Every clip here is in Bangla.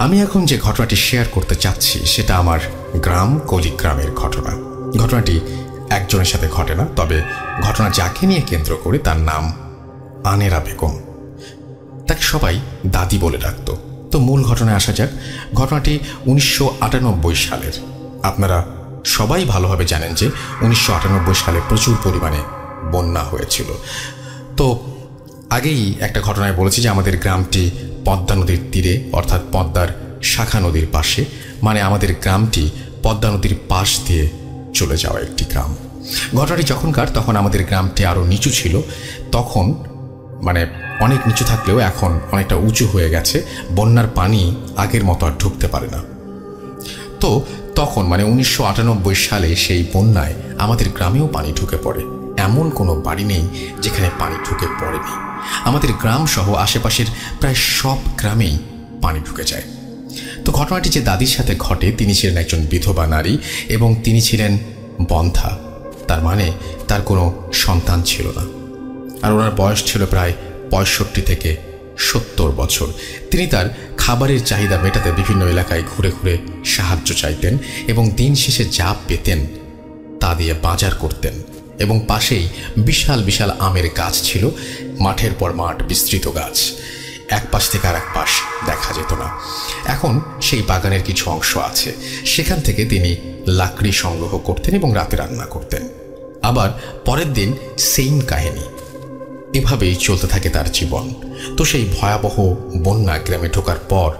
আমি এখন যে ঘটনাটি শেয়ার করতে চাচ্ছি সেটা আমার গ্রাম কলিগ্রামের ঘটনা। ঘটনাটি একজনের সাথে ঘটে না, তবে ঘটনা যাকে নিয়ে কেন্দ্র করে তার নাম আনেরা বেগম। তাকে সবাই দাদি বলে ডাকত। তো মূল ঘটনায় আসা যাক। ঘটনাটি 1998 সালের। আপনারা সবাই ভালোভাবে জানেন যে 1998 সালে প্রচুর পরিমাণে বন্যা হয়েছিল। তো আগেই একটা ঘটনায় বলেছি যে আমাদের গ্রামটি পদ্মা নদীর তীরে, অর্থাৎ পদ্মার শাখা নদীর পাশে, মানে আমাদের গ্রামটি পদ্মা নদীর পাশ দিয়ে চলে যাওয়া একটি গ্রাম। ঘটনাটি যখনকার, তখন আমাদের গ্রামটি আরও নিচু ছিল। তখন মানে অনেক নিচু থাকলেও এখন অনেকটা উঁচু হয়ে গেছে। বন্যার পানি আগের মতো আর ঢুকতে পারে না। তো তখন মানে 1998 সালে সেই বন্যায় আমাদের গ্রামেও পানি ঢুকে পড়ে। এমন কোনো বাড়ি নেই যেখানে পানি ঢুকে পড়েনি। আমাদের গ্রাম সহ আশেপাশের প্রায় সব গ্রামেই পানি ঢুকে যায়। তো ঘটনাটি যে দাদির সাথে ঘটে, তিনি ছিলেন একজন বিধবা নারী এবং তিনি ছিলেন বন্ধ্যা। তার মানে তার কোনো সন্তান ছিল না, আর ওনার বয়স ছিল প্রায় 65 থেকে 70 বছর। তিনি তার খাবারের চাহিদা মেটাতে বিভিন্ন এলাকায় ঘুরে ঘুরে সাহায্য চাইতেন এবং দিন শেষে যা পেতেন তা দিয়ে বাজার করতেন। এবং পাশেই বিশাল বিশাল আমের গাছ ছিল, মাঠের পর মাঠ বিস্তৃত গাছ, এক পাশ থেকে আর এক পাশ দেখা যেত না। এখন সেই বাগানের কিছু অংশ আছে, সেখান থেকে তিনি লাকড়ি সংগ্রহ করতেন এবং রাতে রান্না করতেন। আবার পরের দিন সেম কাহিনী। এভাবেই চলতে থাকে তার জীবন। তো সেই ভয়াবহ বন্যা গ্রামে ঢোকার পর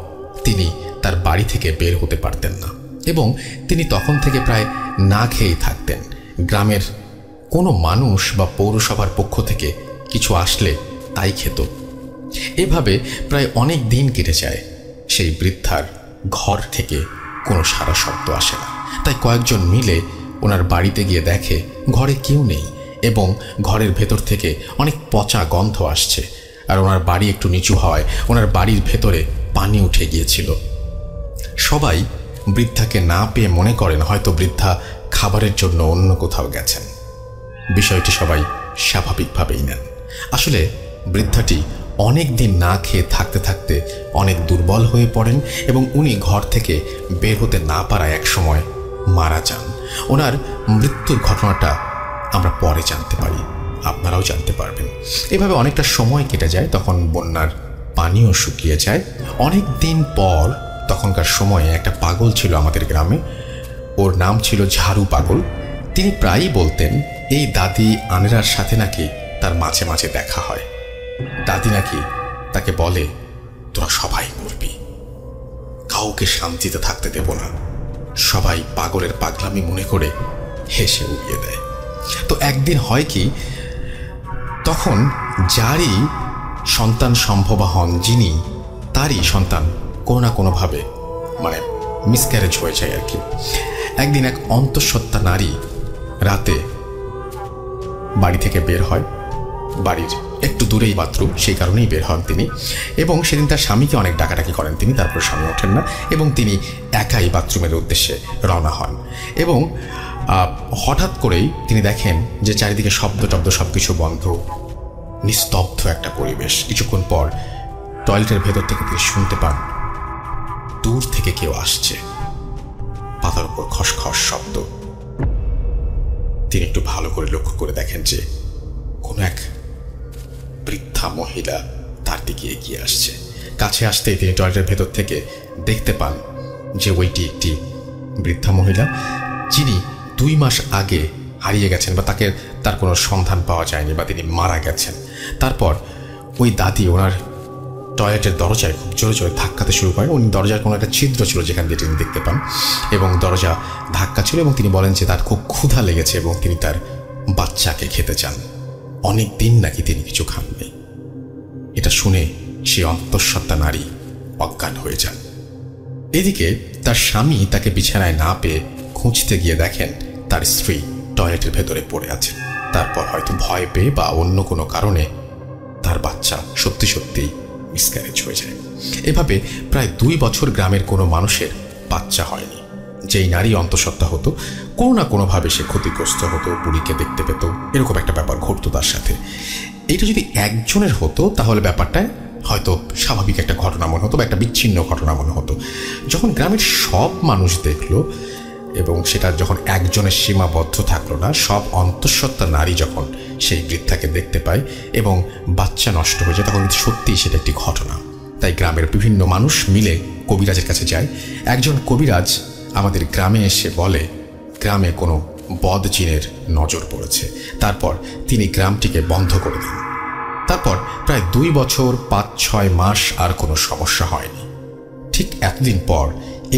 তিনি তার বাড়ি থেকে বের হতে পারতেন না এবং তিনি তখন থেকে প্রায় না খেয়েই থাকতেন। গ্রামের কোনো মানুষ বা পৌরসভার পক্ষ থেকে কিছু আসলে তাই খেত। এভাবে প্রায় অনেক দিন কেটে যায়। সেই বৃদ্ধার ঘর থেকে কোনো সাড়া শব্দ আসে না। তাই কয়েকজন মিলে ওনার বাড়িতে গিয়ে দেখে ঘরে কেউ নেই এবং ঘরের ভেতর থেকে অনেক পচা গন্ধ আসছে। আর ওনার বাড়ি একটু নিচু হওয়ায় ওনার বাড়ির ভেতরে পানি উঠে গিয়েছিল। সবাই বৃদ্ধাকে না পেয়ে মনে করেন হয়তো বৃদ্ধা খাবারের জন্য অন্য কোথাও গেছেন। বিষয়টি সবাই স্বাভাবিকভাবেই নেন। আসলে বৃদ্ধাটি অনেক দিন না খেয়ে থাকতে থাকতে অনেক দুর্বল হয়ে পড়েন এবং উনি ঘর থেকে বের হতে না পারায় এক সময় মারা যান। ওনার মৃত্যুর ঘটনাটা আমরা পরে জানতে পারি, আপনারাও জানতে পারবেন। এভাবে অনেকটা সময় কেটে যায়। তখন বন্যার পানিও শুকিয়ে যায়। অনেক দিন পর তখনকার সময়ে একটা পাগল ছিল আমাদের গ্রামে। ওর নাম ছিল ঝাড়ু পাগল। তিনি প্রায়ই বলতেন এই দাদি আনেরার সাথে নাকি তার মাঝে মাঝে দেখা হয়। দাদি নাকি তাকে বলে, তোরা সবাই মরবি, কাউকে শান্তিতে থাকতে দেব না। সবাই পাগলের পাগলামি মনে করে হেসে উড়িয়ে দেয়। তো একদিন হয় কি, তখন যারই সন্তান সম্ভবা হন যিনি, তারই সন্তান কোনো না কোনোভাবে মানে মিসক্যারেজ হয়ে যায় আর কি। একদিন এক অন্তঃসত্ত্বা নারী রাতে বাড়ি থেকে বের হয়। বাড়ির একটু দূরেই বাথরুম, সেই কারণেই বের হন তিনি। এবং সেদিন তার স্বামীকে অনেক ডাকাডাকি করেন তিনি, তারপর স্বামী ওঠেন না এবং তিনি একাই বাথরুমের উদ্দেশ্যে রওনা হন। এবং হঠাৎ করেই তিনি দেখেন যে চারিদিকে শব্দ টব্দ সব কিছু বন্ধ, নিস্তব্ধ একটা পরিবেশ। কিছুক্ষণ পর টয়লেটের ভেতর থেকে তিনি শুনতে পান দূর থেকে কেউ আসছে, পাতার উপর খসখস শব্দ। তিনি একটু ভালো করে লক্ষ্য করে দেখেন যে কোনো এক বৃদ্ধা মহিলা তার দিকে এগিয়ে আসছে। কাছে আসতেই তিনি টয়লেটের ভেতর থেকে দেখতে পান যে ওইটি একটি বৃদ্ধা মহিলা, যিনি 2 মাস আগে হারিয়ে গেছেন বা তার কোনো সন্ধান পাওয়া যায়নি বা তিনি মারা গেছেন। তারপর ওই দাদি ওনার টয়লেটের দরজায় খুব জোরে জোরে ধাক্কাতে শুরু করেন। উনি দরজার কোনো একটা ছিদ্র ছিল যেখান দিয়ে তিনি দেখতে পান এবং দরজা ধাক্কা ছিল এবং তিনি বলেন যে তার খুব ক্ষুধা লেগেছে এবং তিনি তার বাচ্চাকে খেতে চান। অনেক দিন নাকি তিনি কিছু খাননি। এটা শুনে সে অন্তঃসত্ত্বা নারী অজ্ঞান হয়ে যান। এদিকে তার স্বামী তাকে বিছানায় না পেয়ে খুঁজতে গিয়ে দেখেন তার স্ত্রী টয়লেটের ভেতরে পড়ে আছেন। তারপর হয়তো ভয় পেয়ে বা অন্য কোনো কারণে তার বাচ্চা সত্যি সত্যিই মিসক্যারেজ হয়ে যায়। এভাবে প্রায় 2 বছর গ্রামের কোনো মানুষের বাচ্চা হয়নি। যেই নারী অন্তঃসত্ত্বা হতো কোনো না কোনোভাবে সে ক্ষতিগ্রস্ত হতো, বুড়িকে দেখতে পেত, এরকম একটা ব্যাপার ঘটতো তার সাথে। এটা যদি একজনের হতো তাহলে ব্যাপারটা হয়তো স্বাভাবিক একটা ঘটনা মনে হতো বা একটা বিচ্ছিন্ন ঘটনা মনে হতো। যখন গ্রামের সব মানুষ দেখলো এবং সেটা যখন একজনের সীমাবদ্ধ থাকলো না, সব অন্তঃসত্ত্বা নারী যখন সেই বৃদ্ধাকে দেখতে পায় এবং বাচ্চা নষ্ট হয়ে যায়, তখন সত্যিই সেটা একটি ঘটনা। তাই গ্রামের বিভিন্ন মানুষ মিলে কবিরাজের কাছে যায়। একজন কবিরাজ আমাদের গ্রামে এসে বলে গ্রামে কোনো বদ জিনের নজর পড়েছে। তারপর তিনি গ্রামটিকে বন্ধ করে দেন। তারপর প্রায় 2 বছর 5-6 মাস আর কোনো সমস্যা হয়নি। ঠিক এতদিন পর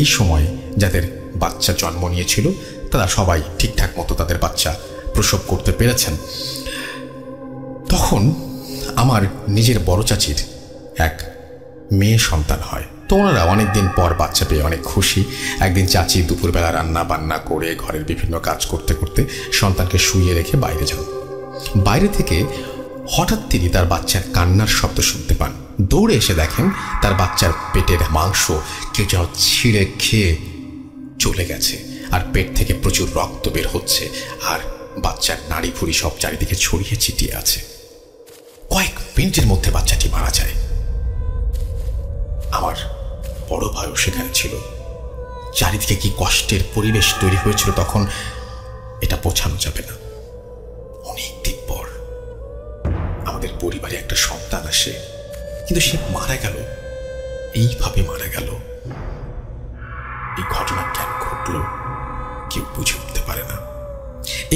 এই সময় যাদের বাচ্চা জন্ম নিয়েছিল তারা সবাই ঠিকঠাক মতো তাদের বাচ্চা প্রসব করতে পেরেছেন। তখন আমার নিজের বড় চাচির এক মেয়ে সন্তান হয়। তো ওনারা অনেকদিন পর বাচ্চা পেয়ে অনেক খুশি। একদিন চাচি দুপুরবেলা রান্না বান্না করে ঘরের বিভিন্ন কাজ করতে করতে সন্তানকে শুইয়ে রেখে বাইরে যান। বাইরে থেকে হঠাৎ তিনি তার বাচ্চার কান্নার শব্দ শুনতে পান। দৌড়ে এসে দেখেন তার বাচ্চার পেটের মাংস কেউ যেন ছিঁড়ে খেয়ে চলে গেছে, আর পেট থেকে প্রচুর রক্ত বের হচ্ছে, আর বাচ্চার নাড়ি ভুড়ি সব চারিদিকে ছড়িয়ে ছিটিয়ে আছে। কয়েক মিনিটের মধ্যে বাচ্চাটি মারা যায়। আমার বড় ভাইও সেখানে ছিল। চারিদিকে কি কষ্টের পরিবেশ তৈরি হয়েছিল তখন এটা বোঝানো যাবে না। অনেকদিন পর আমাদের পরিবারে একটা সন্তান আসে, কিন্তু সে মারা গেল, এইভাবে মারা গেল। এই ঘটনা কেন ঘটলো কেউ বুঝে উঠতে পারে না।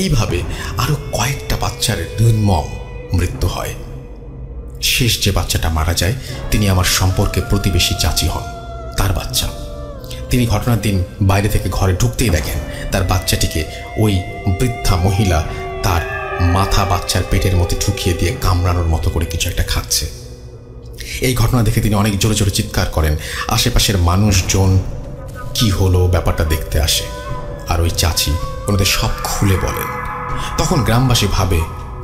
এইভাবে আরো কয়েকটা বাচ্চার নির্মম মৃত্যু হয়। শেষ যে বাচ্চাটা মারা যায় তিনি আমার সম্পর্কে প্রতিবেশী চাচি হন, তার বাচ্চা। তিনি ঘটনার দিন বাইরে থেকে ঘরে ঢুকতেই দেখেন তার বাচ্চাটিকে ওই বৃদ্ধা মহিলা তার মাথা বাচ্চার পেটের মধ্যে ঢুকিয়ে দিয়ে কামড়ানোর মতো করে কিছু একটা খাচ্ছে। এই ঘটনা দেখে তিনি অনেক জোরে জোরে চিৎকার করেন। আশেপাশের মানুষজন কি হলো ব্যাপারটা দেখতে আসে, আর ওই চাচি ওনাদের সব খুলে বলেন। তখন গ্রামবাসী ভাবে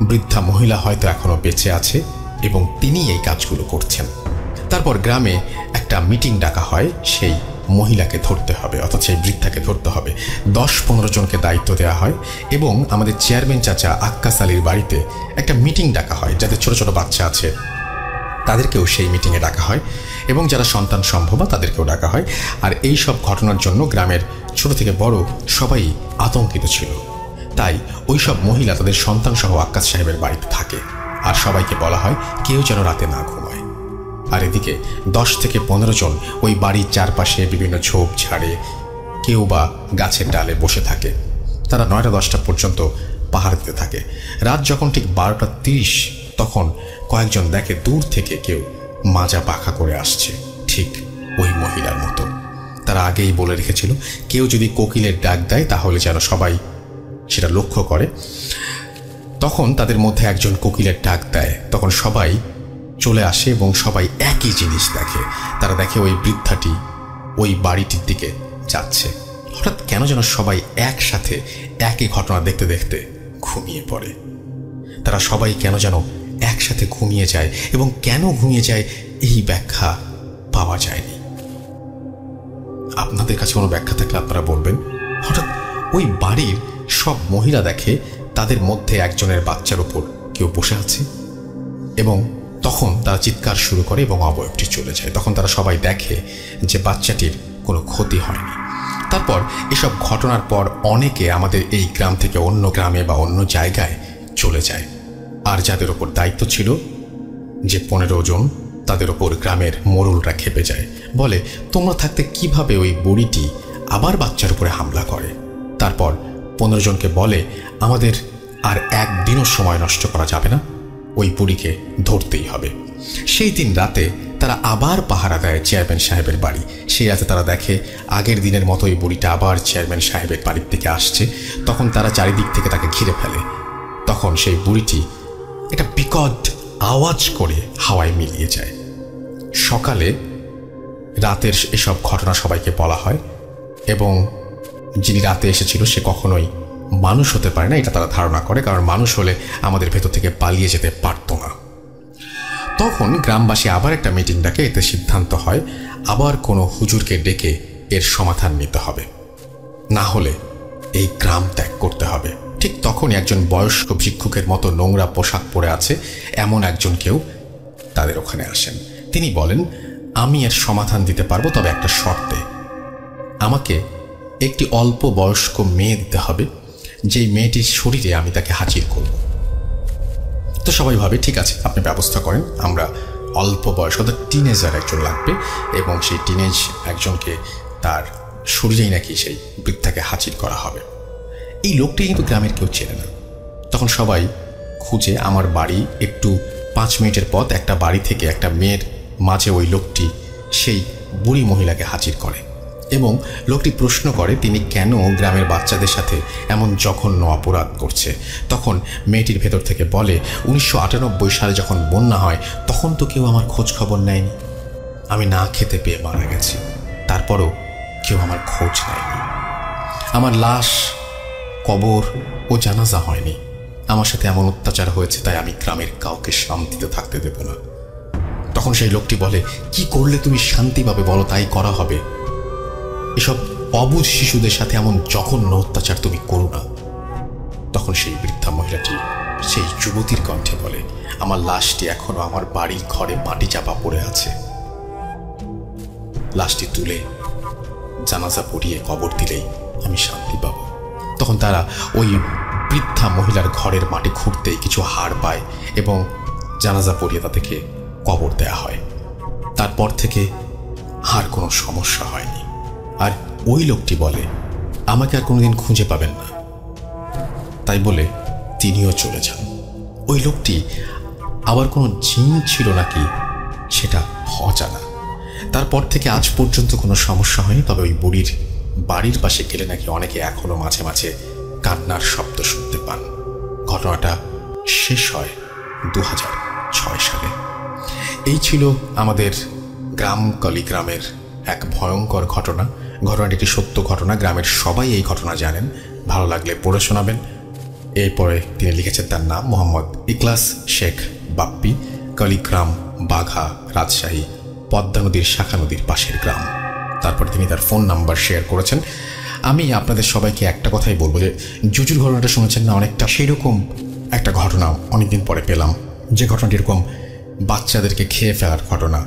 বৃদ্ধা মহিলা হয়তো এখনো বেঁচে আছে এবং তিনি এই কাজগুলো করছেন। তারপর গ্রামে একটা মিটিং ডাকা হয়। সেই মহিলাকে ধরতে হবে, অর্থাৎ সেই বৃদ্ধাকে ধরতে হবে। 10-15 জনকে দায়িত্ব দেওয়া হয় এবং আমাদের চেয়ারম্যান চাচা আক্কাস আলীর বাড়িতে একটা মিটিং ডাকা হয়। যাদের ছোট ছোট বাচ্চা আছে তাদেরকেও সেই মিটিংয়ে ডাকা হয় এবং যারা সন্তান সম্ভবা তাদেরকেও ডাকা হয়। আর এই সব ঘটনার জন্য গ্রামের ছোট থেকে বড় সবাই আতঙ্কিত ছিল। তাই ওই সব মহিলা তাদের সন্তান সহ আক্কাস সাহেবের বাড়িতে থাকে, আর সবাইকে বলা হয় কেউ যেন রাতে না ঘুমায়। আর এদিকে 10 থেকে 15 জন ওই বাড়ির চারপাশে বিভিন্ন ঝোপ ঝাড়ে কেউ বা গাছের ডালে বসে থাকে। তারা 9টা-10টা পর্যন্ত পাহারা দিতে থাকে। রাত যখন ঠিক 12টা 30 তখন কয়েকজন দেখে দূর থেকে কেউ মাজা পাখা করে আসছে, ঠিক ওই মহিলার মতো। তারা আগেই বলে রেখেছিল কেউ যদি কোকিলের ডাক দেয় তাহলে যেন সবাই সেটা লক্ষ্য করে। তখন তাদের মধ্যে একজন কোকিলের ডাক দেয়, তখন সবাই চলে আসে এবং সবাই একই জিনিস দেখে। তারা দেখে ওই বৃদ্ধাটি ওই বাড়িটির দিকে যাচ্ছে। হঠাৎ কেন যেন সবাই একসাথে একই ঘটনা দেখতে দেখতে ঘুমিয়ে পড়ে। তারা সবাই কেন যেন একসাথে ঘুমিয়ে যায় এবং কেন ঘুমিয়ে যায় এই ব্যাখ্যা পাওয়া যায়নি। আপনাদের কাছে কোনো ব্যাখ্যা থাকলে আপনারা বলবেন। হঠাৎ ওই বাড়ির সব মহিলা দেখে তাদের মধ্যে একজনের বাচ্চার উপর কেউ বসে আছে এবং তখন তারা চিৎকার শুরু করে এবং অবয়বটি চলে যায়। তখন তারা সবাই দেখে যে বাচ্চাটির কোনো ক্ষতি হয়নি। তারপর এসব ঘটনার পর অনেকে আমাদের এই গ্রাম থেকে অন্য গ্রামে বা অন্য জায়গায় চলে যায়। আর যাদের ওপর দায়িত্ব ছিল যে 15 জন, তাদের ওপর গ্রামের মোড়লরা খেপে যায়, বলে তোমরা থাকতে কিভাবে ওই বুড়িটি আবার বাচ্চার উপরে হামলা করে। তারপর 15 জনকে বলে আমাদের আর একদিনও সময় নষ্ট করা যাবে না, ওই বুড়িকে ধরতেই হবে। সেই দিন রাতে তারা আবার পাহারা দেয় চেয়ারম্যান সাহেবের বাড়ি। সেই রাতে তারা দেখে আগের দিনের মতো ওই বুড়িটা আবার চেয়ারম্যান সাহেবের বাড়ির দিকে আসছে। তখন তারা চারিদিক থেকে তাকে ঘিরে ফেলে। তখন সেই বুড়িটি একটা বিকট আওয়াজ করে হাওয়ায় মিলিয়ে যায়। সকালে রাতের এসব ঘটনা সবাইকে বলা হয় এবং যিনি রাতে এসেছিল সে কখনোই মানুষ হতে পারে না, এটা তারা ধারণা করে, কারণ মানুষ হলে আমাদের ভেতর থেকে পালিয়ে যেতে পারত না। তখন গ্রামবাসী আবার একটা মিটিং ডাকে। এতে সিদ্ধান্ত হয় আবার কোনো হুজুরকে ডেকে এর সমাধান নিতে হবে, না হলে এই গ্রাম ত্যাগ করতে হবে। ঠিক তখনই একজন বয়স্ক ভিক্ষুকের মতো নোংরা পোশাক পরে আছে এমন একজন কেউ তাদের ওখানে আসেন। তিনি বলেন, আমি এর সমাধান দিতে পারবো, তবে একটা শর্তে। আমাকে একটি অল্প বয়স্ক মেয়ে দিতে হবে, যেই মেয়েটির শরীরে আমি তাকে হাজির করব। তো সবাই ভাবে ঠিক আছে, আপনি ব্যবস্থা করেন, আমরা অল্প বয়স অর্থাৎ টিনেজার একজন লাগবে, এবং সেই টিনেজ একজনকে তার শরীরেই নাকি সেই বৃদ্ধাকে হাজির করা হবে। এই লোকটি কিন্তু গ্রামের কেউ চেনে না। তখন সবাই খুঁজে আমার বাড়ি একটু 5 মিনিটের পথ একটা বাড়ি থেকে একটা মেয়ের মাঝে ওই লোকটি সেই বুড়ি মহিলাকে হাজির করে, এবং লোকটি প্রশ্ন করে তিনি কেন গ্রামের বাচ্চাদের সাথে এমন জঘন্য অপরাধ করছে। তখন মেয়েটির ভেতর থেকে বলে, 1998 সালে যখন বন্যা হয় তখন তো কেউ আমার খোঁজ খবর নেয়নি, আমি না খেতে পেয়ে মারা গেছি, তারপরও কেউ আমার খোঁজ নেয়নি, আমার লাশ কবর ও জানাজা হয়নি, আমার সাথে এমন অত্যাচার হয়েছে, তাই আমি গ্রামের কাউকে শান্তিতে থাকতে দেব না। তখন সেই লোকটি বলে, কি করলে তুমি শান্তি পাবে বলো, তাই করা হবে, এসব অবুঝ শিশুদের সাথে এমন জঘন্য অত্যাচার তুমি করো না। তখন সেই বৃদ্ধা মহিলাটি সেই যুবতীর কণ্ঠে বলে, আমার লাশটি এখনো আমার বাড়ির ঘরে মাটি চাপা পড়ে আছে, লাশটি তুলে জানাজা পড়িয়ে কবর দিলেই আমি শান্তি পাব। তখন তারা ওই বৃদ্ধা মহিলার ঘরের মাটি খুঁড়তেই কিছু হাড় পায় এবং জানাজা পড়িয়ে তাদেরকে কবর দেয়া হয়। তারপর থেকে আর কোনো সমস্যা হয়নি। আর ওই লোকটি বলে, আমাকে আর কোনোদিন খুঁজে পাবেন না, তাই বলে তিনিও চলে যান। ওই লোকটি আবার কোনো জিন ছিল নাকি সেটা অজানা। তারপর থেকে আজ পর্যন্ত কোনো সমস্যা হয়নি, তবে ওই বুড়ির বাড়ির পাশে গেলে নাকি অনেকে এখনো মাঝে মাঝে কান্নার শব্দ শুনতে পান। ঘটনাটা শেষ হয় 2006 সালে। এই ছিল আমাদের গ্রাম কলিগ্রামের এক ভয়ঙ্কর ঘটনা। ঘটনাটি একটি সত্য ঘটনা, গ্রামের সবাই এই ঘটনা জানেন, ভালো লাগলে পড়ে শোনাবেন। এরপরে তিনি লিখেছেন, তার নাম মোহাম্মদ ইখলাস শেখ বাপ্পি, কলিগ্রাম, বাঘা, রাজশাহী, পদ্মা নদীর শাখা নদীর পাশের গ্রাম। তারপরে তিনি তার ফোন নাম্বার শেয়ার করেছেন। আমি আপনাদের সবাইকে একটা কথাই বলবো যে জুজুর ঘটনাটা শুনেছেন না, অনেকটা সেরকম একটা ঘটনা অনেকদিন পরে পেলাম, যে ঘটনাটি এরকম বাচ্চাদেরকে খেয়ে ফেলার ঘটনা,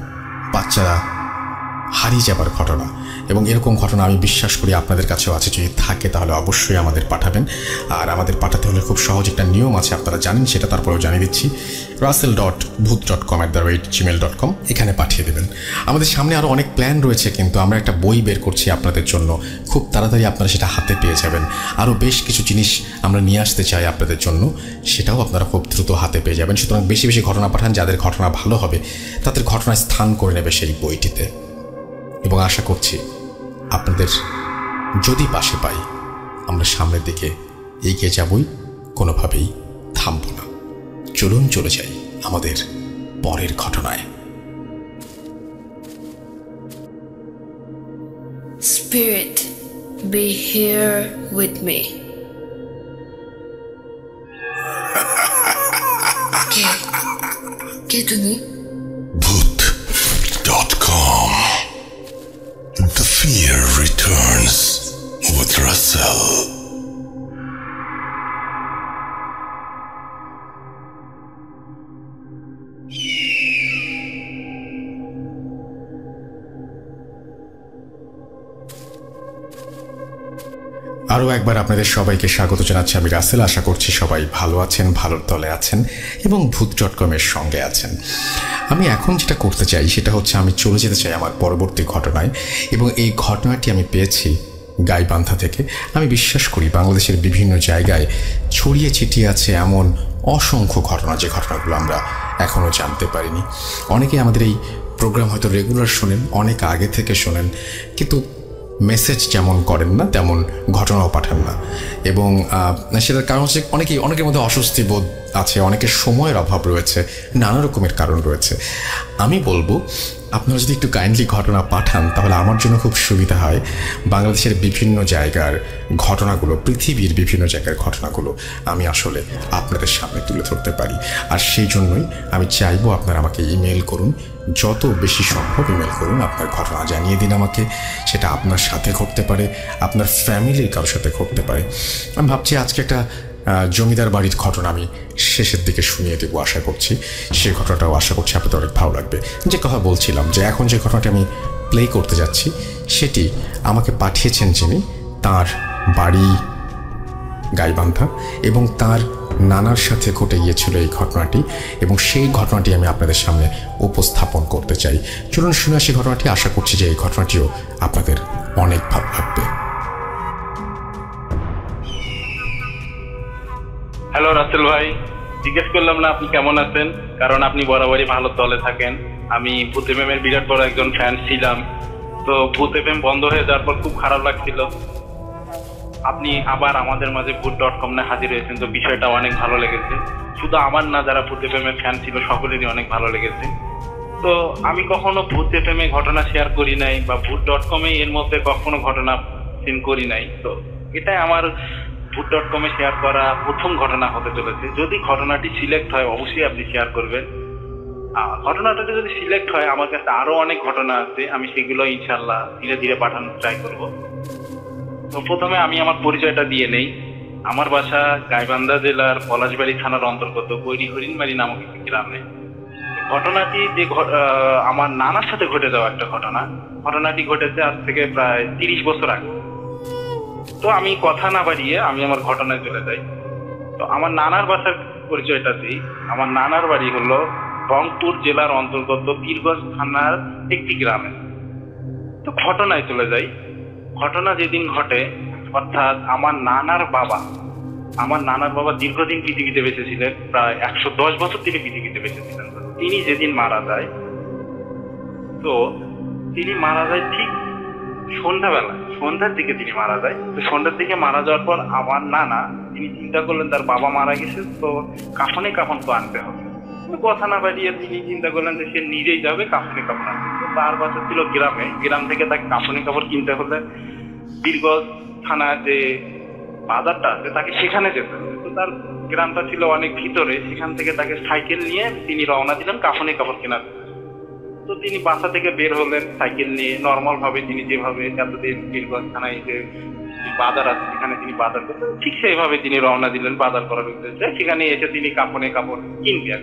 বাচ্চারা হারিয়ে যাবার ঘটনা, এবং এরকম ঘটনা আমি বিশ্বাস করি আপনাদের কাছেও আছে। যদি থাকে তাহলে অবশ্যই আমাদের পাঠাবেন। আর আমাদের পাঠাতে হলে খুব সহজ একটা নিয়ম আছে, আপনারা জানেন সেটা, তারপরেও জানিয়ে দিচ্ছি। russell.bhoot.com@gmail.com এখানে পাঠিয়ে দেবেন। আমাদের সামনে আরও অনেক প্ল্যান রয়েছে, কিন্তু আমরা একটা বই বের করছি আপনাদের জন্য, খুব তাড়াতাড়ি আপনারা সেটা হাতে পেয়ে যাবেন। আরও বেশ কিছু জিনিস আমরা নিয়ে আসতে চাই আপনাদের জন্য, সেটাও আপনারা খুব দ্রুত হাতে পেয়ে যাবেন। সুতরাং বেশি বেশি ঘটনা পাঠান, যাদের ঘটনা ভালো হবে তাদের ঘটনায় স্থান করে নেবে সেই বইটিতে। এবং আশা করছি আপনাদের যদি পাশে পাই, আমরা সামনের দিকে এগিয়ে যাবই, কোনোভাবেই থামব না। চলুন চলে যাই আমাদের পরের ঘটনায়। Spirit, be here with me. কে তুমি? Bhoot.com. The fear returns with Russell. আরও একবার আপনাদের সবাইকে স্বাগত জানাচ্ছি, আমি রাসেল। আশা করছি সবাই ভালো আছেন, ভালোর তলে আছেন এবং Bhoot.com-এর সঙ্গে আছেন। আমি এখন যেটা করতে চাই সেটা হচ্ছে আমি চলে যেতে চাই আমার পরবর্তী ঘটনায়, এবং এই ঘটনাটি আমি পেয়েছি গাইবান্ধা থেকে। আমি বিশ্বাস করি বাংলাদেশের বিভিন্ন জায়গায় ছড়িয়ে ছিটিয়ে আছে এমন অসংখ্য ঘটনা, যে ঘটনাগুলো আমরা এখনও জানতে পারিনি। অনেকে আমাদের এই প্রোগ্রাম হয়তো রেগুলার শোনেন, অনেক আগে থেকে শোনেন, কিন্তু মেসেজ যেমন করেন না তেমন ঘটনাও পাঠান না। এবং সেটার কারণ হচ্ছে অনেকের মধ্যে অস্বস্তি বোধ আছে, অনেকের সময়ের অভাব রয়েছে, নানা রকমের কারণ রয়েছে। আমি বলবো আপনারা যদি একটু কাইন্ডলি ঘটনা পাঠান তাহলে আমার জন্য খুব সুবিধা হয়। বাংলাদেশের বিভিন্ন জায়গার ঘটনাগুলো, পৃথিবীর বিভিন্ন জায়গার ঘটনাগুলো আমি আসলে আপনাদের সামনে তুলে ধরতে পারি। আর সেই জন্যই আমি চাইবো আপনারা আমাকে ইমেল করুন, যত বেশি সম্ভব ইমেল করুন, আপনার ঘটনা জানিয়ে দিন আমাকে। সেটা আপনার সাথে ঘটতে পারে, আপনার ফ্যামিলির কারোর সাথে ঘটতে পারে। আমি ভাবছি আজকে একটা জমিদার বাড়ির ঘটনা আমি শেষের দিকে শুনিয়ে দেবো আশা করছি। সেই ঘটনাটাও আশা করছি আপনাদের অনেক ভালো লাগবে। যে কথা বলছিলাম যে এখন যে ঘটনাটি আমি প্লে করতে যাচ্ছি সেটি আমাকে পাঠিয়েছেন যিনি, তার বাড়ি গাইবান্ধা এবং তার নানার সাথে ঘটে গিয়েছিল এই ঘটনাটি, এবং সেই ঘটনাটি আমি আপনাদের সামনে উপস্থাপন করতে চাই। চলুন শুনে আসি ঘটনাটি। আশা করছি যে এই ঘটনাটিও আপনাদের অনেক ভালো লাগবে। হ্যালো রাসেল ভাই, জিজ্ঞেস করলাম না আপনি কেমন আছেন, কারণ আপনি বরাবরই ভালো দলে থাকেন। আমি ভূত এফএমের বিরাট বড় একজন ফ্যান ছিলাম, তো ভূত এফএম বন্ধ হয়ে যাওয়ার পর খুব খারাপ লাগছিল। আপনি আবার আমাদের মাঝে ভূত.com না হাজির হয়েছেন, তো বিষয়টা অনেক ভালো লেগেছে। শুধু আমার না, যারা ভূত এফএমের ফ্যান ছিল সকলেরই অনেক ভালো লেগেছে। তো আমি কখনো ভূত এফএমে ঘটনা শেয়ার করি নাই বা ভূত.com এর মধ্যে কখনো ঘটনা সিন করি নাই, তো এটাই আমার ভূত.com শেয়ার করা প্রথম ঘটনা হতে চলেছে। যদি ঘটনাটি সিলেক্ট হয় অবশ্যই আপনি শেয়ার করবেন। ঘটনাটা যদি সিলেক্ট হয়, আমার কাছে আরো অনেক ঘটনা আছে, আমি সেগুলো ইনশাল্লাহ ধীরে ধীরে পাঠানোর ট্রাই করব। তো প্রথমে আমি আমার পরিচয়টা দিয়ে নেই। আমার বাসা গাইবান্ধা জেলার পলাশবাড়ি থানার অন্তর্গত কৈরি হরিণবাড়ি নামক একটি গ্রামে। ঘটনাটি যে আমার নানার সাথে ঘটে যাওয়া একটা ঘটনাটি ঘটেছে আজ থেকে প্রায় 30 বছর আগে। তো আমি কথা না বাড়িয়ে আমি আমার ঘটনায় চলে যাই। তো আমার নানার বাসার পরিচয়টা দিই। আমার নানার বাড়ি হলো রংপুর জেলার অন্তর্গত পীরগঞ্জ থানার একটি গ্রামে। তো ঘটনায় চলে যাই। ঘটনা যেদিন ঘটে, অর্থাৎ আমার নানার বাবা দীর্ঘদিন পৃথিবীতে বেঁচে ছিলেন, প্রায় 110 বছর তিনি পৃথিবীতে বেঁচে ছিলেন। তিনি যেদিন মারা যায়, তো তিনি মারা যায় ঠিক সন্ধ্যার দিকে তিনি মারা যায়। তো সন্ধ্যার দিকে মারা যাওয়ার পর আমার নানা তিনি চিন্তা করলেন তার বাবা মারা গেছে, তো কাফন তো আনতে হবে। কথা না বাড়িয়ে তিনি চিন্তা করলেন যে সে নিজেই যাবে কাফন আনতে। তো তার বাসা ছিল গ্রাম থেকে তাকে কাফন কাপড় কিনতে হলে পীরগঞ্জ থানার যে বাজারটা আছে তাকে সেখানে যেতে হবে। তো তার গ্রামটা ছিল অনেক ভিতরে, সেখান থেকে তাকে সাইকেল নিয়ে তিনি রওনা দিলেন কাফন কাপড় কেনার। তো তিনি বাসা থেকে বের হলেন সাইকেল নিয়ে, নর্মাল ভাবে তিনি যেভাবে এতদিন পীরগঞ্জ থানায় যে বাজার আছে সেখানে তিনি বাজার করতেন, ঠিক সেইভাবে তিনি রওনা দিলেন বাজার করার উদ্দেশ্যে। সেখানে এসে তিনি কাপড় কিনবেন।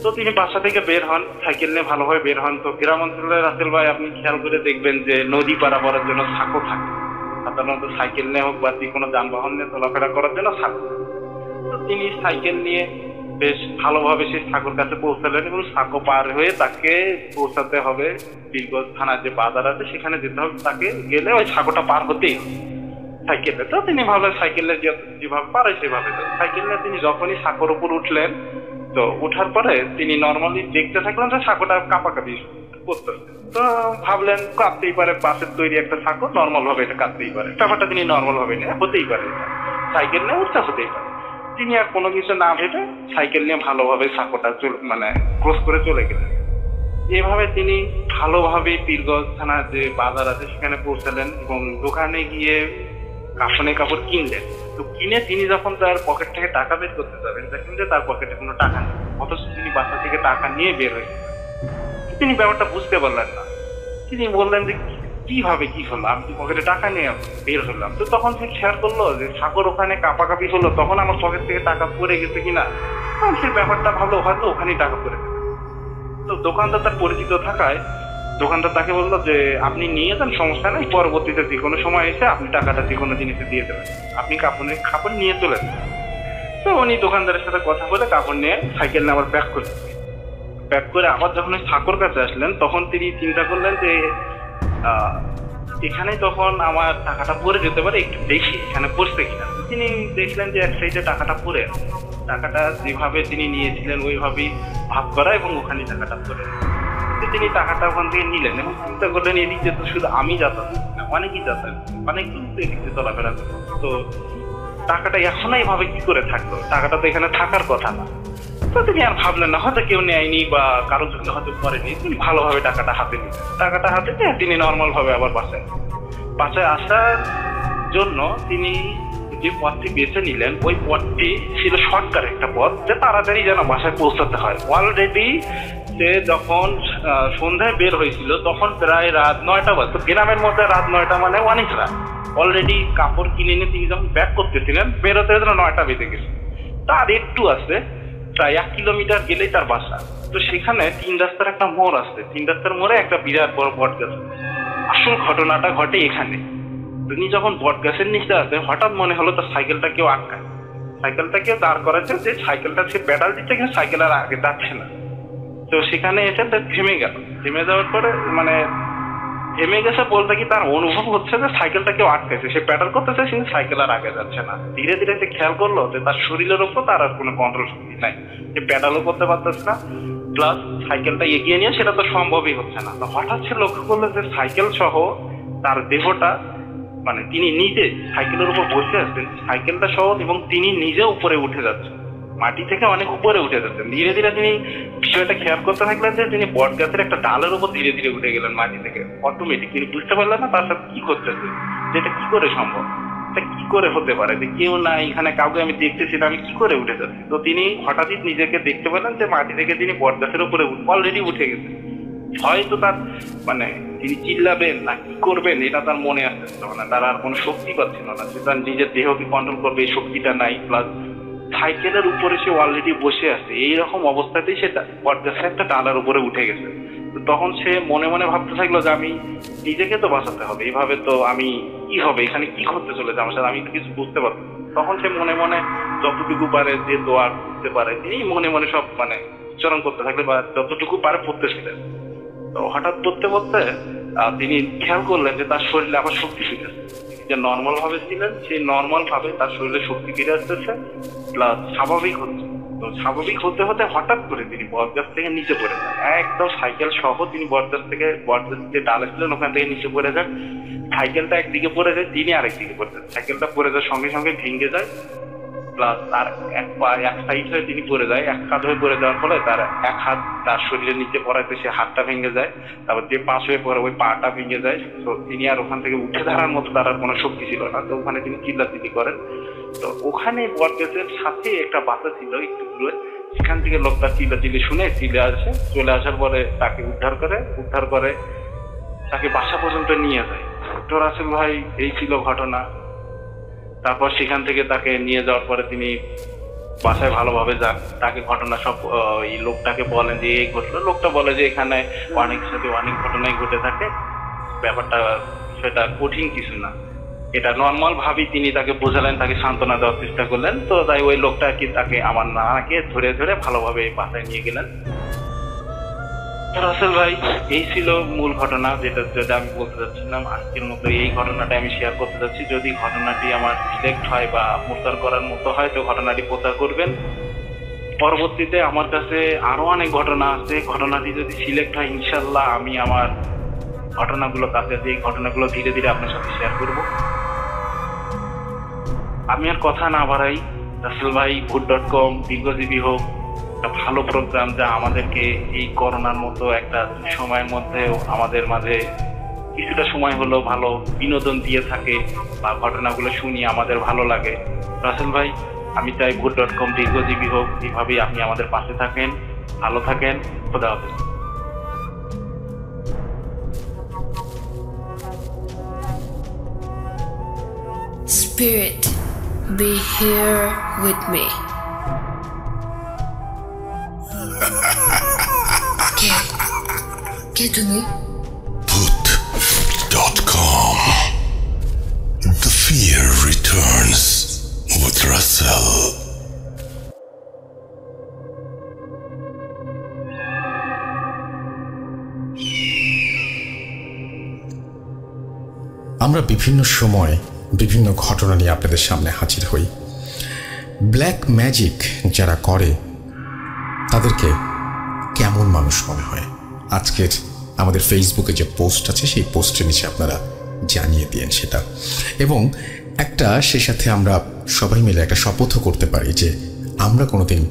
তো তিনি বাসা থেকে বের হন, সাইকেল নিয়ে ভালোভাবে বের হন। তো গ্রাম অঞ্চলের রাসেল ভাই আপনি খেয়াল করে দেখবেন যে নদী পারাপারের জন্য সাঁকো থাকে, সাধারণত সাইকেল নিয়ে হোক বা যে কোনো যানবাহন নিয়ে চলাফেরা করার জন্য সাঁকো। তো তিনি সাইকেল নিয়ে বেশ ভালোভাবে সেই সাঁকোর কাছে পৌঁছালেন এবং সাঁকো পার হয়ে তাকে পৌঁছাতে হবে পীরগঞ্জ থানার যে বাজার আছে সেখানে যেতে হবে। তাকে গেলে ওই সাঁকোটা পার হতেই হবে সাইকেলে। তো তিনি ভাবলেন সাইকেলে যেভাবে পারে সেভাবে। সাইকেল নিয়ে তিনি যখনই সাঁকোর উপর উঠলেন, তো উঠার পরে তিনি নর্মালি দেখতে থাকলেন যে সাঁকোটা কাঁপাকাঁপি করতেছে। তো ভাবলেন কাঁপতেই পারে, বাসের তৈরি একটা সাঁকো, নর্মাল ভাবে এটা কাঁপতেই পারে, ব্যাপারটা তিনি নর্মাল ভাবে নিয়ে হতেই পারে, সাইকেল নিয়ে উঠতে হতেই পারে। তিনি আর কোনো কিছু না ভেবে সাইকেল নিয়ে ভালোভাবে সাঁকোটা ক্রস করে চলে গেলেন। এভাবে তিনি ভালোভাবে পীরগঞ্জ থানার যে বাজার আছে সেখানে পৌঁছালেন এবং দোকানে গিয়ে কাফনে কাপড় কিনলেন। তো কিনে তিনি যখন তার পকেট থেকে টাকা বের করতে যাবেন, দেখেন যে তার পকেটে কোনো টাকা নেই, অথচ তিনি বাসা থেকে টাকা নিয়ে বের হয়েছেন। তিনি ব্যাপারটা বুঝতে পারলেন না। তিনি বললেন যে কিভাবে কি হলো, আমি পকেটে টাকা নিয়ে বের হলাম। তো তখন সে খেয়াল করলো যে সাঁকোর ওখানে কাঁপাকাঁপি হলো, তখন আমার পকেট থেকে টাকা পড়ে গেছে কিনা। তখন সে ব্যাপারটা ভাবলো হয়তো ওখানেই টাকা পড়ে গেছে। তো দোকানদার তার পরিচিত থাকায় দোকানদার তাকে বললো যে আপনি নিয়ে যান, সমস্যা নেই, পরবর্তীতে যে কোনো সময় এসে আপনি টাকাটা যে কোনো জিনিসে দিয়ে দেবেন, আপনি কাপড় নিয়ে চলে যান। তো উনি দোকানদারের সাথে কথা বলে কাপড় নিয়ে সাইকেল নিয়ে আবার ব্যাক করে আবার যখন ওই সাঁকোর কাছে আসলেন, তখন তিনি চিন্তা করলেন যে এখানে তখন আমার টাকাটা পড়ে যেতে পারে, একটু দেখি এখানে পড়ছে কিনা। তিনি দেখলেন যে এক সাইডে টাকাটা পড়ে, টাকাটা যেভাবে তিনি নিয়েছিলেন ওইভাবেই ভাগ করা এবং ওখানে টাকাটা পড়ে। তিনি টাকাটা ওখান থেকে নিলেন এবং চিন্তা করলেন এদিক দিয়ে তো শুধু আমি যাতায়াত না, অনেকেই যাতায়াত, অনেক কিন্তু এদিক দিয়ে চলাফেরা করে, তো টাকাটা এখন এইভাবে কি করে থাকলো, টাকাটা তো এখানে থাকার কথা না। তো তিনি আর ভাবলেন না হয়তো কেউ নেয়নি বা কারোর জন্য হয়তো করেনি। তিনি ভালোভাবে টাকাটা হাতে নিলেন, টাকাটা হাতে নিয়ে তিনি নর্মাল ভাবে আবার বাসায় আসার জন্য তিনি যে পথটি বেছে নিলেন ওই পথটি ছিল শর্টকাট একটা পথ, যে তাড়াতাড়ি যেন বাসায় পৌঁছাতে হয়। অলরেডি সে যখন সন্ধ্যায় বের হয়েছিল তখন প্রায় রাত 9টা বাজে। গ্রামের মধ্যে রাত 9টা মানে অনেক রাত। অলরেডি কাপড় কিনে নিয়ে তিনি যখন ব্যাক করতেছিলেন, বেরোতে 9টা বেজে গেছে। তার একটু আছে, প্রায় 1 কিলোমিটার গেলেই তার বাসা। তো সেখানে 3 রাস্তার একটা মোড় আছে, 3 রাস্তার মোড়ে একটা বিরাট বড় বট গাছ। আসল ঘটনাটা ঘটে এখানে। তিনি যখন বট গাছের নিচে আছে, হঠাৎ মনে হলো তার সাইকেলটা কেউ আটকায়। সাইকেলটা কেউ দাঁড় করাচ্ছে, যে সাইকেলটা সে পেডাল দিচ্ছে কিন্তু সাইকেল আর আগে যাচ্ছে না। তো সেখানে এসে থেমে গেল। থেমে যাওয়ার পরে থেমে গেছে বলতে কি তার অনুভব হচ্ছে যে সাইকেলটা কেউ আটকেছে, সে প্যাডাল করতেছে কিন্তু সাইকেল আর আগে যাচ্ছে না। ধীরে ধীরে সে খেয়াল করলো যে তার শরীরের উপর তার আর কোনো কন্ট্রোল শক্তি নাই, সে প্যাডালও করতে পারতেছে না, প্লাস সাইকেলটা এগিয়ে নিয়ে সেটা তো সম্ভবই হচ্ছে না। তো হঠাৎ সে লক্ষ্য করলো যে সাইকেল সহ তার দেহটা, তিনি নিজে সাইকেলের উপর বসে আছেন, সাইকেলটা সহ, এবং তিনি নিজে উপরে উঠে যাচ্ছেন, মাটি থেকে অনেক উপরে উঠে যাচ্ছেন। ধীরে ধীরে তিনি বিষয়টা খেয়াল করতে থাকলেন যে তিনি বট গাছের একটা ডালের উপর ধীরে ধীরে উঠে গেলেন মাটি থেকে, অটোমেটিক। তিনি বুঝতে পারলেন না তার সাথে কি করতেছে, যে এটা কি করে সম্ভব, এটা কি করে হতে পারে, যে কেউ না এখানে, কাউকে আমি দেখতেছি না, আমি কি করে উঠে যাচ্ছি। তো তিনি হঠাৎই নিজেকে দেখতে পেলেন যে মাটি থেকে তিনি বট গাছের উপরে অলরেডি উঠে গেছেন। হয়তো তার তিনি চিল্লাবেন না কি করবেন এটা তার মনে আসতেছিল না, তার আর কোনো শক্তি পাচ্ছিল না, সে তার নিজের দেহকে কন্ট্রোল করবে এই শক্তিটা নাই, প্লাস সাইকেলের উপরে সে অলরেডি বসে আছে। এইরকম অবস্থাতেই সে বটগাছের একটা ডালার উপরে উঠে গেছে। তো তখন সে মনে মনে ভাবতে থাকলো যে আমি নিজেকে তো বাঁচাতে হবে, এইভাবে তো আমি কি হবে, এখানে কি করতে চলেছে আমার সাথে, আমি তো কিছু বুঝতে পারছি। তখন সে মনে মনে যতটুকু পারে যে দোয়া করতে পারে তিনি মনে মনে সব উচ্চারণ করতে থাকলে, বা যতটুকু পারে পড়তেছিলেন। তো হঠাৎ পড়তে পড়তে তিনি খেয়াল করলেন যে তার শরীরে আবার শক্তি ফিরেছে। যে নর্মাল ভাবে ছিলেন সেই নর্মাল ভাবে তার শরীরে শক্তি ফিরে আসতেছে, প্লাস স্বাভাবিক হচ্ছে। তো স্বাভাবিক হতে হতে হঠাৎ করে তিনি বটগাছ থেকে নিচে পড়ে যান, একদম সাইকেল সহ তিনি বটগাছ যে ডালে ছিলেন ওখান থেকে নিচে পড়ে যান। সাইকেলটা একদিকে পড়ে যায়, তিনি আরেকদিকে পড়ে যান। সাইকেলটা পড়ে যাওয়ার সঙ্গে সঙ্গে ভেঙে যায়, প্লাস তার এক সাইড হয়ে তিনি পড়ে যায়। এক হাত হয়ে পড়ে যাওয়ার ফলে তার এক হাত তার শরীরের নিচে পড়াতে সে হাতটা ভেঙে যায়, তারপর যে পাশ হয়ে পড়ে ওই পাটা ভেঙে যায়। তো তিনি আর ওখান থেকে উঠে দাঁড়ার মতো তার আর কোনো শক্তি ছিল না। তো ওখানে তিনি চিল্লাচিল্লি করেন। তো ওখানে বটগাছের সাথে একটা বাসা ছিল একটু দূরে, সেখান থেকে লোকটা চিল্লাচিল্লি শুনে চলে আসার পরে তাকে উদ্ধার করে তাকে বাসা পর্যন্ত নিয়ে যায়। তো রাসেল ভাই এই ছিল ঘটনা। তারপর সেখান থেকে তাকে নিয়ে যাওয়ার পরে তিনি বাসায় ভালোভাবে যান, তাকে ঘটনা সব এই লোকটাকে বলেন যে এই ঘটনা। লোকটা বলে যে এখানে অনেক সাথে অনেক ঘটনাই ঘটে থাকে, ব্যাপারটা সেটা কঠিন কিছু না, এটা নর্মাল ভাবেই তিনি তাকে বোঝালেন, তাকে সান্ত্বনা দেওয়ার চেষ্টা করলেন। তো তাই ওই লোকটা কি তাকে আমার নানাকে ধরে ভালোভাবে বাসায় নিয়ে গেলেন। রাসেল ভাই এই ছিল মূল ঘটনা, যেটা আমি বলতে চাচ্ছিলাম। আজকের মতো এই ঘটনাটা আমি শেয়ার করতে চাচ্ছি। যদি ঘটনাটি আমার সিলেক্ট হয় বা প্রচার করার মতো হয় তো ঘটনাটি প্রচার করবেন। পরবর্তীতে আমার কাছে আরো অনেক ঘটনা আছে, ঘটনাটি যদি সিলেক্ট হয় ইনশাল্লাহ আমি আমার ঘটনাগুলো এই ঘটনাগুলো ধীরে ধীরে আপনার সাথে শেয়ার করব। আমি আর কথা না বাড়াই, রাসেল ভাই ভূত.com দীর্ঘজীবী হোক, একটা ভালো প্রোগ্রাম যা আমাদেরকে এই করোনার মতো একটা সময়ের মধ্যেও আমাদের মাঝে কিছুটা সময় হলো ভালো বিনোদন দিয়ে থাকে, বা ঘটনাগুলো শুনি আমাদের ভালো লাগে। রাসেল ভাই আমি চাই ভূত.com দীর্ঘজীবী হোক, এইভাবেই আপনি আমাদের পাশে থাকেন, ভালো থাকেন, খোদা হাফেজ। Spirit, be here with me. কে তুমি? Put.com. The fear returns with Russell. আমরা বিভিন্ন সময় বিভিন্ন ঘটনা নিয়ে আপনাদের সামনে হাজির হই। ব্ল্যাক ম্যাজিক যারা করে তাদেরকে কেমন মানুষ মনে হয়? আজকের আমাদের ফেসবুকে যে পোস্ট আছে সেই পোস্টের নিচে আপনারা জানিয়ে দিন সেটা। এবং সে সাথে আমরা সবাই মিলে একটা শপথও করতে পারি যে আমরা কোনোদিন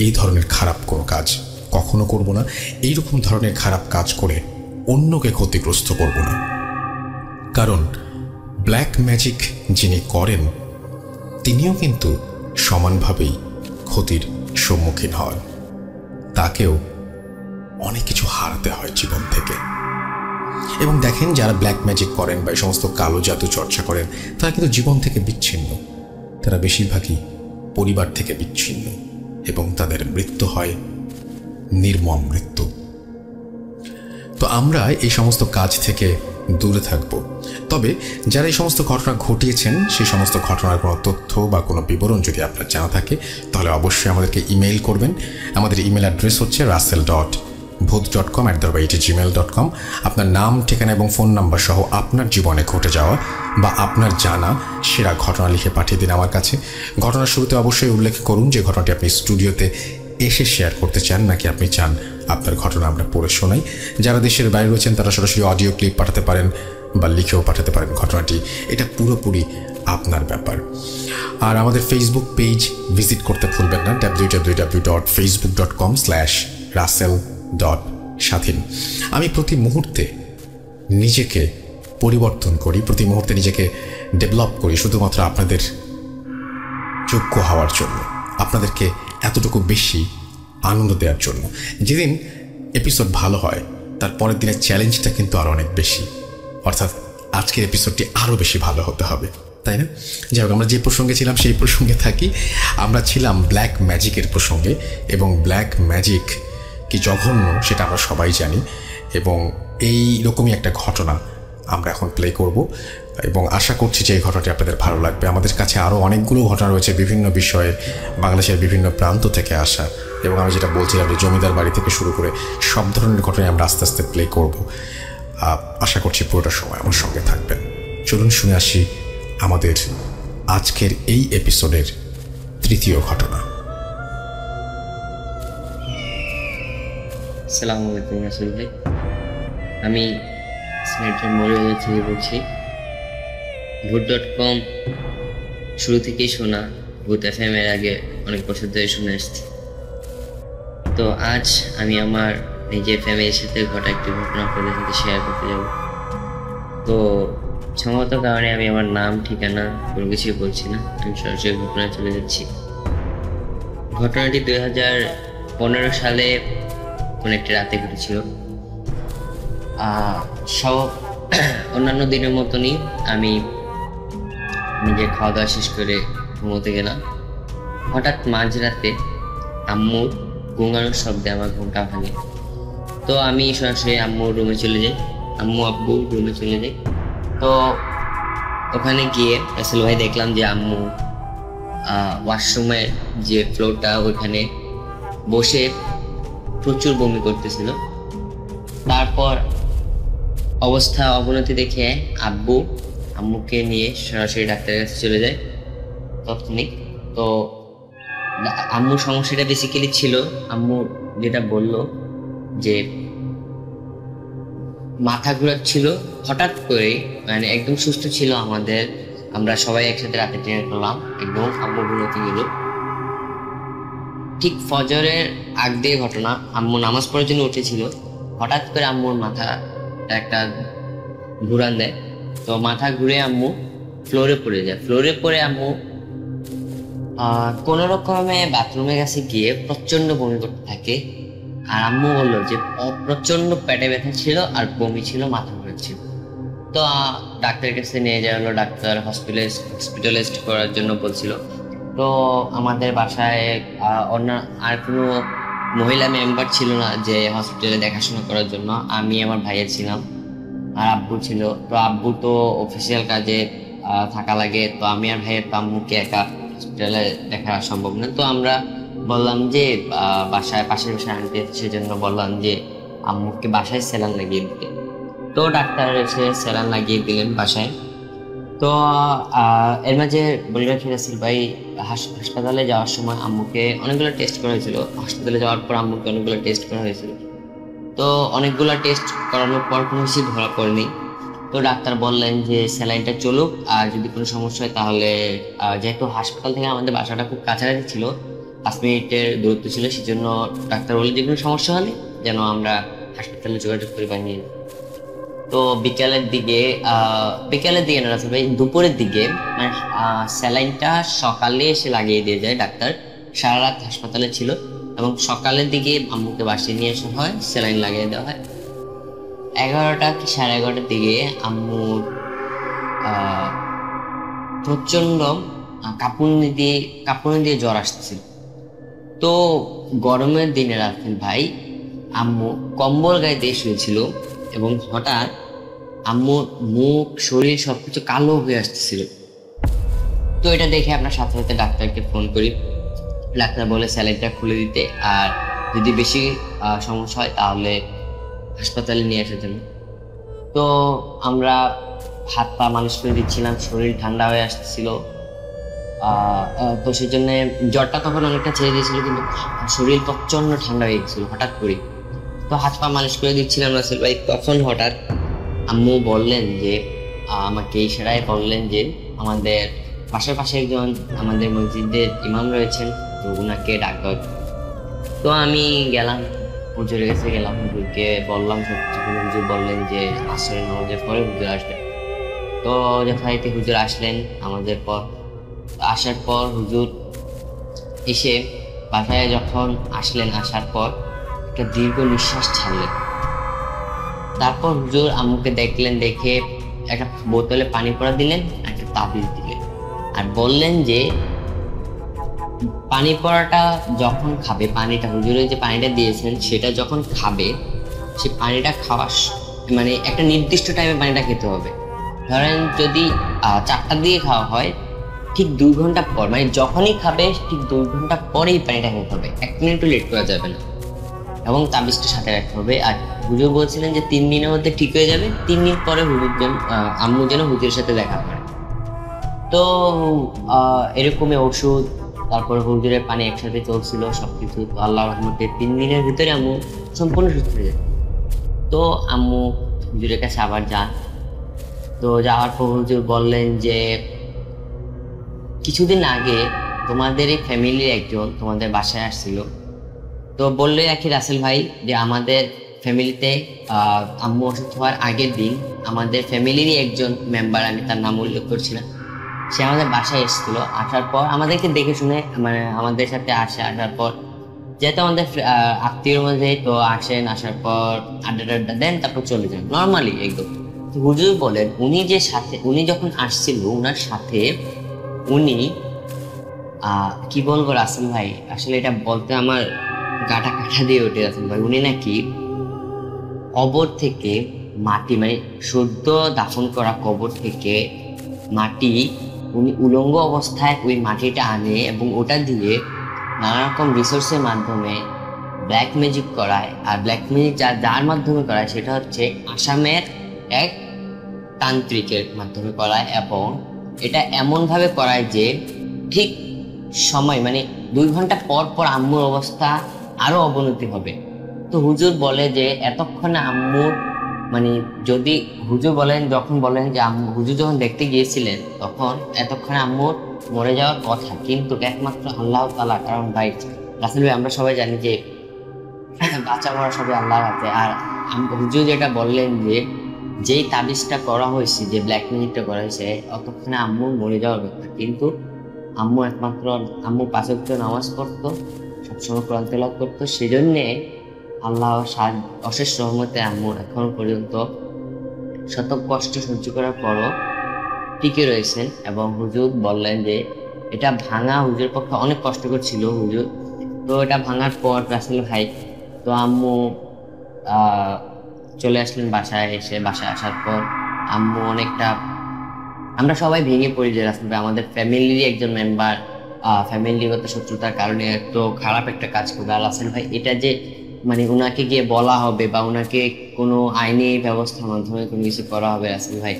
এই ধরনের খারাপ কোনো কাজ কখনো করব না, এইরকম ধরনের খারাপ কাজ করে অন্যকে ক্ষতিগ্রস্ত করব না। কারণ ব্ল্যাক ম্যাজিক যিনি করেন তিনিও কিন্তু সমানভাবেই ক্ষতির সম্মুখীন হন, তাকেও অনেক কিছু হারাতে হয় জীবন থেকে। এবং দেখেন যারা ব্ল্যাক ম্যাজিক করেন বা এই সমস্ত কালো জাদু চর্চা করেন তারা কিন্তু জীবন থেকে বিচ্ছিন্ন, তারা বেশিরভাগই পরিবার থেকে বিচ্ছিন্ন এবং তাদের মৃত্যু হয় নির্মম মৃত্যু। তো আমরা এই সমস্ত কাজ থেকে দূরে থাকব। তবে যারা এই সমস্ত ঘটনা ঘটিয়েছেন সেই সমস্ত ঘটনার কোনো তথ্য বা কোনো বিবরণ যদি আপনার জানা থাকে তাহলে অবশ্যই আমাদেরকে ইমেইল করবেন। আমাদের ইমেল অ্যাড্রেস হচ্ছে russell.bhoot.com@gmail.com। আপনার নাম, ঠিকানা এবং ফোন নাম্বার সহ আপনার জীবনে ঘটে যাওয়া বা আপনার জানা সেরা ঘটনা লিখে পাঠিয়ে দিন আমার কাছে। ঘটনার শুরুতে অবশ্যই উল্লেখ করুন যে ঘটনাটি আপনি স্টুডিওতে এসে শেয়ার করতে চান নাকি আপনি চান আপনার ঘটনা আমরা পড়ে শোনাই। যারা দেশের বাইরে রয়েছেন তারা সরাসরি অডিও ক্লিপ পাঠাতে পারেন বা লিখেও পাঠাতে পারেন ঘটনাটি, এটা পুরোপুরি আপনার ব্যাপার। আর আমাদের ফেসবুক পেজ ভিজিট করতে ভুলবেন না, www.facebook.com/russell.স্বাধীন। আমি প্রতি মুহূর্তে নিজেকে পরিবর্তন করি, প্রতি মুহূর্তে নিজেকে ডেভেলপ করি শুধুমাত্র আপনাদের যোগ্য হওয়ার জন্য, আপনাদেরকে এতটুকু বেশি আনন্দ দেওয়ার জন্য। যেদিন এপিসোড ভালো হয় তার পরের দিনের চ্যালেঞ্জটা কিন্তু আরও অনেক বেশি, অর্থাৎ আজকের এপিসোডটি আরও বেশি ভালো হতে হবে, তাই না? যাই হোক, আমরা যে প্রসঙ্গে ছিলাম সেই প্রসঙ্গে থাকি। আমরা ছিলাম ব্ল্যাক ম্যাজিকের প্রসঙ্গে, এবং ব্ল্যাক ম্যাজিক কি জঘন্য সেটা আমরা সবাই জানি, এবং এই রকমই একটা ঘটনা আমরা এখন প্লে করব এবং আশা করছি যে এই ঘটনাটি আপনাদের ভালো লাগবে। আমাদের কাছে আরও অনেকগুলো ঘটনা রয়েছে বিভিন্ন বিষয়ে, বাংলাদেশের বিভিন্ন প্রান্ত থেকে আসা, এবং আমি যেটা বলছিলাম যে জমিদার বাড়ি থেকে শুরু করে সব ধরনের ঘটনায় আমরা আস্তে আস্তে প্লে করব। আশা করছি পুরোটা সময় আমার সঙ্গে থাকবেন। চলুন শুনে আসি আমাদের আজকের এই এপিসোডের তৃতীয় ঘটনা। আসসালামু আলাইকুম রাসেল ভাই, আমি সিলেটের মৌলভীবাজার থেকে বলছি। ভোট.com শুরু থেকেই শোনা, ভূত FM এর আগে অনেক বছর ধরে শুনে আসছি। তো আজ আমি আমার নিজের ফ্যামিলির সাথে ঘটা একটি ঘটনা আপনাদের সাথে শেয়ার করতে যাব। তো সঙ্গত কারণে আমি আমার নাম, ঠিকানা কোনো কিছুই বলছি না, আমি সরাসরি ঘটনায় চলে যাচ্ছি। ঘটনাটি 2015 সালে কোন একটি রাতে ঘটেছিল। সব অন্যান্য দিনের মতনই আমি নিজের খাওয়া দাওয়া শেষ করে ঘুমোতে গেলাম। হঠাৎ মাঝরাতে আম্মুর গুঙানোর শব্দে আমার ঘুমটা ভাঙে। তো আমি সরাসরি আম্মুর রুমে চলে যাই, আব্বু রুমে চলে যাই। তো ওখানে গিয়ে রাসেল ভাই দেখলাম যে আম্মু ওয়াশরুমের যে ফ্লোরটা ওইখানে বসে প্রচুর বমি করতেছিল। তারপর অবস্থা অবনতি দেখে আম্মুকে নিয়ে সরাসরি ডাক্তারের কাছে চলে যায় তৎক্ষণিক। তো আম্মুর সমস্যাটা বেসিক্যালি ছিল, আম্মু যেটা বললো যে মাথা ঘোরাচ্ছিল হঠাৎ করে, মানে একদম সুস্থ ছিল আমরা সবাই একসাথে রাতে ট্রেনে করলাম, একদম আম্মু ঘুমোতে গেল। ঠিক ফজরের আগ দিয়ে ঘটনা, আম্মু নামাজ পড়ার জন্য উঠেছিল, হঠাৎ করে আম্মুর মাথা একটা ঘুরান দেয়। তো মাথা ঘুরে আম্মু ফ্লোরে পড়ে যায়। ফ্লোরে পড়ে আম্মু কোনো রকমে বাথরুমে কাছে গিয়ে প্রচন্ড বমি করতে থাকে। আর আম্মু বললো যে প্রচন্ড পেটে ব্যথা ছিল আর বমি ছিল, মাথা ঘুরেছিল। তো ডাক্তারের কাছে নিয়ে যাওয়া হলো, ডাক্তার হসপিটালাইজড করার জন্য বলছিল। তো আমাদের বাসায় আর কোনো মহিলা মেম্বার ছিল না যে হসপিটালে দেখাশোনা করার জন্য। আমি আমার ভাইয়া ছিলাম আর আব্বু ছিল। তো আব্বু তো অফিসিয়াল কাজে থাকা লাগে, তো আমি আর ভাইয়ের তো আম্মুকে একা হসপিটালে দেখা সম্ভব না। তো আমরা বললাম যে পাশের বাসায় আনতে, সেজন্য বললাম যে আম্মুকে বাসায় স্যালাইন লাগিয়ে দিতে। তো ডাক্তার এসে স্যালাইন লাগিয়ে দিলেন বাসায়। তো এর মাঝে বলি রাখি রাসেল ভাই, হাসপাতালে যাওয়ার সময় আম্মুকে অনেকগুলো টেস্ট করা হয়েছিল। হাসপাতালে যাওয়ার পর আম্মুকে অনেকগুলো টেস্ট করা হয়েছিল। তো অনেকগুলো টেস্ট করানোর পর কোনো কিছু ধরা পড়েনি। তো ডাক্তার বললেন যে স্যালাইনটা চলুক, আর যদি কোনো সমস্যা হয় তাহলে, যেহেতু হাসপাতাল থেকে আমাদের বাসাটা খুব কাছাকাছি ছিল, 5 মিনিটের দূরত্ব ছিল, সেজন্য ডাক্তার বললেন যে কোনো সমস্যা হলে যেন আমরা হাসপাতালে যোগাযোগ করে বানিয়ে। তো বিকালের দিকে না রাসেল ভাই, দুপুরের দিকে, মানে স্যালাইনটা সকালে এসে লাগিয়ে দিয়ে যায় ডাক্তার। সারা রাত হাসপাতালে ছিল এবং সকালের দিকে আম্মুকে বাসায় নিয়ে আসা হয়, স্যালাইন লাগিয়ে দেওয়া হয়। 11টা কি 11:30টার দিকে আম্মুর প্রচন্ড কাঁপুনি দিয়ে জ্বর আসতেছিল। তো গরমের দিনে রাখেন ভাই আম্মু কম্বল গায়ে দিয়ে শুয়েছিল এবং হঠাৎ আম্মুর মুখ শরীর সবকিছু কালো হয়ে আসতেছিল। তো এটা দেখে আপনার সাথে সাথে ডাক্তারকে ফোন করি। ডাক্তার বলে স্যালাইনটা খুলে দিতে, আর যদি বেশি সমস্যা হয় তাহলে হাসপাতালে নিয়ে আসার জন্য। তো আমরা হাত পা মালিশ করে দিচ্ছিলাম, শরীর ঠান্ডা হয়ে আসছিল। তো সেই জন্য জ্বরটা তখন অনেকটা ছেড়ে দিয়েছিল, কিন্তু শরীর প্রচন্ড ঠান্ডা হয়ে গেছিল হঠাৎ করে। তো হাত পা মালিশ করে দিচ্ছিলাম রাসেল ভাই, তখন হঠাৎ আম্মু বললেন যে আমাকে ইশারায় বললেন যে আমাদের পাশাপাশি একজন আমাদের মসজিদের ইমাম রয়েছেন, তো ওনাকে ডাকা। তো আমি গেলাম, হুজুরের কাছে গেলাম, হুজুরকে বললাম সব কিছু। হুজুর বললেন যে আসরের নামাজের পরে হুজুর আসবেন। তো যথারীতি হুজুর আসলেন আমাদের পর। আসার পর হুজুর এসে বাসায় যখন আসলেন, আসার পর একটা দীর্ঘ নিঃশ্বাস ছাড়লেন। তারপর হুজুর আম্মুকে দেখলেন, দেখে একটা বোতলে পানি পড়া দিলেন, একটা তাবিজ দিলেন, আর বললেন যে পানি পড়াটা যখন খাবে, পানিটা হুজুরে যে পানিটা দিয়েছেন সেটা যখন খাবে, সে পানিটা খাওয়া মানে একটা নির্দিষ্ট টাইমে পানিটা খেতে হবে। ধরেন যদি 4টার দিকে খাওয়া হয়, ঠিক 2 ঘন্টা পর, মানে যখনই খাবে ঠিক 2 ঘন্টা পরেই পানিটা খেতে হবে, 1 মিনিটও লেট করা যাবে না। এবং তাবিজটা সাথে রাখতে হবে। আর হুজুর বলছিলেন যে 3 দিনের মধ্যে ঠিক হয়ে যাবে, 3 দিন পরে আম্মু যেন হুজুরের সাথে দেখা করে। তো এরকমই ওষুধ, তারপর হুজুরের পানি একসাথে চলছিল সবকিছু। তো আল্লাহর রহমতে 3 দিনের ভিতরে আম্মু সম্পূর্ণ সুস্থ হয়ে যায়। তো আম্মু হুজুরের কাছে আবার যান। তো যাওয়ার পর হুজুর বললেন যে কিছুদিন আগে তোমাদের এই ফ্যামিলির একজন তোমাদের বাসায় আসছিল। তো বললে রাখি রাসেল ভাই যে আমাদের ফ্যামিলিতে আম্মু অসুস্থ হওয়ার আগের দিন আমাদের ফ্যামিলিরই একজন মেম্বার, আমি তার নাম উল্লেখ করছিলাম, সে আমাদের বাসায় এসেছিল। আসার পর আমাদেরকে দেখে শুনে মানে আমাদের সাথে আসার পর যেহেতু আমাদের আত্মীয়র মধ্যে, তো আসেন, আসার পর আড্ডা দেন, তারপর চলে যান নর্মালি একদম। তো হুজুর বলেন উনি যখন আসছিল ওনার সাথে উনি কি বলবো রাসেল ভাই, আসলে এটা বলতে আমার গাটা কাটা দিয়ে ওঠে রাসেল ভাই। উনি নাকি কবর থেকে মাটি, মানে সদ্য দাফন করা কবর থেকে মাটি উনি উলঙ্গ অবস্থায় ওই মাটিটা আনে এবং ওটা দিয়ে নানা রকম রিসোর্সের মাধ্যমে ব্ল্যাক ম্যাজিক করায়। আর ব্ল্যাক ম্যাজিক যার মাধ্যমে করায় সেটা হচ্ছে আসামের এক তান্ত্রিকের মাধ্যমে করায়, এবং এটা এমনভাবে করায় যে ঠিক সময়, মানে 2 ঘন্টা পর পর আম্মুর অবস্থা আরো অবনতি হবে। তো হুজুর বলে যে এতক্ষণে আম্মুর, মানে যদি হুজুর বলেন যে হুজুর যখন দেখতে গিয়েছিলেন তখন এতক্ষণে আম্মুর মরে যাওয়ার কথা, কিন্তু একমাত্র আল্লাহ তাআলা, কারণ ভাই রাসেল ভাই আমরা সবাই জানি যে বাঁচা মরা সবই আল্লাহর হাতে। আর হুজুর যেটা বললেন যে যেই তাবিজটা করা হয়েছে, যে ব্ল্যাক ম্যাজিকটা করা হয়েছে, অতক্ষণে আম্মুর মরে যাওয়ার কথা, কিন্তু আম্মু 5 ওয়াক্ত নামাজ পড়তো, সবসময় কোরআন তেলাওয়াত করতো, সেজন্যে আল্লাহ অশেষ রহমতে আম্মু এখনো পর্যন্ত শত কষ্ট সহ্য করার পরও টিকে রয়েছেন। এবং হুজুর বললেন যে এটা ভাঙা হুজুর পক্ষে অনেক কষ্টকর ছিল হুজুর। তো এটা ভাঙার পর রাসেল ভাই, তো আম্মু চলে আসলেন বাসায়। বাসায় আসার পর আম্মু অনেকটা, আমরা সবাই ভেঙে পড়ি যে রাসেল ভাই আমাদের ফ্যামিলিরই একজন মেম্বার ফ্যামিলিগত শত্রুতার কারণে এত খারাপ একটা কাজ করবে। আর রাসেল ভাই এটা যে মানে ওনাকে গিয়ে বলা হবে বা ওনাকে কোনো আইনি ব্যবস্থার মাধ্যমে কোনো কিছু করা হবে রাসেল ভাই,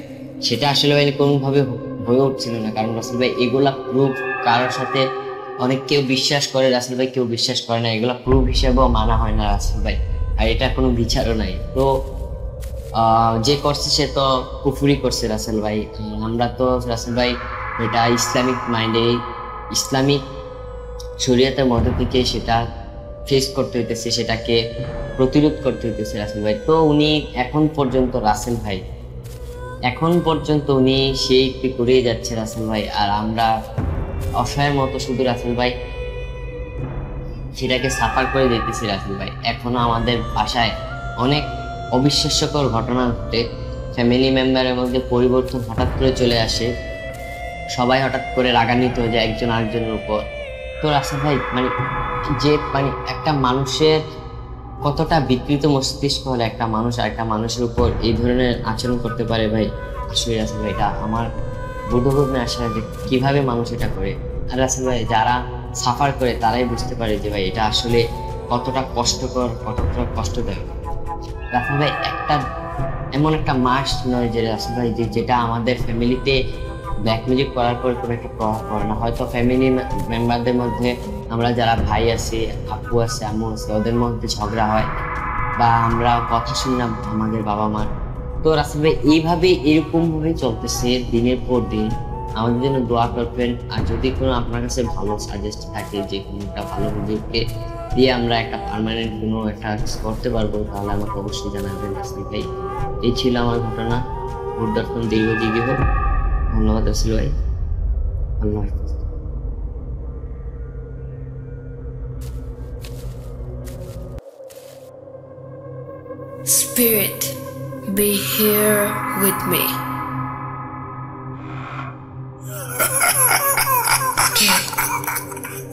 সেটা আসলে ভাই কোনোভাবে হয়ে উঠছিল না। কারণ রাসেল ভাই এগুলা প্রুফ কারোর সাথে অনেক কেউ বিশ্বাস করে রাসেল ভাই, কেউ বিশ্বাস করে না, এগুলা প্রুফ হিসেবেও মানা হয় না রাসেল ভাই, আর এটা কোনো বিচারও নাই। তো যে করছে সে তো কুফুরি করছে রাসেল ভাই। আমরা তো রাসেল ভাই এটা ইসলামিক মাইন্ডে, ইসলামিক শরীয়তের মধ্যে থেকে সেটা ফেস করতে হইতেছে, সেটাকে প্রতিরোধ করতে হইতেছে রাসেল ভাই। তো উনি এখন পর্যন্ত উনি সেই একটু করেই যাচ্ছে রাসেল ভাই। আর আমরা অসহায়ের মতো শুধু রাসেল ভাই সেটাকে সাফার করে দিতেছি রাসেল ভাই। এখনো আমাদের বাসায় অনেক অবিশ্বাস্যকর ঘটনা ঘটে, ফ্যামিলি মেম্বারের মধ্যে পরিবর্তন হঠাৎ করে চলে আসে, সবাই হঠাৎ করে রাগান্বিত হয়ে যায় একজন আরেকজনের উপর। তো রাসেল ভাই যে একটা মানুষের কতটা বিকৃত মস্তিষ্ক হলে একটা মানুষ আরেকটা মানুষের উপর এই ধরনের আচরণ করতে পারে ভাই, আসলে রাসেল ভাই এটা আমার বোধগম্য আসে না যে কিভাবে মানুষ এটা করে। আর রাসেল ভাই যারা সাফার করে তারাই বুঝতে পারে যে ভাই এটা আসলে কতটা কষ্টকর, কতটা কষ্টদায়ক। রাসেল ভাই এমন একটা মাস নয় যে রাসেল ভাই যেটা আমাদের ফ্যামিলিতে ব্ল্যাক মিউজিক করার পর কোনো একটা প্রভাব পড়ে না। হয়তো ফ্যামিলি মেম্বারদের মধ্যে আমরা যারা ভাই আছি, আপু আছে, আম্মু আছে, ওদের মধ্যে ঝগড়া হয় বা আমরা কথা শুনি না আমাদের বাবা মার। তো রাসেল ভাই এরকমভাবেই চলতেছে দিনের পর দিন। আমাদের জন্য দোয়া করবেন। আর যদি কোনো আপনার কাছে ভালো সাজেস্ট থাকে যে কোনো একটা ভালো মিউজিককে দিয়ে আমরা একটা পার্মানেন্ট কোনো একটা করতে পারবো, তাহলে আমাকে অবশ্যই জানাবেন রাসেল ভাই। এই ছিল আমার ঘটনা। দর্শন দীর্ঘজীবী হোক। ধন্যবাদ রাসেল ভাই। আল্লাহ হাফেজ। Spirit, be here with me.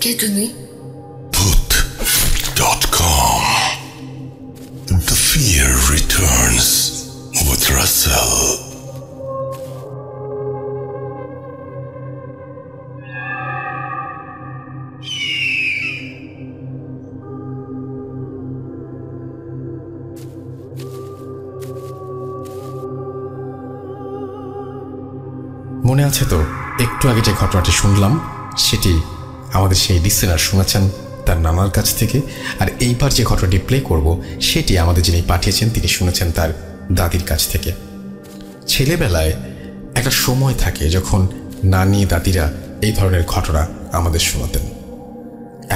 কে তুমি? Put.com. The fear returns with Russell. মনে আছে তো একটু আগে যে ঘটনাটি শুনলাম সেটি আমাদের সেই লিসেনার শুনেছেন তার নানার কাছ থেকে, আর এইবার যে ঘটনাটি প্লে করব সেটি আমাদের যিনি পাঠিয়েছেন তিনি শুনেছেন তার দাদির কাছ থেকে। ছেলেবেলায় একটা সময় থাকে যখন নানি দাদিরা এই ধরনের ঘটনা আমাদের শোনাতেন।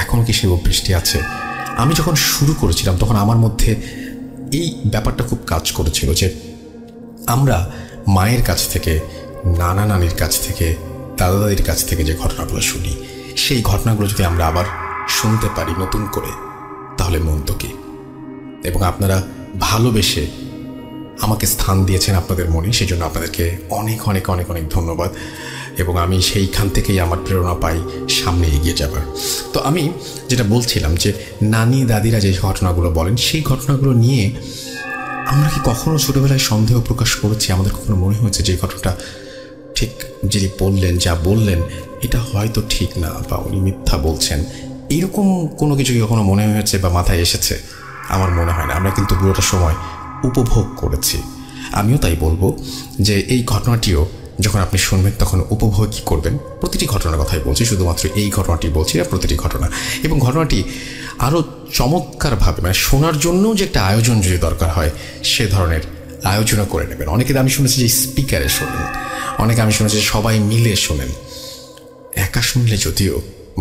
এখন কি সেই অভ্যেসটি আছে? আমি যখন শুরু করেছিলাম তখন আমার মধ্যে এই ব্যাপারটা খুব কাজ করেছিল যে আমরা মায়ের কাছ থেকে, নানা নানির কাছ থেকে, দাদা দাদির কাছ থেকে যে ঘটনাগুলো শুনি সেই ঘটনাগুলো যদি আমরা আবার শুনতে পারি নতুন করে তাহলে মন্দ কি। এবং আপনারা ভালোবেসে আমাকে স্থান দিয়েছেন আপনাদের মনে, সেই জন্য আপনাদেরকে অনেক অনেক অনেক অনেক ধন্যবাদ। এবং আমি সেইখান থেকেই আমার প্রেরণা পাই সামনে এগিয়ে যাবার। তো আমি যেটা বলছিলাম যে নানি দাদিরা যে ঘটনাগুলো বলেন সেই ঘটনাগুলো নিয়ে আমরা কি কখনো ছোটোবেলায় সন্দেহ প্রকাশ করেছি? আমাদের কখনো মনে হয়েছে যে ঘটনাটা ঠিক যিনি বললেন, যা বললেন এটা হয়তো ঠিক না বা উনি মিথ্যা বলছেন, এরকম কোনো কিছু কি কখনো মনে হয়েছে বা মাথায় এসেছে? আমার মনে হয় না। আমরা কিন্তু পুরোটা সময় উপভোগ করেছি। আমিও তাই বলবো যে এই ঘটনাটিও যখন আপনি শুনবেন তখন উপভোগই করবেন। প্রতিটি ঘটনার কথাই বলছি, শুধুমাত্র এই ঘটনাটি বলছি না, প্রতিটি ঘটনা। এবং ঘটনাটি আরও চমৎকারভাবে শোনার জন্যও যে একটা আয়োজন যদি দরকার হয় সে ধরনের আয়োজনও করে নেবেন। অনেকে আমি শুনেছি যে স্পিকারে শোনেন, অনেকে আমি শুনেছি সবাই মিলে শোনেন। একা শুনলে যদিও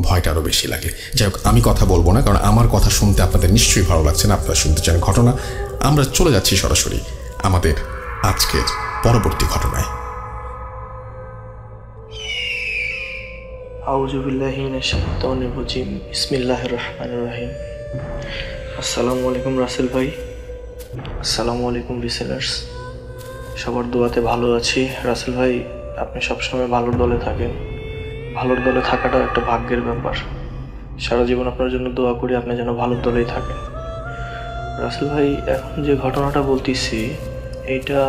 ভয়টা আরও বেশি লাগে। যাই হোক, আমি কথা বলবো না, কারণ আমার কথা শুনতে আপনাদের নিশ্চয়ই ভালো লাগছে না, আপনারা শুনতে চান ঘটনা। আমরা চলে যাচ্ছি সরাসরি আমাদের আজকের পরবর্তী ঘটনায়। আউযু বিল্লাহি মিনাশ শাইতানির রাজিম। বিসমিল্লাহির রহমানির রহিম। আসসালামু আলাইকুম রাসেল ভাই। আসসালামু আলাইকুম লিসেনার্স। সবার দোয়াতে ভালো আছি। রাসেল ভাই, আপনি সবসময় ভালোর দলে থাকেন। ভালোর দলে থাকাটাও একটা ভাগ্যের ব্যাপার। সারা জীবন আপনার জন্য দোয়া করি আপনি যেন ভালোর দলেই থাকেন। রাসেল ভাই, এখন যে ঘটনাটা বলতেছি এইটা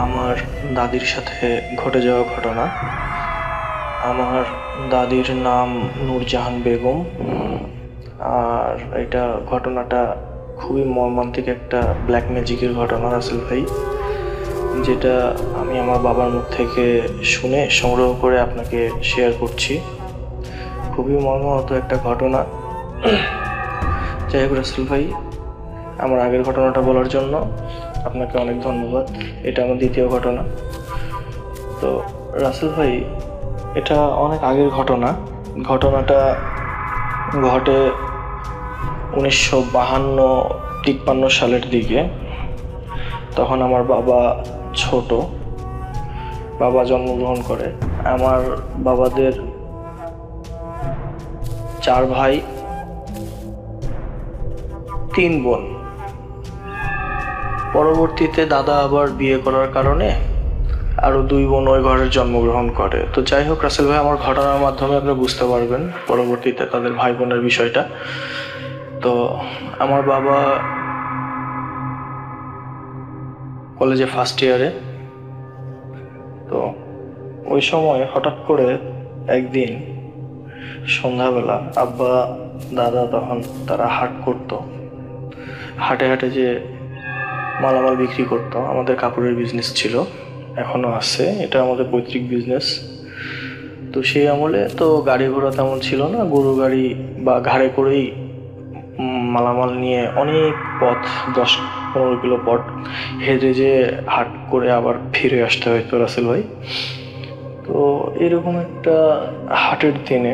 আমার দাদির সাথে ঘটে যাওয়া ঘটনা। আমার দাদির নাম নূরজাহান বেগম। আর এটা ঘটনাটা খুবই মর্মান্তিক একটা ব্ল্যাক ম্যাজিকের ঘটনা রাসেল ভাই, যেটা আমি আমার বাবার মুখ থেকে শুনে সংগ্রহ করে আপনাকে শেয়ার করছি। খুবই মর্মাহত একটা ঘটনা। যাই হোক রাসেল ভাই, আমার আগের ঘটনাটা বলার জন্য আপনাকে অনেক ধন্যবাদ। এটা আমার দ্বিতীয় ঘটনা। তো রাসেল ভাই, এটা অনেক আগের ঘটনা। ঘটনাটা ঘটে 1952-53 সালের দিকে। তখন আমার বাবা ছোট, বাবা জন্মগ্রহণ করে। আমার বাবাদের 4 ভাই 3 বোন। পরবর্তীতে দাদা আবার বিয়ে করার কারণে আরও 2 বোন ওই ঘরে জন্মগ্রহণ করে। তো যাই হোক রাসেল ভাই, আমার ঘটনার মাধ্যমে আপনারা বুঝতে পারবেন পরবর্তীতে তাদের ভাই বোনের বিষয়টা। তো আমার বাবা কলেজে ফার্স্ট ইয়ারে, তো ওই সময় হঠাৎ করে একদিন সন্ধ্যাবেলা আব্বা দাদা তখন তারা হাট করতো, হাটে হাটে যে মালামাল বিক্রি করতো। আমাদের কাপড়ের বিজনেস ছিল, এখনো আছে, এটা আমাদের পৈতৃক বিজনেস। তো সেই আমলে তো গাড়ি ঘোড়া তেমন ছিল না, গরু গাড়ি বা ঘাড়ে করেই মালামাল নিয়ে অনেক পথ, 10-15 কিলো পথ হেঁটে যে হাট করে আবার ফিরে আসতে হইতো রাসেল ভাই। তো এরকম একটা হাটের দিনে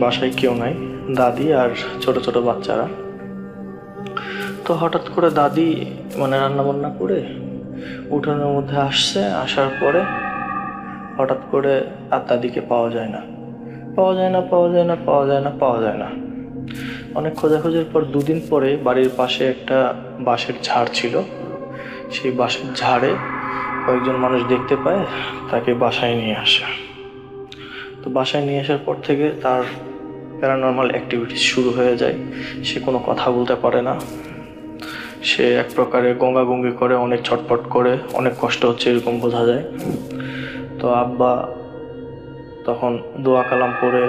বাসায় কেউ নাই, দাদি আর ছোট ছোট বাচ্চারা। তো হঠাৎ করে দাদি রান্না বান্না করে উঠোনের মধ্যে আসছে, আসার পরে হঠাৎ করে আর দাদিকে পাওয়া যায় না। অনেক খোঁজাখুঁজির পর 2 দিন পরে বাড়ির পাশে একটা বাঁশের ঝাড় ছিল, সেই বাঁশের ঝাড়ে কয়েকজন মানুষ দেখতে পায়, তাকে বাসায় নিয়ে আসে। তো বাসায় নিয়ে আসার পর থেকে তার প্যারানর্মাল অ্যাক্টিভিটিস শুরু হয়ে যায়। সে কোনো কথা বলতে পারে না, সে এক প্রকারে গঙ্গাগঙ্গি করে, অনেক ছটফট করে, অনেক কষ্ট হচ্ছে এরকম বোঝা যায়। তো আব্বা তখন দোয়া কালাম পড়ে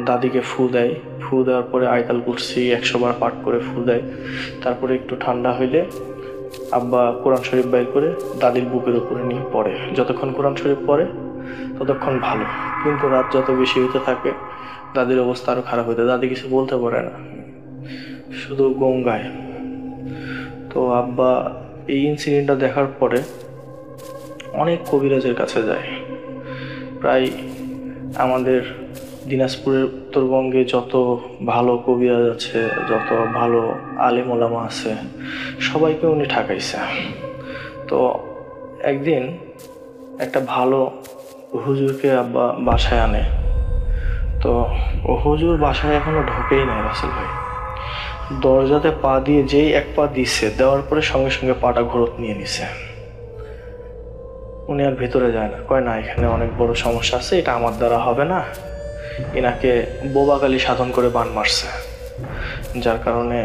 দাদিকে ফু দেয়, ফু দেওয়ার পরে আয়তাল কুরসি 100 বার পাঠ করে ফু দেয়। তারপরে একটু ঠান্ডা হইলে আব্বা কোরআন শরীফ বাইর করে দাদির বুকের উপরে নিয়ে পড়ে। যতক্ষণ কোরআন শরীফ পড়ে ততক্ষণ ভালো, কিন্তু রাত যত বেশি হতে থাকে দাদির অবস্থা আরও খারাপ হইতে, দাদি কিছু বলতে পারে না, শুধু গঙ্গায়। তো আব্বা এই ইনসিডেন্টটা দেখার পরে অনেক কবিরাজের কাছে যায়। প্রায় আমাদের দিনাজপুরের উত্তরবঙ্গে যত ভালো কবিরাজ আছে, যত ভালো আলেম ওলামা আছে, সবাইকে উনি ঠকাইছে। তো একদিন একটা ভালো হুজুরকে আব্বা বাসায় আনে। তো ও হুজুর বাসায় এখনো ঢোকেই নাই রাসেল ভাই। দরজাতে পা দিয়ে যেই 1 পা দিচ্ছে, দেওয়ার পরে সঙ্গে সঙ্গে পাটা ঘুরত নিয়ে নিছে। উনি আর ভেতরে যায় না, কয় না এখানে অনেক বড় সমস্যা আছে, এটা আমার দ্বারা হবে না। এনাকে বোবাগালি সাধন করে বান মারছে, যার কারণে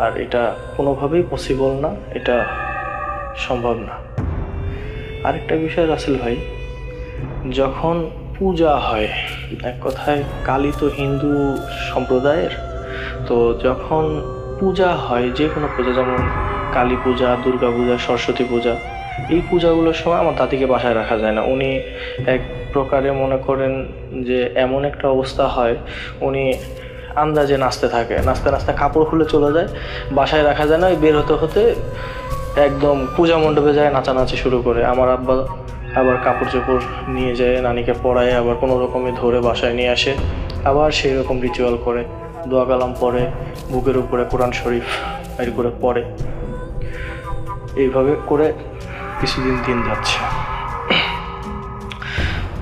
আর এটা কোনোভাবেই পসিবল না, এটা সম্ভব না। আরেকটা বিষয় রাসেল ভাই, যখন পূজা হয়, এক কথায় কালী তো হিন্দু সম্প্রদায়ের, তো যখন পূজা হয়, যে কোনো পূজা, যেমন কালী পূজা, দুর্গা পূজা, সরস্বতী পূজা, এই পূজাগুলোর সময় আমার দাদিকে বাসায় রাখা যায় না। উনি এক প্রকারে মনে করেন যে এমন একটা অবস্থা হয়, উনি আন্দাজে নাচতে থাকে, নাচতে নাচতে কাপড় খুলে চলে যায়, বাসায় রাখা যায় না। বের হতে হতে একদম পূজা মণ্ডপে যায়, নাচানাচি শুরু করে। আমার আব্বা আবার কাপড় চোপড় নিয়ে যায়, নানিকে পড়ায়, আবার কোনো রকমে ধরে বাসায় নিয়ে আসে, আবার সেই রকম রিচুয়াল করে, দোয়া কালাম পড়ে, বুকের উপরে কোরআন শরীফ বের করে পড়ে। এইভাবে করে কিছুদিন দিন যাচ্ছে।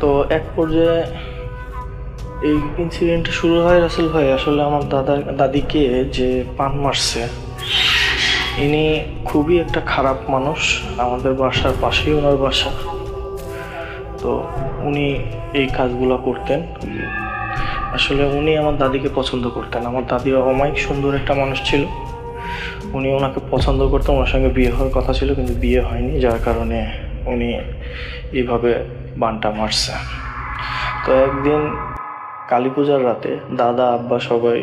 তো এক পর্যায়ে এই ইনসিডেন্ট শুরু হয় রাসেল ভাই। আসলে আমার দাদিকে যে পান মারছে, ইনি খুবই একটা খারাপ মানুষ। আমাদের বাসার পাশেই ওনার বাসা। তো উনি এই কাজগুলো করতেন। আসলে উনি আমার দাদিকে পছন্দ করতেন। আমার দাদি অমায়িক সুন্দর একটা মানুষ ছিল, উনি ওনাকে পছন্দ করতেন, ওনার সঙ্গে বিয়ে হওয়ার কথা ছিল, কিন্তু বিয়ে হয়নি, যার কারণে উনি এইভাবে বানটা মারছে। তো একদিন কালী পূজার রাতে দাদা আব্বা সবাই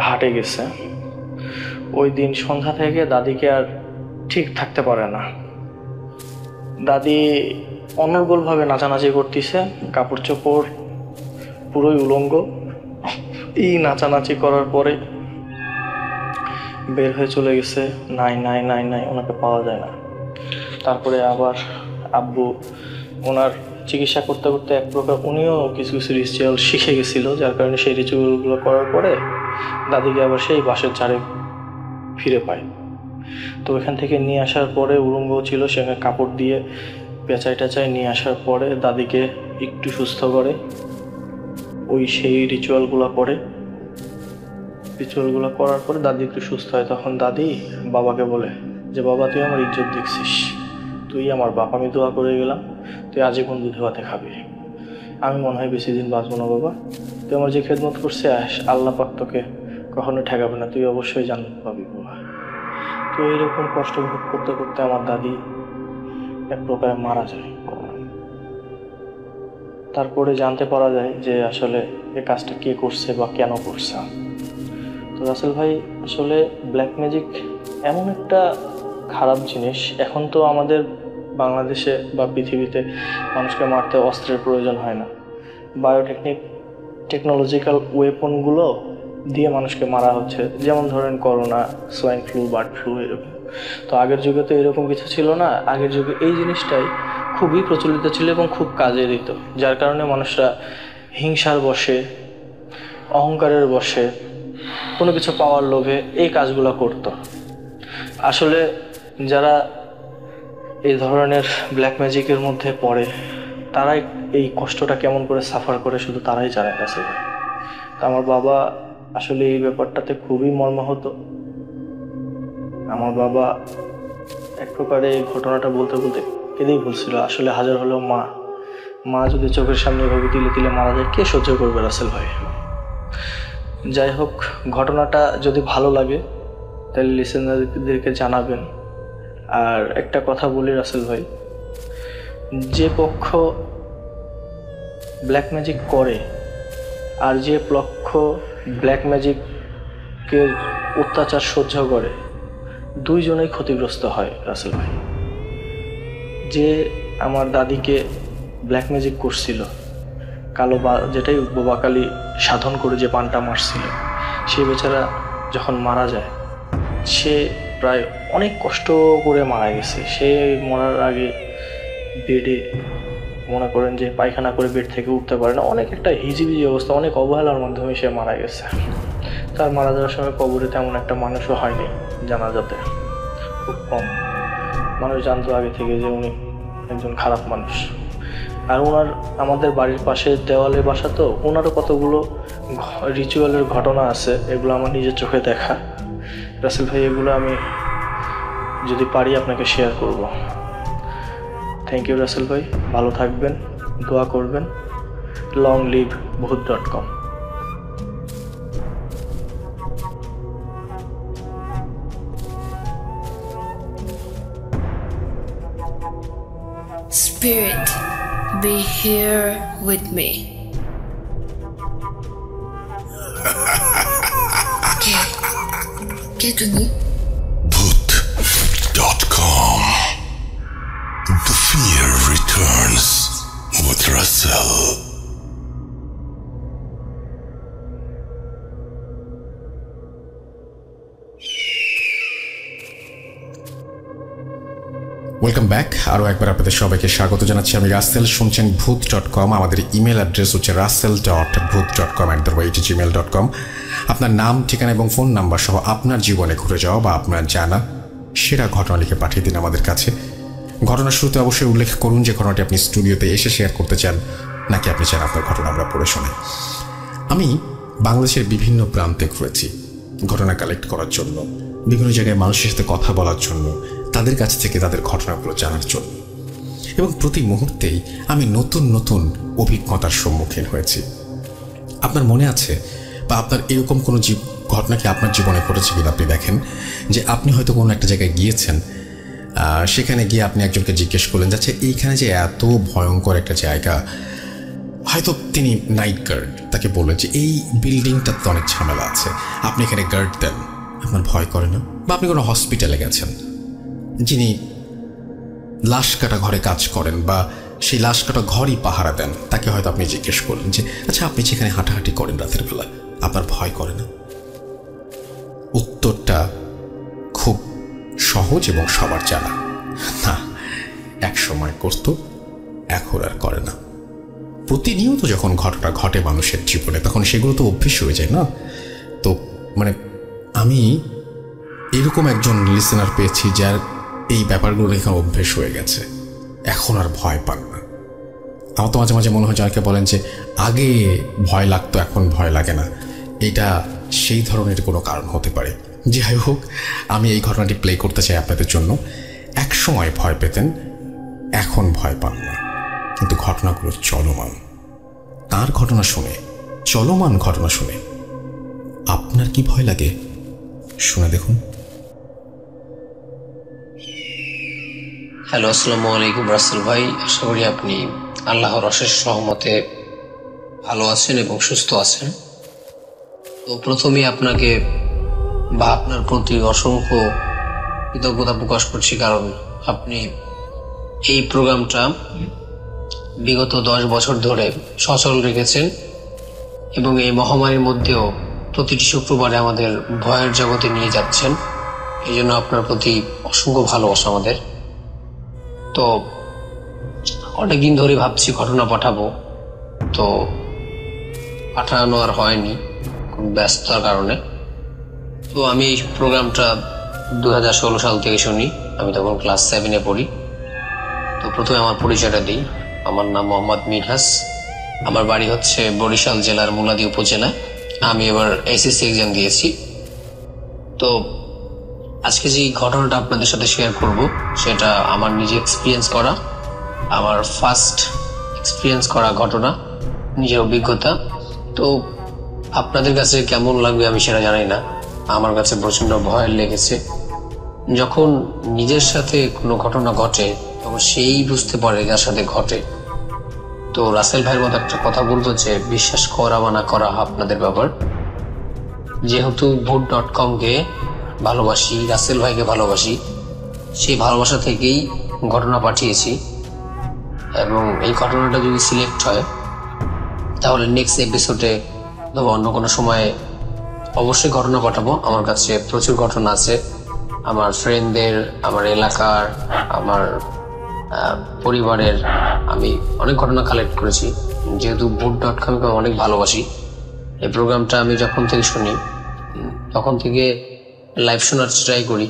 হাটে গেছে। ওই দিন সন্ধ্যা থেকে দাদিকে আর ঠিক থাকতে পারে না। দাদি অনর্গলভাবে নাচানাচি করতেছে, কাপড় চোপড় পুরোই উলঙ্গ। এই নাচানাচি করার পরে বের হয়ে চলে গেছে, নাই নাই নাই নাই, ওনাকে পাওয়া যায় না। তারপরে আবার আব্বু ওনার চিকিৎসা করতে করতে এক প্রকার উনিও কিছু কিছু রিচুয়াল শিখে গেছিলো, যার কারণে সেই রিচুয়ালগুলো করার পরে দাদিকে আবার সেই বাঁশের ঝাড়ে ফিরে পায়। তো এখান থেকে নিয়ে আসার পরে উলঙ্গ ছিল, সেখানে কাপড় দিয়ে পেঁচাই টেঁচাই নিয়ে আসার পরে দাদিকে একটু সুস্থ করে, ওই সেই রিচুয়ালগুলো করার পরে দাদি একটু সুস্থ হয়। তখন দাদি বাবাকে বলে যে বাবা তুই আমার ইজ্জত দেখছিস, তুই আমার বাপ, আমি দোয়া করে গেলাম তুই আজীবন দুধে ভাতে খাবি, আমি মনে হয় বেশি দিন বাঁচবো না বাবা, তুই আমার যে খেদমত করছে আল্লাহ পাক তোকে কখনো ঠেকাবে না, তুই অবশ্যই জান্নাত পাবি বাবা। তো এইরকম কষ্ট ভোগ করতে করতে আমার দাদি এক প্রকারে মারা যায়। তারপরে জানতে পারা যায় যে আসলে এই কাজটা কে করছে বা কেন করছে। তো রাসেল ভাই, আসলে ব্ল্যাক ম্যাজিক এমন একটা খারাপ জিনিস, এখন তো আমাদের বাংলাদেশে বা পৃথিবীতে মানুষকে মারতে অস্ত্রের প্রয়োজন হয় না, টেকনোলজিক্যাল ওয়েপনগুলো দিয়ে মানুষকে মারা হচ্ছে, যেমন ধরেন corona, swine flu, bird flu, এরকম। তো আগের যুগে তো এরকম কিছু ছিল না, আগের যুগে এই জিনিসটাই খুবই প্রচলিত ছিল এবং খুব কাজে দিত, যার কারণে মানুষরা হিংসার বশে, অহংকারের বশে, কোনো কিছু পাওয়ার লোভে এই কাজগুলো করত। আসলে যারা এই ধরনের ব্ল্যাক ম্যাজিকের মধ্যে পড়ে তারাই এই কষ্টটা কেমন করে সাফার করে শুধু তারাই জানে কাছে ভাই। তো আমার বাবা আসলে এই ব্যাপারটাতে খুবই মর্মাহত। আমার বাবা এক প্রকারে এই ঘটনাটা বলতে বলতে কেঁদেই বলছিল, আসলে হাজার হলেও মা যদি চোখের সামনে এভাবে তিলে তিলে মারা যায় কে সহ্য করবে রাসেল ভাই। যাই হোক, ঘটনাটা যদি ভালো লাগে তাহলে লিসেনারদেরকে জানাবেন। আর একটা কথা বলি রাসেল ভাই, যে পক্ষ ব্ল্যাক ম্যাজিক করে আর যে পক্ষ ব্ল্যাক ম্যাজিকের অত্যাচার সহ্য করে, দুইজনেই ক্ষতিগ্রস্ত হয় রাসেল ভাই। যে আমার দাদিকে ব্ল্যাক ম্যাজিক করছিল, যেটাই বোবাকালি সাধন করে যে পানটা মারছিল, সে বেচারা যখন মারা যায়, সে প্রায় অনেক কষ্ট করে মারা গেছে। সে মরার আগে বেডে মনে করেন যে পায়খানা করে বেড থেকে উঠতে পারে না, অনেক একটা হিজিবিজি অবস্থা, অনেক অবহেলার মাধ্যমে সে মারা গেছে। তার মারা যাওয়ার সময় কবরে তেমন একটা মানুষও হয়নি জানাজাতে, খুব কম মানুষ জানতো আগে থেকে যে উনি একজন খারাপ মানুষ। আর ওনার আমাদের বাড়ির পাশে দেওয়ালে বাসা, তো ওনারও কতগুলো রিচুয়ালের ঘটনা আছে, এগুলো আমার নিজের চোখে দেখা রাসেল ভাই। এগুলো আমি যদি পারি আপনাকে শেয়ার করব। থ্যাংক ইউ রাসেল ভাই, ভালো থাকবেন, দোয়া করবেন। লং লিভ ভূত.com। Spirit, be here with me. ¿Qué tu nom? Bhoot.com. The fear returns with Russell. Welcome back. আরও একবার আপনাদের সবাইকে স্বাগত জানাচ্ছি। আমি রাসেল, শুনছেন Bhoot.com। আমাদের ইমেল অ্যাড্রেস হচ্ছে russell.bhoot.com@gmail.com। আপনার নাম, ঠিকানা এবং ফোন নাম্বার সহ আপনার জীবনে ঘুরে যাওয়া বা আপনার জানা সেরা ঘটনা লিখে পাঠিয়ে দিন আমাদের কাছে। ঘটনার শুরুতে অবশ্যই উল্লেখ করুন যে ঘটনাটি আপনি স্টুডিওতে এসে শেয়ার করতে চান, নাকি আপনি চান আপনার ঘটনা আমরা পড়ে শোনাই। আমি বাংলাদেশের বিভিন্ন প্রান্তে ঘুরেছি ঘটনা কালেক্ট করার জন্য, বিভিন্ন জায়গায় মানুষের সাথে কথা বলার জন্য, তাদের কাছ থেকে তাদের ঘটনাগুলো জানার জন্য, এবং প্রতি মুহূর্তেই আমি নতুন নতুন অভিজ্ঞতার সম্মুখীন হয়েছি। আপনার মনে আছে বা আপনার এরকম কোনো ঘটনা কি আপনার জীবনে ঘটেছে কিনা আপনি দেখেন যে আপনি হয়তো কোনো একটা জায়গায় গিয়েছেন, সেখানে গিয়ে আপনি একজনকে জিজ্ঞেস করলেন যাচ্ছে এইখানে যে এত ভয়ঙ্কর একটা জায়গা, হয়তো তিনি নাইট গার্ড, তাকে বললেন যে এই বিল্ডিংটা তো অনেক ঝামেলা আছে, আপনি এখানে গার্ড দেন, আপনার ভয় করে না? বা আপনি কোনো হসপিটালে গেছেন, যিনি লাশ কাটা ঘরে কাজ করেন বা সেই লাশ কাটা ঘরই পাহারা দেন, তাকে হয়তো আপনি জিজ্ঞেস করলেন যে আচ্ছা আপনি যেখানে হাঁটাহাঁটি করেন রাতের বেলা, আপনার ভয় করে না? উত্তরটা খুব সহজ এবং সবার জানা, না, এক সময় করত, এখন আর করে না। প্রতিনিয়ত যখন ঘটনা ঘটে মানুষের জীবনে, তখন সেগুলো তো অভ্যেস হয়ে যায় না? তো মানে আমি এরকম একজন লিসেনার পেয়েছি যার এই ব্যাপারগুলো এখানে অভ্যেস হয়ে গেছে, এখন আর ভয় পান না। আমার তো মাঝে মাঝে মনে হয় যাকে বলেন যে আগে ভয় লাগতো এখন ভয় লাগে না, এটা সেই ধরনের কোনো কারণ হতে পারে। যাই হোক, আমি এই ঘটনাটি প্লে করতে চাই আপনাদের জন্য। এক সময় ভয় পেতেন, এখন ভয় পান না, কিন্তু ঘটনাগুলো চলমান। তার ঘটনা শুনে, চলমান ঘটনা শুনে আপনার কি ভয় লাগে শুনে দেখুন। হ্যালো, আসসালামু আলাইকুম রাসেল ভাই। আশা করি আপনি আল্লাহর অশেষ রহমতে ভালো আছেন এবং সুস্থ আছেন। তো প্রথমেই আপনাকে বা আপনার প্রতি অসংখ্য কৃতজ্ঞতা প্রকাশ করছি, কারণ আপনি এই প্রোগ্রামটা বিগত 10 বছর ধরে সচল রেখেছেন এবং এই মহামারীর মধ্যেও প্রতিটি শুক্রবারে আমাদের ভয়ের জগতে নিয়ে যাচ্ছেন। এই জন্য আপনার প্রতি অসংখ্য ভালোবাসা আমাদের। তো অনেকদিন ধরে ভাবছি ঘটনা পাঠাবো, তো পাঠানো আর হয়নি খুব ব্যস্ততার কারণে। তো আমি এই প্রোগ্রামটা 2016 সাল থেকে শুনি, আমি তখন ক্লাস 7-এ পড়ি। তো প্রথমে আমার পরিচয়টা দিই। আমার নাম মোহাম্মদ মিনহাস, আমার বাড়ি হচ্ছে বরিশাল জেলার মুলাদি উপজেলায়। আমি এবার এসএসসি এক্সাম দিয়েছি। তো আজকে যে ঘটনাটা আপনাদের সাথে শেয়ার করব সেটা আমার নিজে এক্সপিরিয়েন্স করা, আমার ফার্স্ট এক্সপিরিয়েন্স করা ঘটনা, নিজের অভিজ্ঞতা। তো আপনাদের কাছে কেমন লাগবে আমি সেটা জানি না, আমার কাছে প্রচণ্ড ভয় লেগেছে। যখন নিজের সাথে কোনো ঘটনা ঘটে তখন সেই বুঝতে পারে যার সাথে ঘটে। তো রাসেল ভাইয়ের মতো একটা কথা বলতো যে বিশ্বাস করা বা না করা আপনাদের ব্যাপার। যেহেতু voot.com-কে ভালোবাসি, রাসেল ভাইকে ভালোবাসি, সেই ভালোবাসা থেকেই ঘটনা পাঠিয়েছি। এবং এই ঘটনাটা যদি সিলেক্ট হয় তাহলে নেক্সট এপিসোডে অথবা অন্য কোনো সময়ে অবশ্যই ঘটনা পাঠাবো। আমার কাছে প্রচুর ঘটনা আছে, আমার ফ্রেন্ডদের, আমার এলাকার, আমার পরিবারের, আমি অনেক ঘটনা কালেক্ট করেছি। যেহেতু voot.com-কে অনেক ভালোবাসি, এই প্রোগ্রামটা আমি যখন থেকে শুনি তখন থেকে লাইভ শোনার ট্রাই করি।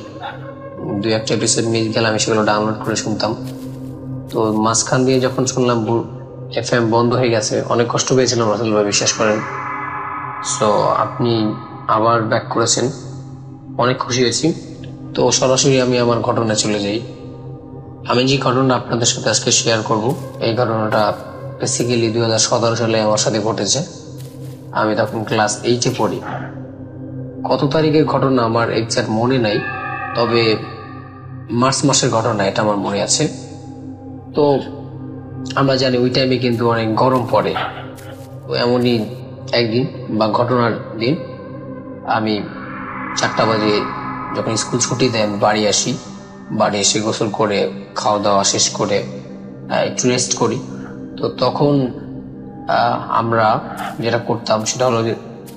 2-1 এপিসোড মিস গেলে আমি সেগুলো ডাউনলোড করে শুনতাম। তো মাঝখান দিয়ে যখন শুনলাম FM বন্ধ হয়ে গেছে, অনেক কষ্ট পেয়েছিলাম রাসেল ভাই, বিশ্বাস করেন। সো আপনি আবার ব্যাক করেছেন, অনেক খুশি হয়েছি। তো সরাসরি আমি আমার ঘটনায় চলে যাই। আমি যে ঘটনাটা আপনাদের সাথে আজকে শেয়ার করব, এই ঘটনাটা বেসিক্যালি 2017 সালে আমার সাথে ঘটেছে। আমি তখন ক্লাস 8-এ পড়ি। কত তারিখের ঘটনা আমার এক্সাক্ট মনে নাই, তবে মার্চ মাসের ঘটনা, এটা আমার মনে আছে। তো আমরা জানি ওই টাইমে কিন্তু অনেক গরম পড়ে। তো এমনই একদিন বা ঘটনার দিন আমি 4টা বাজে যখন স্কুল ছুটি দেয় আমি বাড়ি আসি। বাড়ি এসে গোসল করে খাওয়া দাওয়া শেষ করে একটু রেস্ট করি। তো তখন আমরা যেটা করতাম সেটা হলো যে,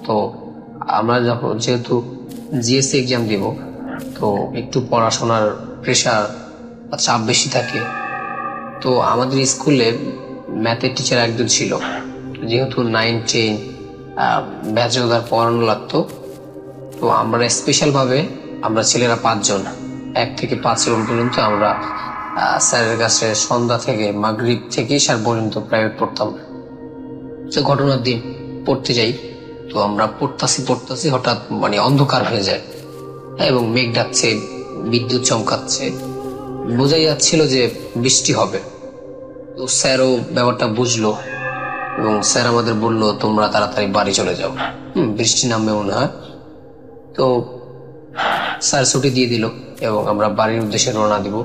তো আমরা যখন যেহেতু জিএসসি এক্সাম দেব, তো একটু পড়াশোনার প্রেশার বা চাপ বেশি থাকে। তো আমাদের স্কুলে ম্যাথের টিচার একজন ছিল, যেহেতু 9-10 ব্যাচে ওদের পড়ানো লাগতো। তো আমরা স্পেশালভাবে, আমরা ছেলেরা 5 জন, 1 থেকে 5 রুম পর্যন্ত আমরা স্যারের কাছে সন্ধ্যা থেকে মাগরিব থেকে সার পর্যন্ত প্রাইভেট পড়তাম। তো ঘটনার দিন পড়তে যাই, তো আমরা পড়তাছি হঠাৎ মানে অন্ধকার হয়ে যায় এবং মেঘ ডাকছে, বিদ্যুৎ চমকাচ্ছে, বোঝাই যাচ্ছিল যে বৃষ্টি হবে। তো স্যারও ব্যাপারটা বুঝলো এবং স্যার আমাদের বললো তোমরা তাড়াতাড়ি বাড়ি চলে যাও, বৃষ্টি নামবে মনে হয়। তো স্যার ছুটি দিয়ে দিল এবং আমরা বাড়ির উদ্দেশ্যে রওনা দিব।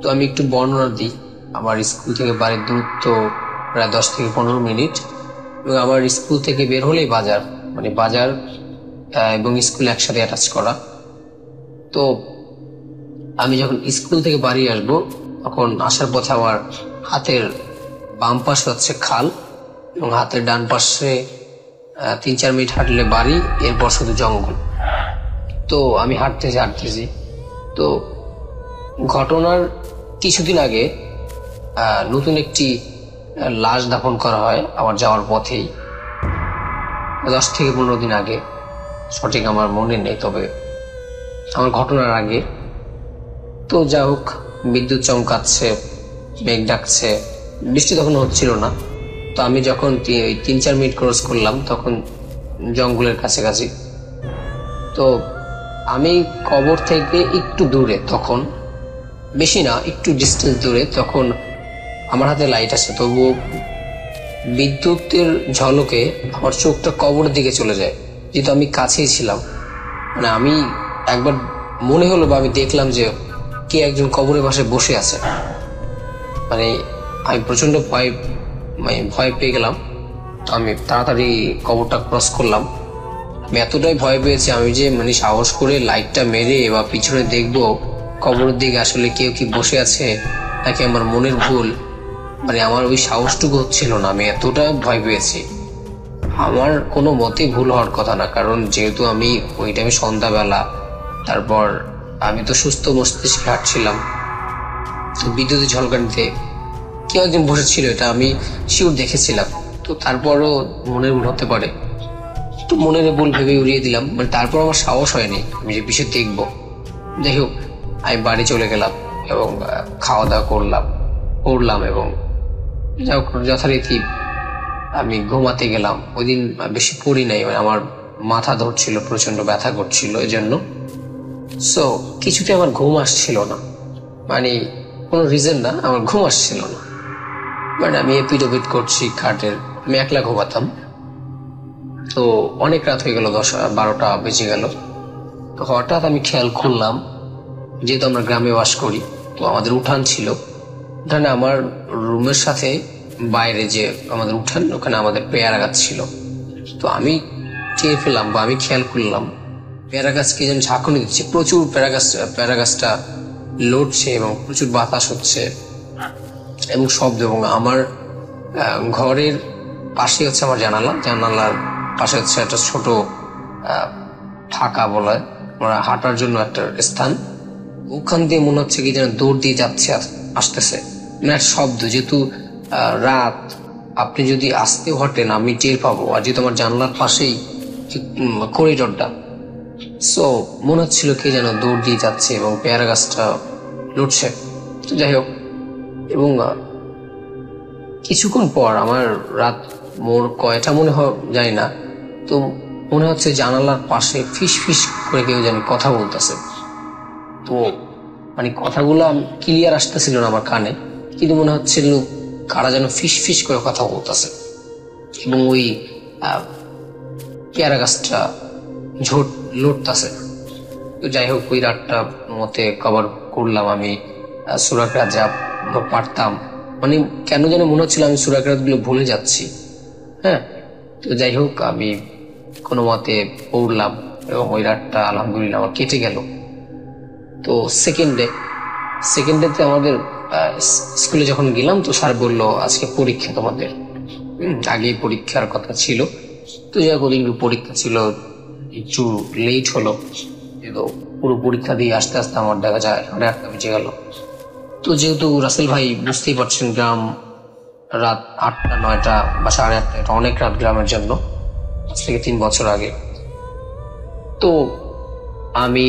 তো আমি একটু বর্ণনা দিই। আমার স্কুল থেকে বাড়ির দূরত্ব প্রায় 10 থেকে 15 মিনিট এবং আমার স্কুল থেকে বের হলেই বাজার, মানে বাজার এবং স্কুল একসাথে অ্যাটাচ করা। তো আমি যখন স্কুল থেকে বাড়ি আসবো তখন আসার পথে আমার হাতের বাম পাশে হচ্ছে খাল এবং হাতের ডান পাশে 3-4 মিনিট হাঁটলে বাড়ি, এরপর শুধু জঙ্গল। তো আমি হাঁটতেছি। তো ঘটনার কিছুদিন আগে নতুন একটি লাশ দাফন করা হয় আমার যাওয়ার পথেই, 10 থেকে 15 দিন আগে, সঠিক আমার মনে নেই, তবে আমার ঘটনার আগে। তো যা হোক, বিদ্যুৎ চমকাচ্ছে, মেঘ ডাকছে, বৃষ্টি তখন হচ্ছিল না। তো আমি যখন 3-4 মিনিট ক্রস করলাম তখন জঙ্গলের কাছাকাছি। তো আমি কবর থেকে একটু দূরে, তখন বেশি না, একটু ডিস্টেন্স দূরে, তখন আমার হাতে লাইট আছে, তবুও বিদ্যুতের ঝলকে আমার চোখটা কবরের দিকে চলে যায়, যেহেতু আমি কাছেই ছিলাম। মানে আমি একবার মনে হলো বা আমি দেখলাম যে কে একজন কবরের পাশে বসে আছে। মানে আমি প্রচন্ড ভয় পেয়ে গেলাম। আমি তাড়াতাড়ি কবরটা ক্রস করলাম। আমি এতটাই ভয় পেয়েছি আমি যে মানে সাহস করে লাইটটা মেরে বা পিছনে দেখবো কবরের দিকে আসলে কেউ কি বসে আছে নাকি আমার মনের ভুল, মানে আমার ওই সাহসটুকু হচ্ছিল না। আমি এতটা ভয় পেয়েছি। আমার কোনো মতেই ভুল হওয়ার কথা না, কারণ যেহেতু আমি ওই টাইমে সন্ধ্যাবেলা, তারপর আমি তো সুস্থ মস্তিষ্কে হাঁটছিলাম, তো বিদ্যুতের ঝলকানিতে কেউ একজন বসেছিল এটা আমি শিওর দেখেছিলাম। তো তারপরও মনের ভুল হতে পারে, তো মনের ভুল ভেবে উড়িয়ে দিলাম। মানে তারপর আমার সাহস হয়নি আমি যে বিষয় দেখবো। যাই হোক, আমি বাড়ি চলে গেলাম এবং খাওয়া দাওয়া করলাম এবং যথারীতি আমি ঘুমাতে গেলাম। ওই দিন বেশি পড়ি নাই, মানে আমার মাথা ধরছিল, প্রচন্ড ব্যথা করছিল, এই জন্য সো কিছুতে আমার ঘুম আসছিল না। মানে কোনো রিজন না, আমার ঘুম আসছিল না। মানে আমি এপিডোপিট করছি খাটের, আমি একলা ঘুমাতাম। তো অনেক রাত হয়ে গেল, 10-12টা বেজে গেল। তো হঠাৎ আমি খেয়াল করলাম, যেহেতু আমরা গ্রামে বাস করি, তো আমাদের উঠান ছিল। ওখানে আমার রুমের সাথে বাইরে যে আমাদের উঠান, ওখানে আমাদের পেয়ারা গাছ ছিল। তো আমি টের পেলাম বা আমি খেয়াল করলাম পেয়ারা গাছকে যেন ঝাঁকুনি দিচ্ছে, প্রচুর পেয়ারা গাছটা লড়ছে এবং প্রচুর বাতাস হচ্ছে এবং শব্দ। এবং আমার ঘরের পাশে হচ্ছে আমার জানালার পাশে হচ্ছে একটা ছোট ফাঁকা বলা, আমরা হাঁটার জন্য একটা স্থান। ওখান দিয়ে মনে হচ্ছে কি যেন দৌড় দিয়ে যাচ্ছে, আসতেছে, মানে শব্দ। যেহেতু রাত, আপনি যদি আসতেও হাঁটেন আমি টের পাবো, আর যেহেতু আমার জানলার পাশেই করিডোরটা, সো মনে হচ্ছিল কে যেন দৌড় দিয়ে যাচ্ছে এবং পেয়ারা গাছটা লড়ছে। তো যাই হোক, এবং কিছুক্ষণ পর আমার রাত কয়টা মনে হয় জানি না, তো মনে হচ্ছে জানালার পাশে ফিস ফিস করে কেউ যেন কথা বলতেছে। তো মানে কথাগুলো ক্লিয়ার আসতেছিল না আমার কানে, কিন্তু মনে হচ্ছিল কারা যেন ফিস ফিস করে কথা বলতেছে এবং ওই পেয়ারা গাছটা লড়তেছে। তো যাই হোক, ওই রাতটা মতে কভার করলাম আমি সূরা কিরাত যা পারতাম। মানে কেন যেন মনে হচ্ছিল আমি সূরা কিরাত গুলো ভুলে যাচ্ছি। হ্যাঁ, তো যাই হোক, আমি কোনো মতে পড়লাম এবং ওই রাতটা আলহামদুলিল্লাহ আমার কেটে গেল। তো সেকেন্ড ডেতে আমাদের স্কুলে যখন গেলাম, তো স্যার বললো আজকে পরীক্ষা তোমাদের, আগেই পরীক্ষার কথা ছিল। তো যাই হোক, পরীক্ষা ছিল, একটু লেট হলো, তো পুরো পরীক্ষা দিয়ে আস্তে আস্তে আমার দেখা যায় 8টা বেজে গেল। তো যেহেতু রাসেল ভাই বুঝতেই পারছেন, গ্রাম রাত 8টা 9টা বা 8:30, এটা অনেক রাত গ্রামের জন্য, আজ থেকে 3 বছর আগে। তো আমি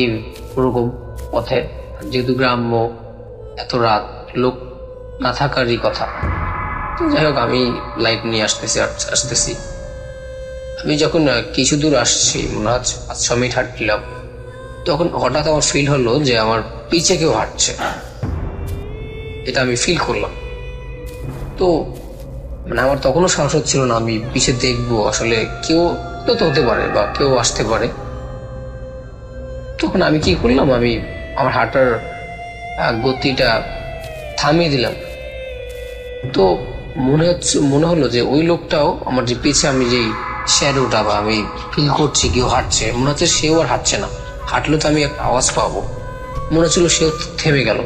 ওরকম পথে, যেহেতু গ্রাম্য, এত রাত লোক না থাকারই কথা। তো যাই হোক, আমি লাইট নিয়ে আসতেছি। আমি যখন কিছু দূর আসছি, মনে হচ্ছে 5-6 মিনিট হাঁটলাম, তখন হঠাৎ আমার ফিল হলো যে আমার পিছে কেউ হাঁটছে, এটা আমি ফিল করলাম। তো মানে আমার তখনও সাহস হচ্ছিল না আমি পিছে দেখবো, আসলে কেউ তো হতে পারে বা কেউ আসতে পারে। তখন আমি কি করলাম, আমি আমার হাঁটার গতিটা থামিয়ে দিলাম। তো মনে হলো যে ওই লোকটাও আমার যে পিছে, আমি যেই শ্যাডোটা বা আমি ফিল করছি কেউ হাঁটছে, মনে হচ্ছে সেও আর হাঁটছে না। হাঁটলে তো আমি একটা আওয়াজ পাবো, মনে হচ্ছিল সেও থেমে গেল।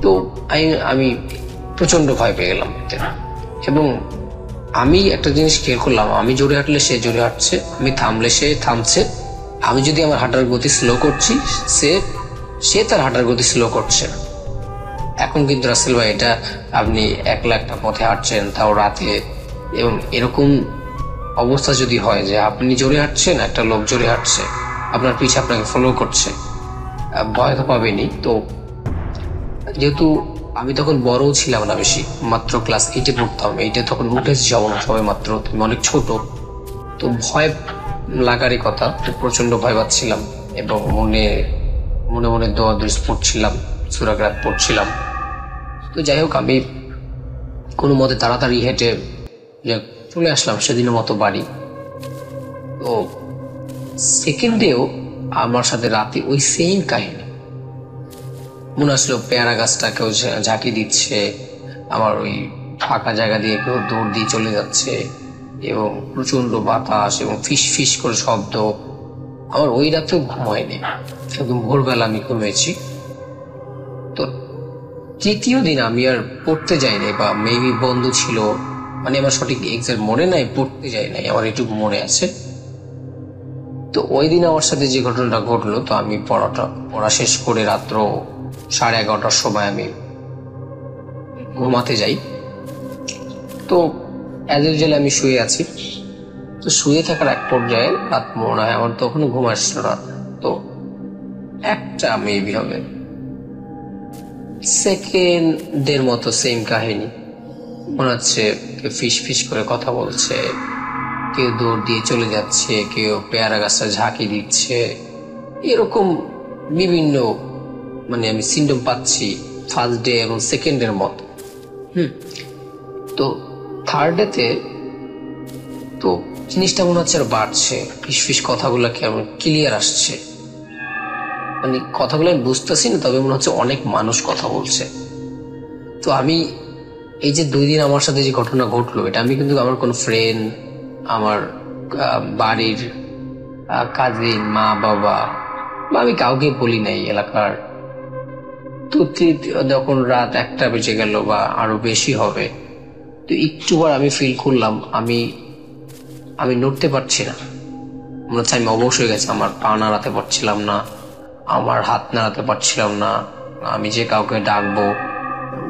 তো আমি প্রচন্ড ভয় পেয়ে গেলাম। এবং আমি একটা জিনিস খেয়াল করলাম, আমি জোরে হাঁটলে সে জোরে হাঁটছে, আমি থামলে সে থামছে, আমি যদি আমার হাঁটার গতি স্লো করছি সে তার হাঁটার গতি স্লো করছে। এখন কিন্তু রাসেল ভাই, এটা আপনি একলা একটা পথে হাঁটছেন, তাও রাতে, এবং এরকম অবস্থা যদি হয় যে আপনি জোরে হাঁটছেন, একটা লোক জোরে হাঁটছে, আপনার পিছে আপনাকে ফলো করছে, ভয় তো পাবেনি। তো যেহেতু আমি তখন বড়ও ছিলাম না বেশি, মাত্র ক্লাস 8-এ পড়তাম, 8-এ তখন উঠেছি সবাই মাত্র, তুমি অনেক ছোট, তো ভয় লাগারই কথা, প্রচন্ড ভয় পাচ্ছিলাম। এবং মনে মনে মনে দোয়া দুরূদ পড়ছিলাম, সূরা কিরাত পড়ছিলাম। তো যাই হোক, আমি কোনো মতে তাড়াতাড়ি হেঁটে চলে আসলাম সেদিনের মতো বাড়ি। তো সেকেন্ড ডেও আমার সাথে রাতে ওই সেম কাহিনী। মনে আসলো পেয়ারা গাছটা কেউ ঝাঁকি দিচ্ছে, আমার ওই ফাঁকা জায়গা দিয়ে কেউ দৌড় দিয়ে চলে যাচ্ছে, এবং প্রচন্ড বাতাস এবং ফিস ফিস করে শব্দ। আমার ওই রাতেও ঘুম হয়নি, একদম ভোরবেলা আমি ঘুমিয়েছি। তো তৃতীয় দিন আমি আর পড়তে যাইনি, বা মেবি বন্ধ ছিল, মানে আমার সঠিক এক্সাক্ট মনে নাই, পড়তে যাই নাই, আমার এটুকু মনে আছে। তো ওই দিন আমার সাথে যে ঘটনাটা ঘটলো, তো আমি পড়া শেষ করে রাত্র 11:30টার সময় আমি ঘুমাতে যাই। তো অ্যাজ ইউজুয়াল আমি শুয়ে আছি। তো শুয়ে থাকার এক পর্যায়ে রাত মনে হয় আমার তখনও ঘুম আসছিল না, তো একটা মেবি হবে সেকেন্ডের মতো সেম কাহিনী। মনে হচ্ছে কেউ ফিস ফিস করে কথা বলছে, কেউ দৌড় দিয়ে চলে যাচ্ছে, কেউ পেয়ারা গাছটা ঝাঁকি দিচ্ছে, এরকম বিভিন্ন মানে আমি সিমটম পাচ্ছি ফার্স্ট ডে এবং সেকেন্ডের মতো। তো থার্ড ডেতে তো জিনিসটা মনে হচ্ছে আর বাড়ছে, ফিস ফিস কথাগুলো কেমন ক্লিয়ার আসছে, মানে কথাগুলো আমি বুঝতেছি না, তবে মনে হচ্ছে অনেক মানুষ কথা বলছে। তো আমি এই যে 2 দিন আমার সাথে যে ঘটনা ঘটলো, এটা আমি কিন্তু আমার কোনো ফ্রেন্ড, আমার বাড়ির কাজিন, মা বাবা, বা আমি কাউকে বলি নাই এলাকার। তো যখন রাত 1টা বেজে গেল বা আরো বেশি হবে, তো একটুবার আমি ফিল করলাম আমি নড়তে পারছি না, মনে হচ্ছে আমি অবশ হয়ে গেছে। আমার পা নাড়াতে পারছিলাম না, আমার হাত নাড়াতে পারছিলাম না, আমি যে কাউকে ডাকবো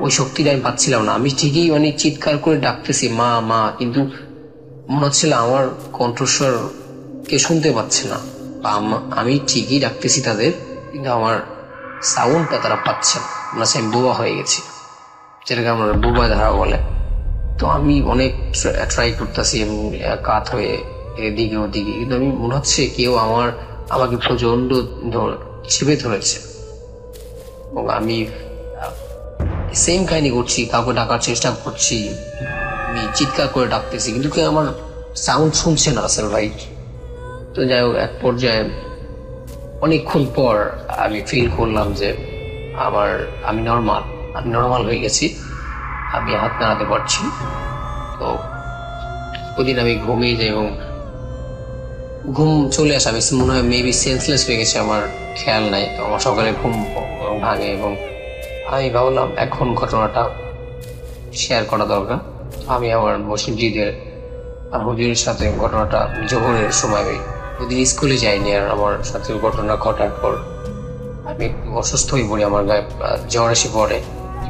ওই শক্তিটা আমি পাচ্ছিলাম না। আমি ঠিকই মানে চিৎকার করে ডাকতেছি মা মা, কিন্তু মনে হচ্ছিল আমার কণ্ঠস্বর কে শুনতে পাচ্ছে না, বা আমি ঠিকই ডাকতেছি তাদের, কিন্তু আমার সাউন্ডটা তারা পাচ্ছে না। মনে হচ্ছে আমি বোবা হয়ে গেছি, যেটাকে আমরা বোবা ধারা বলে। তো আমি অনেক ট্রাই করতেছি এবং কাত হয়ে এদিকে ওদিকে, কিন্তু আমি মনে হচ্ছে কেউ আমাকে প্রচন্ড চেপে ধরেছে, এবং আমি সেম কাহিনী করছি, কাউকে ডাকার চেষ্টা করছি, আমি চিৎকার করে ডাকতেছি, কিন্তু কেউ আমার সাউন্ড শুনছে না রাসেল ভাই। তো যাই হোক, এক পর্যায়ে অনেকক্ষণ পর আমি ফিল করলাম যে আমি নর্মাল হয়ে গেছি, আমি হাত নাড়াতে পারছি। তো ওদিন আমি ঘুমিয়ে যাই এবং ঘুম চলে আসে, আমি মনে হয় মেবি সেন্সলেস হয়ে গেছে, আমার খেয়াল নাই। তো আমার সকালে ঘুম ভাঙে এবং আমি ভাবলাম এখন ঘটনাটা শেয়ার করা দরকার। আমি আমার মসজিদের হুজুরের সাথে ঘটনাটা জোহরের সময়, ওদিন স্কুলে যাইনি, আর আমার সাথে ঘটনা ঘটার পর আমি একটু অসুস্থ হয়ে পড়ি, আমার গায়ে জ্বর এসে পড়ে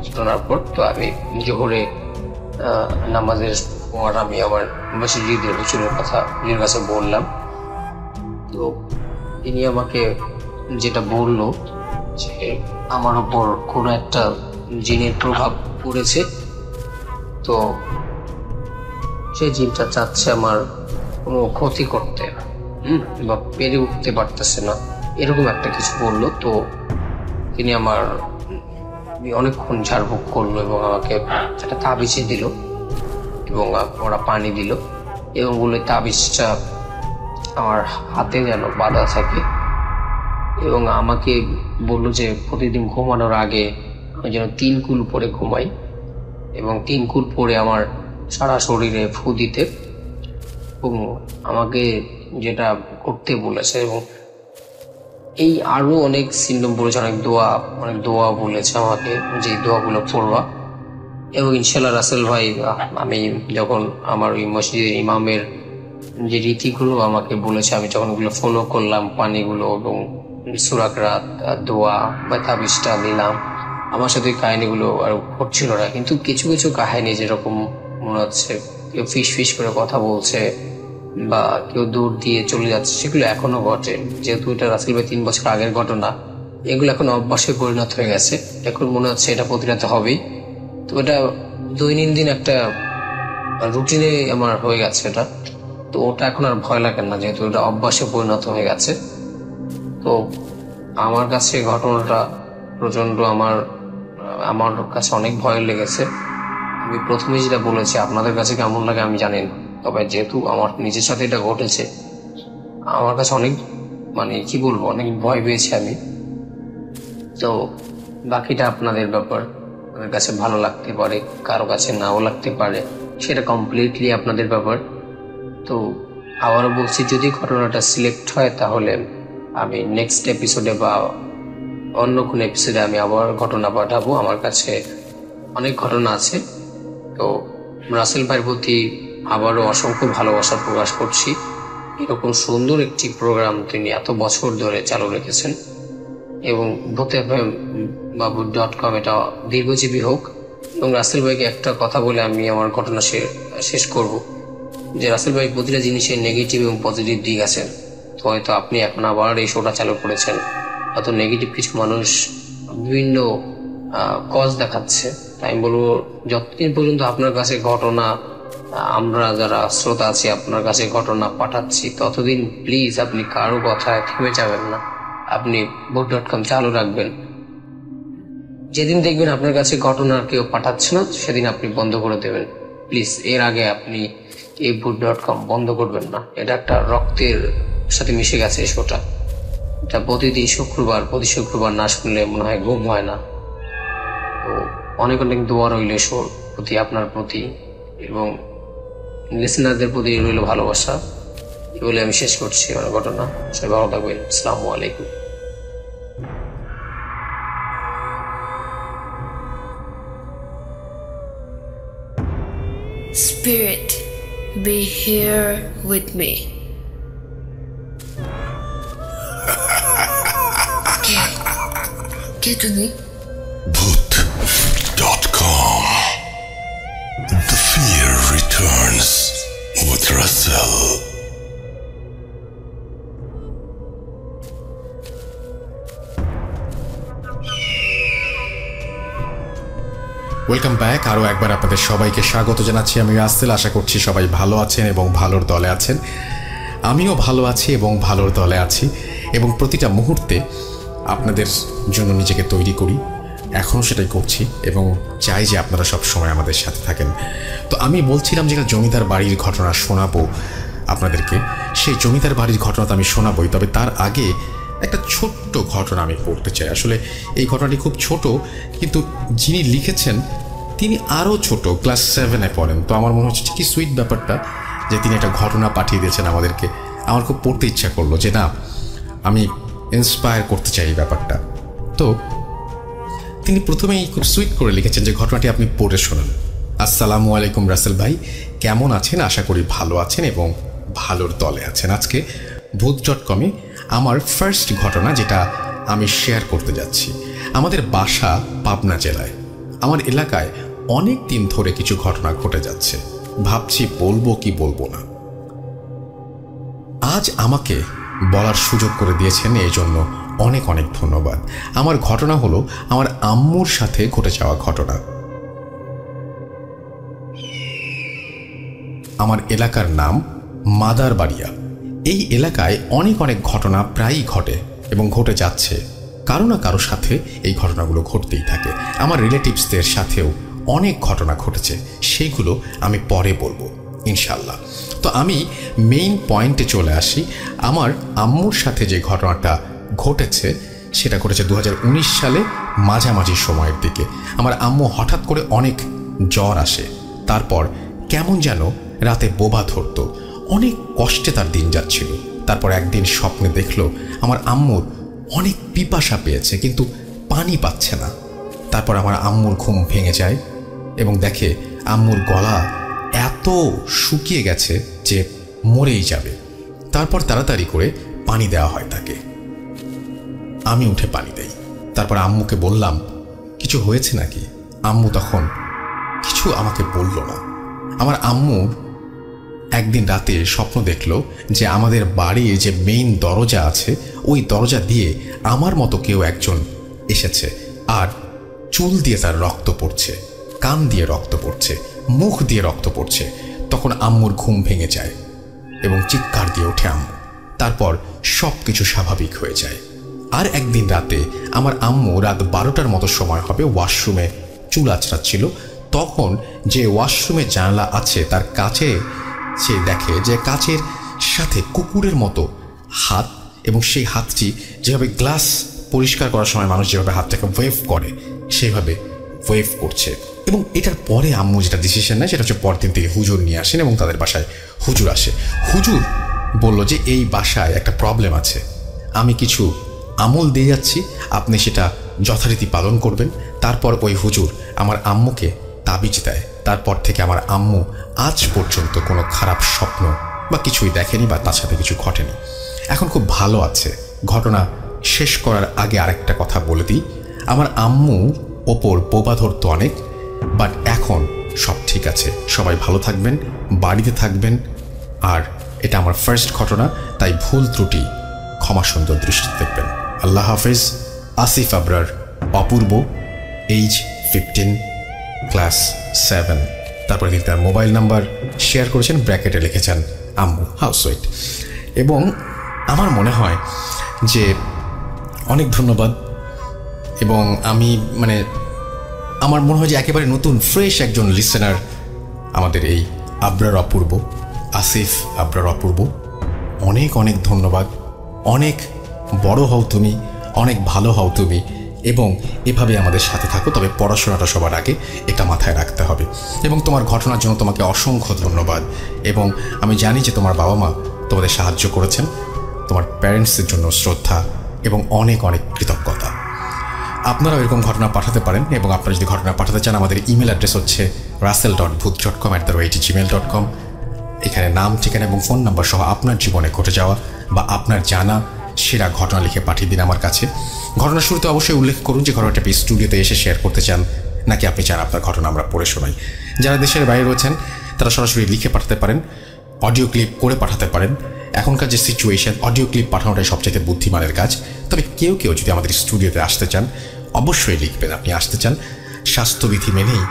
ঘটনার পর। তো আমি জোহরে নামাজের পর আমি আমার মসজিদের হুজুরের কাছে বললাম। তো তিনি আমাকে যেটা বললো যে আমার উপর কোনো একটা জিনের প্রভাব পড়েছে, তো সেই জিনটা চাচ্ছে আমার কোনো ক্ষতি করতে, বা পেরে উঠতে পারতেছে না, এরকম একটা কিছু বললো। তো তিনি অনেকক্ষণ ঝাড়ফুঁক করলো এবং আমাকে একটা তাবিজে দিল, এবং ওরা পানি দিল, এবং বললো তাবিজটা আমার হাতে যেন বাঁধা থাকে, এবং আমাকে বললো যে প্রতিদিন ঘুমানোর আগে আমি যেন 3 কুল পরে ঘুমাই, এবং 3 কুল পরে আমার সারা শরীরে ফু দিতে, এবং আমাকে যেটা করতে বলেছে, এবং এই আরো অনেক সিমটম বলেছে, অনেক দোয়া বলেছে আমাকে, যে দোয়াগুলো পড়বা। এবং ইনশাল্লাহ রাসেল ভাই, আমি যখন আমার ওই মসজিদের ইমামের যে রীতিগুলো আমাকে বলেছে, আমি যখন ওগুলো ফলো করলাম, পানিগুলো এবং সূরা কিরাত, দোয়া বা তাবিজটা নিলাম, আমার সাথে কাহিনীগুলো আর ঘটছিল না। কিন্তু কিছু কিছু কাহিনী যেরকম মনে হচ্ছে কেউ ফিস ফিস করে কথা বলছে বা কেউ দূর দিয়ে চলে যাচ্ছে, সেগুলো এখনো ঘটে। যেহেতু এটা রাসেল ভাই 3 বছর আগের ঘটনা, এগুলো এখন অভ্যাসে পরিণত হয়ে গেছে। এখন মনে হচ্ছে এটা প্রতিরাতে হবেই। তো এটা দৈনন্দিন একটা রুটিনে আমার হয়ে গেছে এটা। তো ওটা এখন আর ভয় লাগে না, যেহেতু এটা অভ্যাসে পরিণত হয়ে গেছে। তো আমার কাছে ঘটনাটা প্রচণ্ড আমার কাছে অনেক ভয় লেগেছে। আমি প্রথমে যেটা বলেছি, আপনাদের কাছে কেমন লাগে আমি জানি না, তবে যেহেতু আমার নিজের সাথে এটা ঘটেছে, আমার কাছে অনেক কি বলবো, অনেক ভয় পেয়েছি আমি। তো বাকিটা আপনাদের ব্যাপার, আপনাদের কাছে ভালো লাগতে পারে, কারো কাছে নাও লাগতে পারে, সেটা কমপ্লিটলি আপনাদের ব্যাপার। তো আবারও বলছি, যদি ঘটনাটা সিলেক্ট হয় তাহলে আমি নেক্সট এপিসোডে বা অন্য কোনো এপিসোডে আমি আবার ঘটনা পাঠাবো। আমার কাছে অনেক ঘটনা আছে। তো রাসেল ভাইয়ের প্রতি আবারও অসংখ্য ভালোবাসা প্রকাশ করছি। এরকম সুন্দর একটি প্রোগ্রাম তিনি এত বছর ধরে চালু রেখেছেন, এবং ভূত.com এটা দীর্ঘজীবী হোক। এবং রাসেল ভাইকে একটা কথা বলে আমি আমার ঘটনা শেষ করব, যে রাসেল ভাই প্রতিটা জিনিসের নেগেটিভ এবং পজিটিভ দিক আছে। তো হয়তো আপনি এখন আবার এই শোটা চালু করেছেন, হয়তো নেগেটিভ কিছু মানুষ বিভিন্ন কজ দেখাচ্ছে। আমি বলবো, যতদিন পর্যন্ত আপনার কাছে ঘটনা, আমরা যারা শ্রোতা আছি আপনার কাছে ঘটনা পাঠাচ্ছি, ততদিন প্লিজ আপনি কারো কথায় থেমে যাবেন না। আপনি ভূত.com চালু রাখবেন। যেদিন দেখবেন আপনার কাছে ঘটনা কেউ পাঠাচ্ছে না, সেদিন আপনি বন্ধ করে দেবেন প্লিজ। এর আগে আপনি এই ভূত.com বন্ধ করবেন না। এটা একটা রক্তের সাথে মিশে গেছে এই শোটা। এটা প্রতি শুক্রবার না শুনলে মনে হয় ঘুম হয় না। তো অনেক অনেক দোয়া রইল শোর প্রতি, আপনার প্রতি, এবং লিসেনারদের প্রতি রইল ভালোবাসা। এই বলে আমি শেষ করছি আমার ঘটনা। সবাই ভালো থাকবেন। আসসালামু আলাইকুম। Spirit, be here with me. কে তুমি? Bhoot.com. The fear returns with Russell. Welcome back. আরও একবার আপনাদের সবাইকে স্বাগত জানাচ্ছি। আমি রাসেল। আশা করছি সবাই ভালো আছেন এবং ভালোর দলে আছেন। আমিও ভালো আছি এবং ভালোর দলে আছি, এবং প্রতিটা মুহূর্তে আপনাদের জন্য নিজেকে তৈরি করি, এখনও সেটাই করছি, এবং চাই যে আপনারা সব সময় আমাদের সাথে থাকেন। তো আমি বলছিলাম যে জমিদার বাড়ির ঘটনা শোনাবো আপনাদেরকে। সেই জমিদার বাড়ির ঘটনা তো আমি শোনাবই, তবে তার আগে একটা ছোট্ট ঘটনা আমি পড়তে চাই। আসলে এই ঘটনাটি খুব ছোট, কিন্তু যিনি লিখেছেন তিনি আরও ছোট, ক্লাস 7-এ পড়েন। তো আমার মনে হচ্ছে কি সুইট ব্যাপারটা, যে তিনি একটা ঘটনা পাঠিয়ে দিয়েছেন আমাদেরকে। আমার খুব পড়তে ইচ্ছা করলো, যে না, আমি ইন্সপায়ার করতে চাই এই ব্যাপারটা। তো তিনি প্রথমেই খুব সুইট করে লিখেছেন যে ঘটনাটি আপনি পড়ে শোনান। আসসালামু আলাইকুম রাসেল ভাই, কেমন আছেন? আশা করি ভালো আছেন এবং ভালোর দলে আছেন। আজকে ভূত.com আমার ফার্স্ট ঘটনা যেটা আমি শেয়ার করতে যাচ্ছি। আমাদের বাসা পাবনা জেলায়। আমার এলাকায় অনেক দিন ধরে কিছু ঘটনা ঘটে যাচ্ছে, ভাবছি বলবো কি বলবো না। আজ আমাকে বলার সুযোগ করে দিয়েছেন, এই জন্য অনেক অনেক ধন্যবাদ। আমার ঘটনা হলো আমার আম্মুর সাথে ঘটে যাওয়া ঘটনা। আমার এলাকার নাম মাদারবাড়িয়া। এই এলাকায় অনেক অনেক ঘটনা প্রায়ই ঘটে এবং ঘটে যাচ্ছে। কারো না কারো সাথে এই ঘটনাগুলো ঘটতেই থাকে। আমার রিলেটিভসদের সাথেও অনেক ঘটনা ঘটেছে, সেইগুলো আমি পরে বলবো ইনশাল্লাহ। তো আমি মেইন পয়েন্টে চলে আসি। আমার আম্মুর সাথে যে ঘটনাটা ঘটেছে সেটা ঘটেছে 2019 সালে মাঝামাঝি সময়ের দিকে। আমার আম্মু হঠাৎ করে অনেক জ্বর আসে, তারপর কেমন যেন রাতে বোবা ধরতো, অনেক কষ্টে তার দিন যাচ্ছিল। তারপর একদিন স্বপ্নে দেখলো আমার আম্মুর অনেক পিপাসা পেয়েছে, কিন্তু পানি পাচ্ছে না। তারপর আমার আম্মুর ঘুম ভেঙে যায় এবং দেখে আম্মুর গলা এত শুকিয়ে গেছে যে মরেই যাবে। তারপর তাড়াতাড়ি করে পানি দেওয়া হয় তাকে। আমি উঠে পানি দেই। তারপর আম্মুকে বললাম কিছু হয়েছে নাকি। আম্মু তখন কিছু আমাকে বলল না। আমার আম্মু একদিন রাতে স্বপ্ন দেখলো যে আমাদের বাড়ির যে মেইন দরজা আছে, ওই দরজা দিয়ে আমার মতো কেউ একজন এসেছে, আর চুল দিয়ে তার রক্ত পড়ছে, কান দিয়ে রক্ত পড়ছে, মুখ দিয়ে রক্ত পড়ছে। তখন আম্মুর ঘুম ভেঙে যায় এবং চিৎকার দিয়ে ওঠে আম্মু। তারপর সব কিছু স্বাভাবিক হয়ে যায়। আর একদিন রাতে আমার আম্মু রাত 12টার মতো সময় হবে ওয়াশরুমে চুল আঁচড়াচ্ছিল। তখন যে ওয়াশরুমে জানলা আছে তার কাছে সে দেখে যে কাচের সাথে কুকুরের মতো হাত, এবং সেই হাতটি যেভাবে গ্লাস পরিষ্কার করার সময় মানুষ যেভাবে হাতটাকে ওয়েভ করে সেইভাবে ওয়েভ করছে। এবং এটার পরে আম্মু যেটা ডিসিশন নেয় সেটা হচ্ছে পরদিন থেকে হুজুর নিয়ে আসেন এবং তাদের বাসায় হুজুর আসে। হুজুর বলল যে এই বাসায় একটা প্রবলেম আছে, আমি কিছু আমল দিয়ে যাচ্ছি, আপনি সেটা যথারীতি পালন করবেন। তারপর ওই হুজুর আমার আম্মুকে তাবিজ দেয়। তারপর থেকে আমার আম্মু আজ পর্যন্ত কোনো খারাপ স্বপ্ন বা কিছুই দেখেনি বা তার সাথে কিছু ঘটেনি, এখন খুব ভালো আছে। ঘটনা শেষ করার আগে আরেকটা কথা বলে দিই, আমার আম্মু ওপর বোবা ধরতো অনেক, বাট এখন সব ঠিক আছে। সবাই ভালো থাকবেন, বাড়িতে থাকবেন। আর এটা আমার ফার্স্ট ঘটনা, তাই ভুল ত্রুটি ক্ষমা সুন্দর দৃষ্টি দেখবেন। আল্লাহ হাফেজ। আসিফ আবরার, অপূর্ব, এইজ 15, ক্লাস 7। তারপরে তিনি তার মোবাইল নাম্বার শেয়ার করেছেন, ব্র্যাকেটে লিখেছেন আম্মু হাউসওয়াইফ। এবং আমার মনে হয় যে অনেক ধন্যবাদ। এবং আমি আমার মনে হয় যে একেবারে নতুন ফ্রেশ একজন লিসেনার আমাদের এই আবরার অপূর্ব, আসিফ আবরার অপূর্ব। অনেক অনেক ধন্যবাদ। অনেক বড় হও তুমি, অনেক ভালো হও তুমি, এবং এভাবে আমাদের সাথে থাকো। তবে পড়াশোনাটা সবার আগে, এটা মাথায় রাখতে হবে। এবং তোমার ঘটনার জন্য তোমাকে অসংখ্য ধন্যবাদ। এবং আমি জানি যে তোমার বাবা মা তোমাদের সাহায্য করেছেন। তোমার প্যারেন্টসের জন্য শ্রদ্ধা এবং অনেক অনেক কৃতজ্ঞতা। আপনারাও এরকম ঘটনা পাঠাতে পারেন, এবং আপনারা যদি ঘটনা পাঠাতে চান আমাদের ইমেল অ্যাড্রেস হচ্ছে russell.booth.com@gmail.com। এখানে নাম, ঠিকানা এবং ফোন নাম্বার সহ আপনার জীবনে ঘটে যাওয়া বা আপনার জানা সেরা ঘটনা লিখে পাঠিয়ে দিন আমার কাছে। ঘটনার শুরুতে অবশ্যই উল্লেখ করুন যে ঘটনাটা আপনি স্টুডিওতে এসে শেয়ার করতে চান, নাকি আপনি চান আপনার ঘটনা আমরা পড়ে শোনাই। যারা দেশের বাইরে রয়েছেন তারা সরাসরি লিখে পাঠাতে পারেন, অডিও ক্লিপ করে পাঠাতে পারেন। এখনকার যে সিচুয়েশন, অডিও ক্লিপ পাঠানোটাই সবচেয়ে বুদ্ধিমানের কাজ। তবে কেউ কেউ যদি আমাদের স্টুডিওতে আসতে চান অবশ্যই লিখবেন আপনি আসতে চান। স্বাস্থ্যবিধি মেনেই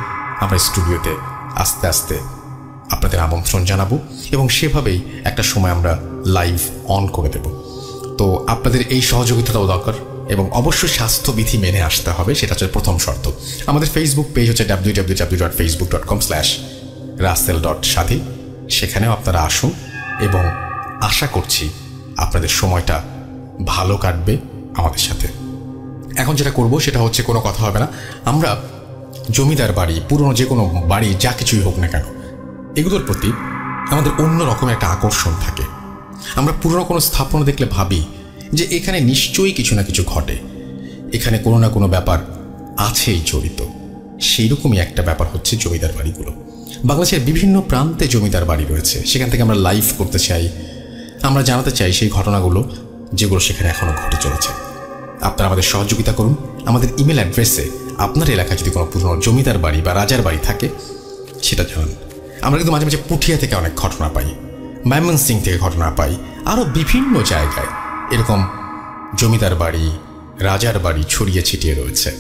আমরা স্টুডিওতে আস্তে আস্তে আপনাদের আমন্ত্রণ জানাবো, এবং সেভাবেই একটা সময় আমরা লাইভ অন করে দেব। তো আপনাদের এই সহযোগিতাটাও দরকার, এবং অবশ্যই স্বাস্থ্যবিধি মেনে আসতে হবে, সেটা হচ্ছে প্রথম শর্ত। আমাদের ফেসবুক পেজ হচ্ছে www.facebook.com/russell.সাথী। সেখানেও আপনারা আসুন, এবং আশা করছি আপনাদের সময়টা ভালো কাটবে আমাদের সাথে। এখন যেটা করব সেটা হচ্ছে, কোনো কথা হবে না, আমরা জমিদার বাড়ি, পুরনো যে কোনো বাড়ি, যা কিছুই হোক না কেন, এগুলোর প্রতি আমাদের অন্য রকমের একটা আকর্ষণ থাকে। আমরা পুরনো কোনো স্থাপনা দেখলে ভাবি যে এখানে নিশ্চয়ই কিছু না কিছু ঘটে, এখানে কোনো না কোনো ব্যাপার আছেই জড়িত। সেই রকমই একটা ব্যাপার হচ্ছে জমিদার বাড়িগুলো। বাংলাদেশের বিভিন্ন প্রান্তে জমিদার বাড়ি রয়েছে, সেখান থেকে আমরা লাইভ করতে চাই, আমরা জানাতে চাই সেই ঘটনাগুলো যেগুলো সেখানে এখনও ঘটে চলেছে। আপনারা আমাদের সহযোগিতা করুন। আমাদের ইমেল অ্যাড্রেসে আপনার এলাকায় যদি কোনো পুরনো জমিদার বাড়ি বা রাজার বাড়ি থাকে সেটা জানান। আমরা কিন্তু মাঝে মাঝে পুঠিয়া থেকে অনেক ঘটনা পাই, ময়মনসিং থেকে ঘটনা পাই, আরও বিভিন্ন জায়গায় এরকম জমিদার বাড়ি, রাজার বাড়ি ছড়িয়ে ছিটিয়ে রয়েছে।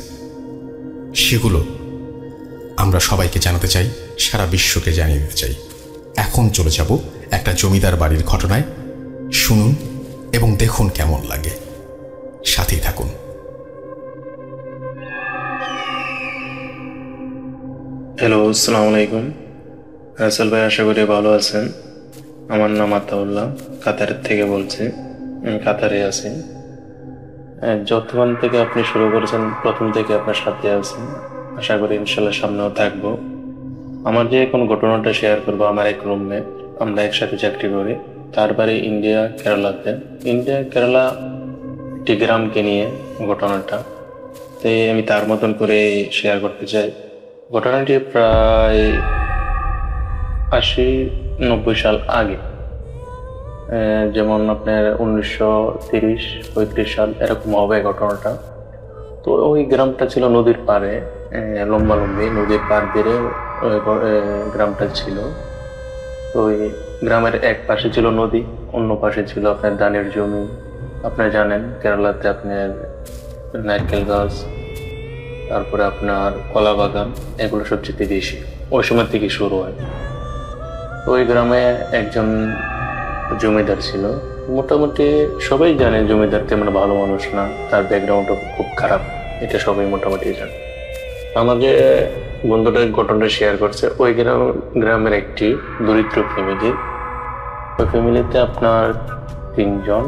সেগুলো আমরা সবাইকে জানাতে চাই, সারা বিশ্বকে জানিয়ে দিতে চাই। এখন চলে যাব একটা জমিদার বাড়ির ঘটনায়। শুনুন এবং দেখুন কেমন লাগে, সাথেই থাকুন। হ্যালো, আসসালামু আলাইকুম। রাসেল ভাই, আশা করি ভালো আছেন। আমার নাম আতাউল্লাহ, কাতারের থেকে বলছি। আমি কাতারে আছি। যতক্ষণ থেকে আপনি শুরু করেছেন প্রথম থেকে আপনার সাথে আছি, আশা করি ইনশাল্লাহ সামনেও থাকবো। আমার যে কোন ঘটনাটা শেয়ার করবো, আমার এক রুমমেট, আমরা একসাথে চাকরি করি। তার বাড়ি ইন্ডিয়া, কেরালাতে। ইন্ডিয়া কেরালা একটি গ্রামকে নিয়ে ঘটনাটা, তাই আমি তার মতন করে শেয়ার করতে চাই। ঘটনাটি প্রায় 80-90 সাল আগে, যেমন আপনার 1930-35 সাল এরকম হবে ঘটনাটা। তো ওই গ্রামটা ছিল নদীর পাড়ে, লম্বালম্বি নদীর পাড় বেড়ে গ্রামটা ছিল। তো ওই গ্রামের এক পাশে ছিল নদী, অন্য পাশে ছিল আপনার ধানের জমি। আপনার জানেন কেরালাতে আপনার নারকেল গাছ, তারপরে আপনার কলা বাগান, এগুলো সবচেয়ে বেশি ওই সময় থেকে শুরু হয়। ওই গ্রামে একজন জমিদার ছিল, মোটামুটি সবাই জানে জমিদার তেমন ভালো মানুষ না, তার ব্যাকগ্রাউন্ডও খুব খারাপ, এটা সবাই মোটামুটি জানে। আমাকে বন্ধুটা ঘটনাটা শেয়ার করছে, ওই গ্রামের একটি দরিদ্র ফ্যামিলি। ওই ফ্যামিলিতে আপনার 3 জন,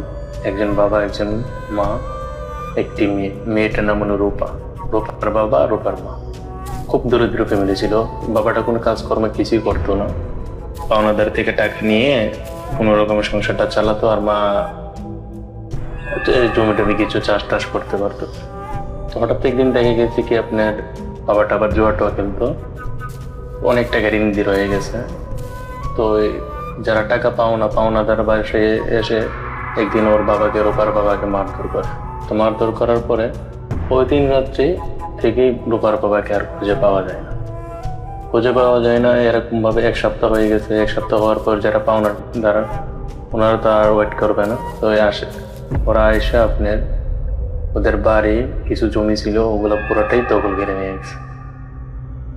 একজন বাবা, একজন মা, একটি মেয়ে। মেয়েটার নাম হলো রূপা। রূপার বাবা, রূপার মা। খুব দরিদ্র ফ্যামিলি ছিল। বাবাটা কোনো কাজকর্ম কিছুই করতো না, পাওনাদার থেকে টাকা নিয়ে কোনো রকম সংসারটা চালাতো, আর মা জমিটা কিছু চাষ টাস করতে পারতো। তো হঠাৎ একদিন দেখে গেছে কি আপনার বাবাটা আবার জুয়া টোয়া খেলতো, অনেক টাকা ঋণ দিয়ে রয়ে গেছে। তো যারা টাকা পাওনাদার বাসে এসে একদিন ওর বাবাকে, রূপার বাবাকে মারধর করে। তো মারধর করার পরে ওই দিন রাত্রি থেকেই রূপার বাবাকে আর খুঁজে পাওয়া যায় না। এরকম ভাবে 1 সপ্তাহ হয়ে গেছে। 1 সপ্তাহ হওয়ার পর যারা পাওনাদার, ওনারা তো আর ওয়েট করবে না, তো ওরা এসে আপনার ওদের বাড়ি কিছু জমি ছিল, ওগুলো পুরোটাই দখল ঘিরে নিয়ে গেছে।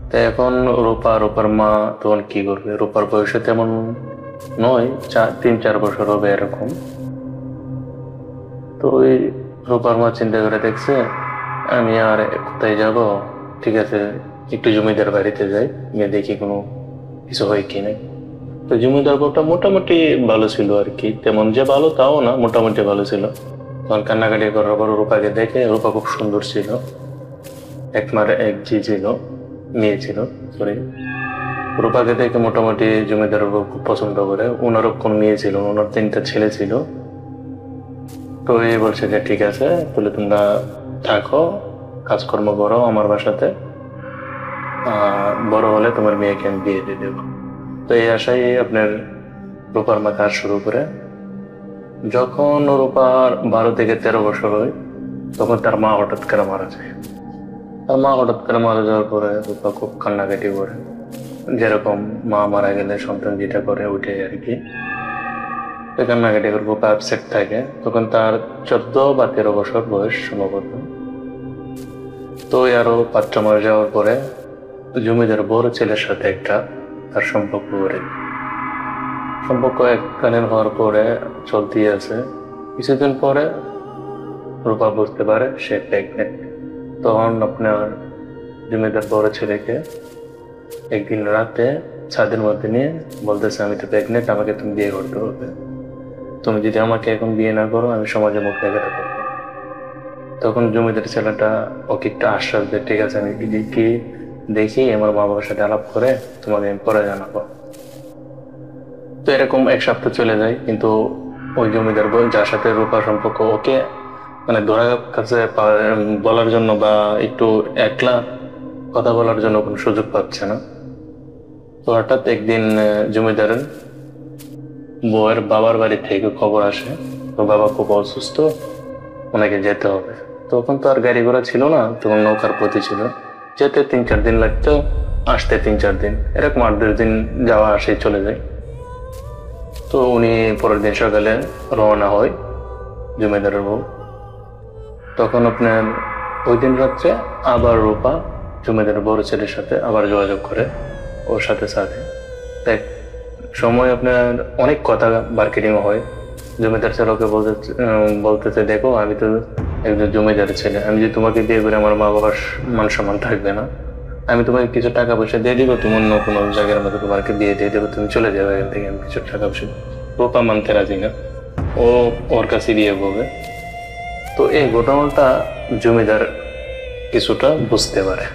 তো এখন রূপার মা তখন কি করবে? রূপার বয়সে তেমন নয়, 3-4 বছর হবে এরকম। তো ওই রূপার মা চিন্তা করে দেখছে, আমি আর কোথায় যাব, ঠিক আছে একটু জমিদার বাড়িতে যাই, গিয়ে দেখি কোনো কিছু হয় কি না। তো জমিদার বউটা মোটামুটি ভালো ছিল আর কি, তেমন যে ভালো তাও না, মোটামুটি ভালো ছিল। তখন কান্নাকাটি করার পর রূপাকে দেখে, রূপা খুব সুন্দর ছিল, এক ছিল, মেয়ে ছিল, সরি। রূপাকে দেখে মোটামুটি জমিদার খুব পছন্দ করে। ওনারও কোন মেয়ে ছিল, ওনার 3টা ছেলে ছিল। তো এই বলছে যে ঠিক আছে, তাহলে তোমরা থাকো, কাজকর্ম করো আমার বাসাতে, বড় হলে তোমার মেয়েকে আমি বিয়ে দিয়ে দেবো। তো এই আশায় আপনার রূপার মা কাজ শুরু করে। যখন রূপার 12 থেকে 13 বছর হয়, তখন তার মা হঠাৎ করে মারা যায়। তার মা হঠাৎ করে মারা যাওয়ার পরে রূপা খুব কান্নাকাটি করে, যেরকম মা মারা গেলে সন্তান যেটা করে ওইটাই আর কি। কান্নাকাটি করে রূপা আপসেট থাকে। তখন তার 14 বা 13 বছর বয়স সম্ভবত। তো আরো 5টা মারা যাওয়ার পরে জমিদার বড় ছেলের সাথে একটা তার সম্পর্ক করে। সম্পর্ক এককালীন হওয়ার পরে চলতেই আছে। কিছুদিন পরে রূপা বুঝতে পারে সে প্রেগনেন্ট। তখন আপনার জমিদার বড় ছেলেকে একদিন রাতে ছাদের মধ্যে নিয়ে বলতেছে, আমি তো প্রেগনেন্ট, আমাকে তুমি বিয়ে করতে হবে। তুমি যদি আমাকে এখন বিয়ে না করো, আমি সমাজে মুখ দেখাতে পারবো। তখন জমিদার ছেলেটা ওকে একটা আশ্বাস দেয়, ঠিক আছে আমি দেখি আমার মা বাবার সাথে আলাপ করে তোমাকে আমি পরে জানাবো। তো এরকম 1 সপ্তাহ চলে যায়, কিন্তু ওই জমিদার যার সাথে রূপা সম্পর্ক, ওকে মানে ধরার কাছে বলার জন্য বা একটু একলা কথা বলার জন্য কোনো সুযোগ পাচ্ছে না। তো হঠাৎ একদিন জমিদারের বউয়ের বাবার বাড়ি থেকে খবর আসে, তো বাবা খুব অসুস্থ, ওনাকে যেতে হবে। তখন তো আর গাড়ি ঘোড়া ছিল না, তখন নৌকার পথে ছিল। যেতে 3-4 দিন লাগতো, আসতে 3-4 দিন, এরকম 8-10 দিন যাওয়া আসে চলে যায়। তো উনি পরের দিন সকালে রওনা হয় জমিদারের বউ। তখন আপনার ওই দিন রাত্রে আবার রূপা জমিদারের বড় ছেলের সাথে আবার যোগাযোগ করে, ওর সাথে এক সময় আপনার অনেক কথা মার্কেটিং হয়। জমিদার ছেলেকে বলতেছে, দেখো আমি তো একজন জমিদারের ছেলে, আমি যদি তোমাকে বিয়ে করে আমার মা বাবার মান সম্মান থাকবে না, আমি তোমাকে কিছু টাকা পয়সা দিয়ে দিব, তুমি অন্য কোনো জায়গার মধ্যে তোমাকে বিয়ে দিয়ে দেবো, তুমি চলে যাবে এখান থেকে, আমি কিছু টাকা পয়সা। রূপা মানতে রাজি না, ও ওর কাছে বিয়ে করবে। তো এই ঘটনাটা জমিদার কিছুটা বুঝতে পারে,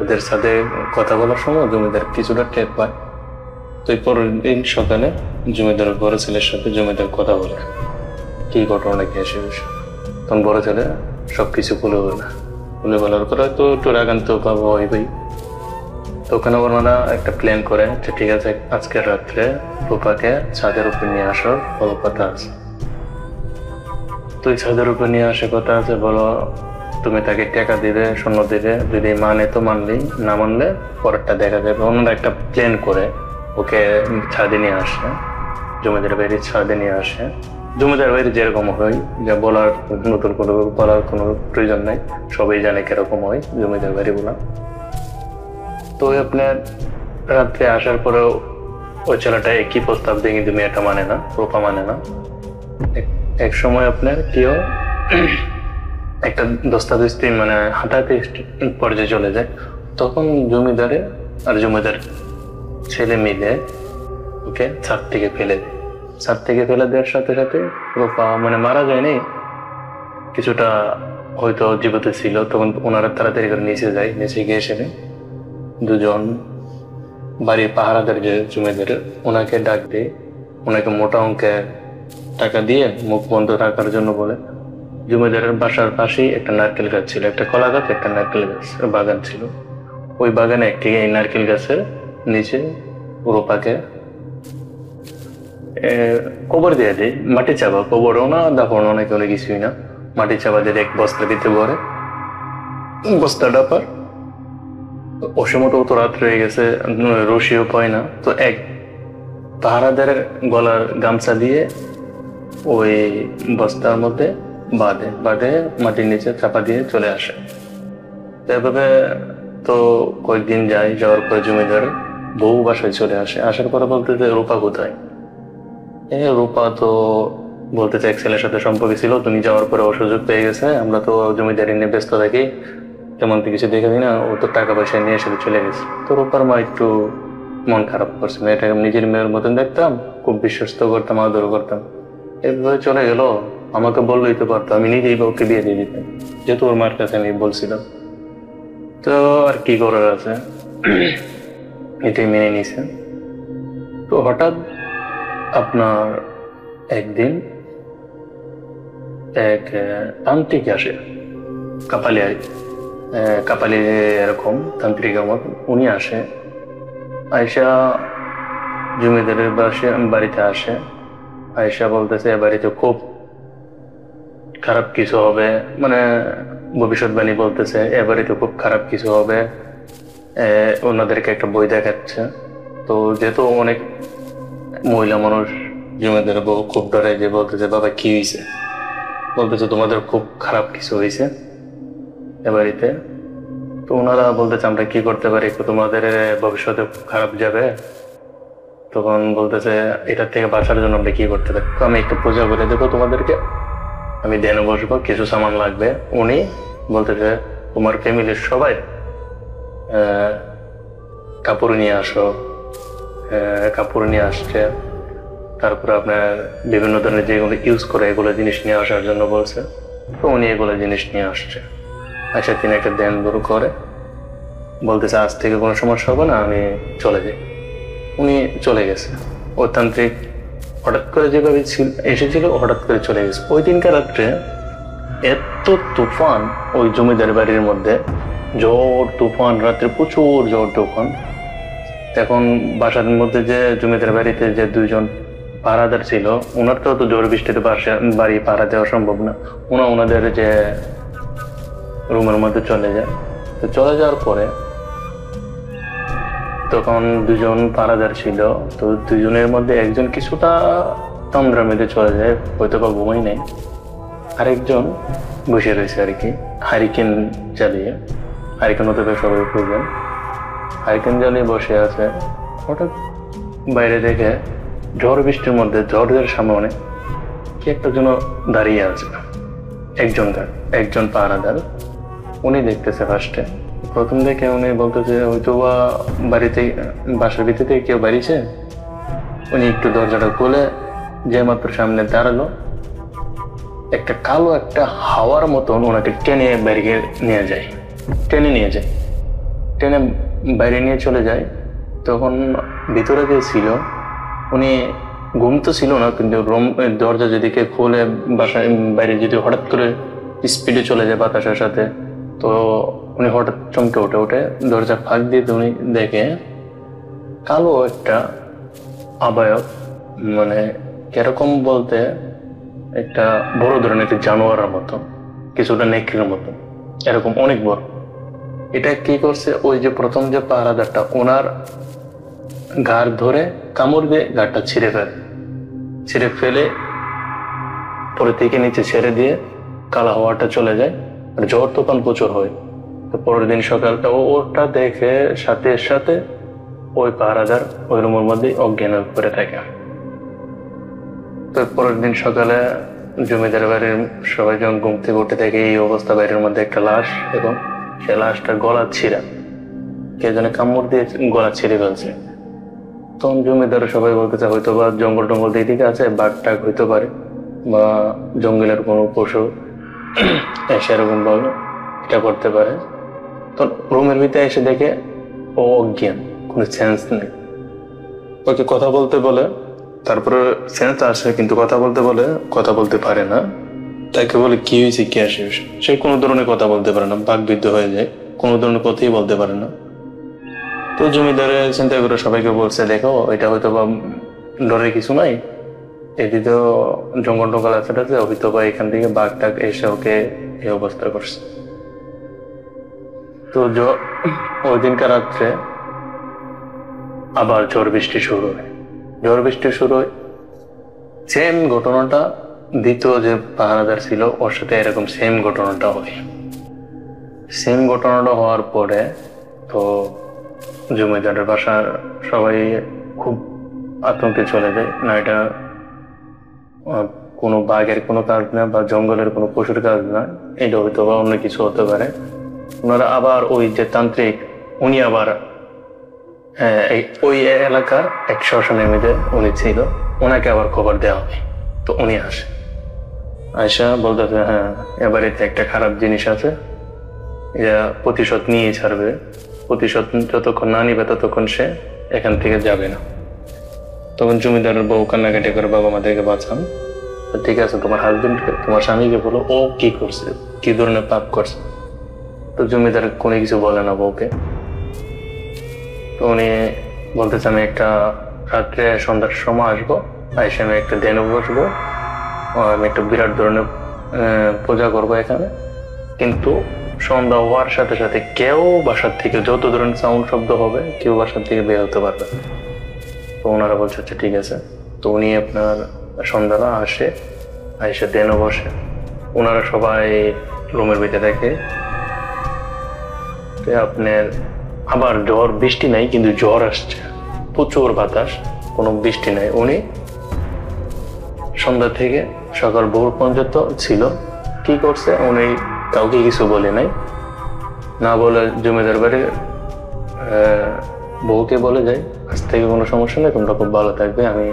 ওদের সাথে কথা বলার সময় জমিদার কিছুটা টের পায়। তো পরের দিন সকালে জমিদার বড় ছেলের সাথে জমিদার কথা বলে, কি ঘটনা কি আসে। তখন বড় ছেলে সবকিছু খুলে বলার পরে তো একটু রাগান্ত পাবো ওই ভাই। তো ওখানে ওনারা একটা প্ল্যান করে যে ঠিক আছে আজকের রাত্রে রূপাকে ছাদের উপর নিয়ে আসার বড় কথা আছে। তো এই ছাদের উপর নিয়ে আসে কথা আছে, বলো তুমি তাকে টাকা দিবে, স্বর্ণ দিবে, যদি মানে তো মানলেই, না মানলে পরেরটা দেখা যাবে। ওনারা একটা প্ল্যান করে ওকে ছাদে নিয়ে আসে, জমিদার বাড়ির ছাদে নিয়ে আসে। জমিদার বাড়ি যেরকম হয়, যা বলার নতুন কোনো বলার কোনো প্রয়োজন নাই, সবাই জানে কিরকম হয় জমিদার বাড়ি বলা। তো আপনার রাত্রে আসার পরেও ওই ছেলেটা একই প্রস্তাব দিয়ে, কিন্তু মেয়েটা মানে না, রূপা মানে না। এক সময় আপনার কেউ একটা দস্তাদস্তি মানে হাঁটাতে পর্যায়ে চলে যায়, তখন জমিদারে আর জমিদার ছেলে মিলে ওকে ছাদ থেকে ফেলে দেয়। ছাদ থেকে ফেলে দেওয়ার সাথে সাথে রূপা মানে মারা যায়নি, কিছুটা হয়তো জীবিত ছিল, তখন ওনারা তাড়াতাড়ি করে নিচে যায়। নিচে গিয়ে সেদিন দুজন বাড়ির পাহারাদার যে জমিদার ওনাকে ডাক দিয়ে ওনাকে মোটা অঙ্কের টাকা দিয়ে মুখ বন্ধ রাখার জন্য বলে। জমিদারের বাসার পাশেই একটা নারকেল গাছ ছিল, একটা কলা গাছ, একটা নারকেল গাছ বাগান ছিল। ওই বাগানে একটি এই নারকেল গাছের নিচে রূপাকে কবর দিয়ে দেয়, মাটি চাপা, কবরও না, দাফনও না, কোনো কিছুই না, মাটি চাপা দিয়ে এক বস্তা দিতে ভরে। বস্তাটা পর অসমত তো রাত রয়ে গেছে, রশিও পায় না, তো এক পাহারাদারের গলার গামছা দিয়ে ওই বস্তার মধ্যে বাঁধে মাটির নিচে চাপা দিয়ে চলে আসে। এভাবে তো কয়েকদিন যায়, যাওয়ার পরে জমিদার বউ বাসায় চলে আসে। আসার পরে বলতে যে রূপা কোথায়? রূপা তো বলতে চাই এক ছেলের সাথে সম্পর্ক ছিল, তুমি যাওয়ার পরে অসুযোগ পেয়ে গেছে, আমরা তো জমিদারি নিয়ে ব্যস্ত থাকি, তেমন কিছু দেখে দিই না, ও তো টাকা পয়সা নিয়ে এসে চলে গেছে। তো রূপার মা একটু মন খারাপ করছে, মেয়েটাকে নিজের মেয়ের মতন দেখতাম, খুব বিশ্বস্ত করতাম, আদর করতাম, এভাবে চলে গেল। আমাকে বললেই তো পারতো, আমি নিজেই ওকে বিয়ে দিয়ে দিতাম, যেহেতু ওর মার কাছে আমি বলছিলাম। তো আর কি করার আছে, এটাই মেনে নিছে। তো হঠাৎ আপনার একদিন এক তান্ত্রিক আসে, কাপালি এরকম তান্ত্রিক আমার, উনি আসে, আয়সা জমিদারের বাড়িতে আসে। আয়সা বলতেছে এ বাড়িতে খুব খারাপ কিছু হবে, মানে ভবিষ্যৎবাণী বলতেছে এ বাড়িতে খুব খারাপ কিছু হবে। ওনাদেরকে একটা বই দেখাচ্ছে। তো যেহেতু অনেক মহিলা মানুষ, জমিদারের বউ খুব ডরে, যে বলতেছে বাবা কি হয়েছে? বলতেছে তোমাদের খুব খারাপ কিছু হয়েছে এ বাড়িতে। তো ওনারা বলতেছে আমরা কি করতে পারি, তোমাদের ভবিষ্যতে খারাপ যাবে। তখন বলতেছে এটার থেকে বাঁচার জন্য আমরা কি করতে পারি? তো আমি একটু পূজা করে দেবো তোমাদেরকে, আমি ধ্যানে বসবো, কিছু সামান লাগবে। উনি বলতেছে তোমার ফ্যামিলির সবাই কাপড় নিয়ে আসো। কাপড় নিয়ে আসছে, তারপরে আপনার বিভিন্ন ধরনের যেগুলো ইউজ করে এগুলো জিনিস নিয়ে আসার জন্য বলছে। তো উনি এগুলো জিনিস নিয়ে আসছে। আচ্ছা, তিনি একটা ধ্যান শুরু করে বলতেছে আজ থেকে কোনো সমস্যা হবে না, আমি চলে যাই। উনি চলে গেছে। ও তান্ত্রিক হঠাৎ করে যেভাবে এসেছিল হঠাৎ করে চলে গেছে। ওই দিনকার রাত্রে এত তুফান ওই জমিদার বাড়ির মধ্যে, ঝড় তুফান, রাত্রে প্রচুর ঝড় তুফান। এখন বাসার মধ্যে যে জমিদার বাড়িতে যে দুইজন পাহারাদার ছিল, ওনার তো ঝড় বৃষ্টিতে বাড়ি পাহারা দেওয়া সম্ভব না। ওনাদের যে রুমের মধ্যে চলে যায়। তো চলে যাওয়ার পরে তখন দুজন পাহারাদার ছিল, তো দুজনের মধ্যে একজন কিছুটা তন্দ্রা মেতে চলে যায়, হয়তো বা ঘুমাই নেই। আরেকজন বসে রয়েছে আর কি, হারিকেন জ্বালিয়ে, হারিকেন হতে সবাই খুঁজবেন, হারিকেন জ্বালিয়ে বসে আছে। হঠাৎ বাইরে দেখে ঝড় বৃষ্টির মধ্যে, ঝড়ের সামনে কি একটা যেন দাঁড়িয়ে আছে। একজন পাহারাদার, উনি দেখতেছে ফার্স্টে। প্রথম দেখে উনি বলতেছে হয়তো বা বাসার ভিতরে থেকে কেউ বাড়িছে। উনি একটু দরজাটা খুলে যে মাত্র সামনে দাঁড়ালো, একটা কালো একটা হাওয়ার মতন ওনাকে টেনে বাইরে নিয়ে যায়, টেনে বাইরে নিয়ে চলে যায়। তখন ভিতরে যে ছিল, উনি ঘুম তো ছিল না, কিন্তু দরজা যেদিকে খুলে বাসায় বাইরে যদি হঠাৎ করে স্পিডে চলে যায় বাতাসের সাথে, তো উনি হঠাৎ চমকে উঠে দরজা ফাঁক দিয়ে উনি দেখে কালো একটা আবায়ক, মানে কিরকম বলতে একটা বড় ধরনের একটা জানোয়ারের মতো, কিছুটা নেকড়ের মতো, এরকম অনেক বড়। এটা কি করছে, ওই যে প্রথম যে পাহারাদারটা, ওনার ঘাড় ধরে কামড় দিয়ে ঘাড়টা ছিঁড়ে ফেলে পরে থেকে নিচে ছেড়ে দিয়ে কালা হাওয়াটা চলে যায়। আর ঝড় তুফান প্রচুর হয়। তো পরের দিন সকালটা ওটা দেখে সাথে সাথে ওই পাহারাদার ওই রুমের মধ্যে অজ্ঞান করে থাকে। তো পরের দিন সকালে জমিদার বাড়ির সবাই যখন ঘুম থেকে উঠে থাকে এই অবস্থা, বাইরের মধ্যে একটা লাশ, এবং সে লাশটা গলা ছিঁড়া, কে যেন কামড় দিয়ে গলা ছিঁড়ে ফেলছে। তখন জমিদার সবাই বলতেছে হয়তো বা জঙ্গল টঙ্গল দিকে আছে, বাঘ টাঘ হইতে পারে বা জঙ্গলের কোনো পশু সেরকম ভাবে এটা করতে পারে। তো রুমের ভিতরে এসে দেখে ও অজ্ঞান, কোনো সেন্স নেই। ওকে কথা বলতে বলে, তারপরে সেন্স আসে কিন্তু কথা বলতে বলে কথা বলতে পারে না। তাকে বলে কি হয়েছে, কি আসে, সে কোনো ধরনের কথা বলতে পারে না, বাকবিদ্ধ হয়ে যায়, কোনো ধরনের কথাই বলতে পারে না। তো জমিদারে চিন্তা করে সবাইকে বলছে দেখো এটা হয়তো বা ডরে কিছু নাই, এটি তো জঙ্গল টঙ্গল আছে, হয়তো বা এখান থেকে বাঘ টাঘ এসে ওকে এই অবস্থা করছে। তো ওই দিনকার রাত্রে আবার ঝড় বৃষ্টি শুরু হয়। ঝড় বৃষ্টি শুরু হয়, সেম ঘটনাটা দ্বিতীয় যে পাহারাদার ছিল ওর সাথে এরকম সেম ঘটনাটা হয়। সেম ঘটনাটা হওয়ার পরে তো জমিদারের বাসার সবাই খুব আতঙ্কে চলে যায়, না এটা কোনো বাঘের কোনো কাজ না বা জঙ্গলের কোনো পশুর কাজ না, এটা হয়তো বা অন্য কিছু হতে পারে। ওনারা আবার ওই যে তান্ত্রিক উনি আবার ওই এলাকার এক শ্মশানের মধ্যে উনি ছিল, ওনাকে আবার খবর দেওয়া হয়। তো উনি আসে, আয়সা বলতেছে হ্যাঁ এবারে একটা খারাপ জিনিস আছে, এরা প্রতিশোধ নিয়ে ছাড়বে, প্রতিশোধ যতক্ষণ না নিবে ততক্ষণ সে এখান থেকে যাবে না। তখন জমিদারের বউ কান্নাকাটি করে বাবা আমাদেরকে বাঁচান, ঠিক আছে তোমার হাজবেন্ডকে তোমার স্বামীকে বলো ও কি করছে, কি ধরনের পাপ করছে। তো জমিদার কোনো কিছু বলে না বউকে। তো উনি বলতেছে আমি একটা রাত্রে সন্ধ্যার সময় আসবো, এসে আমি একটা ধ্যানে বসবো, আমি একটা বিরাট ধরনের পূজা করবো এখানে, কিন্তু সন্ধ্যা হওয়ার সাথে সাথে কেউ বাসার থেকে যত ধরনের সাউন্ড শব্দ হবে কেউ বাসার থেকে বের হতে পারবে। তো ওনারা বলছে আচ্ছা ঠিক আছে। তো উনি আপনার সন্ধ্যাটা আসে, এসে ধ্যানে বসে, ওনারা সবাই রুমের ভিতরে দেখে আপনার আবার ঝড় বৃষ্টি নাই কিন্তু ঝড় আসছে, প্রচুর বাতাস, কোনো বৃষ্টি নাই। উনি সন্ধ্যা থেকে সকাল ভোর পর্যন্ত ছিল, কি করছে উনি কাউকে কিছু বলে নাই, না বলে জমিদার বাড়ির বউকে বলে যায় আজ থেকে কোনো সমস্যা নেই, তোমরা খুব ভালো থাকবে, আমি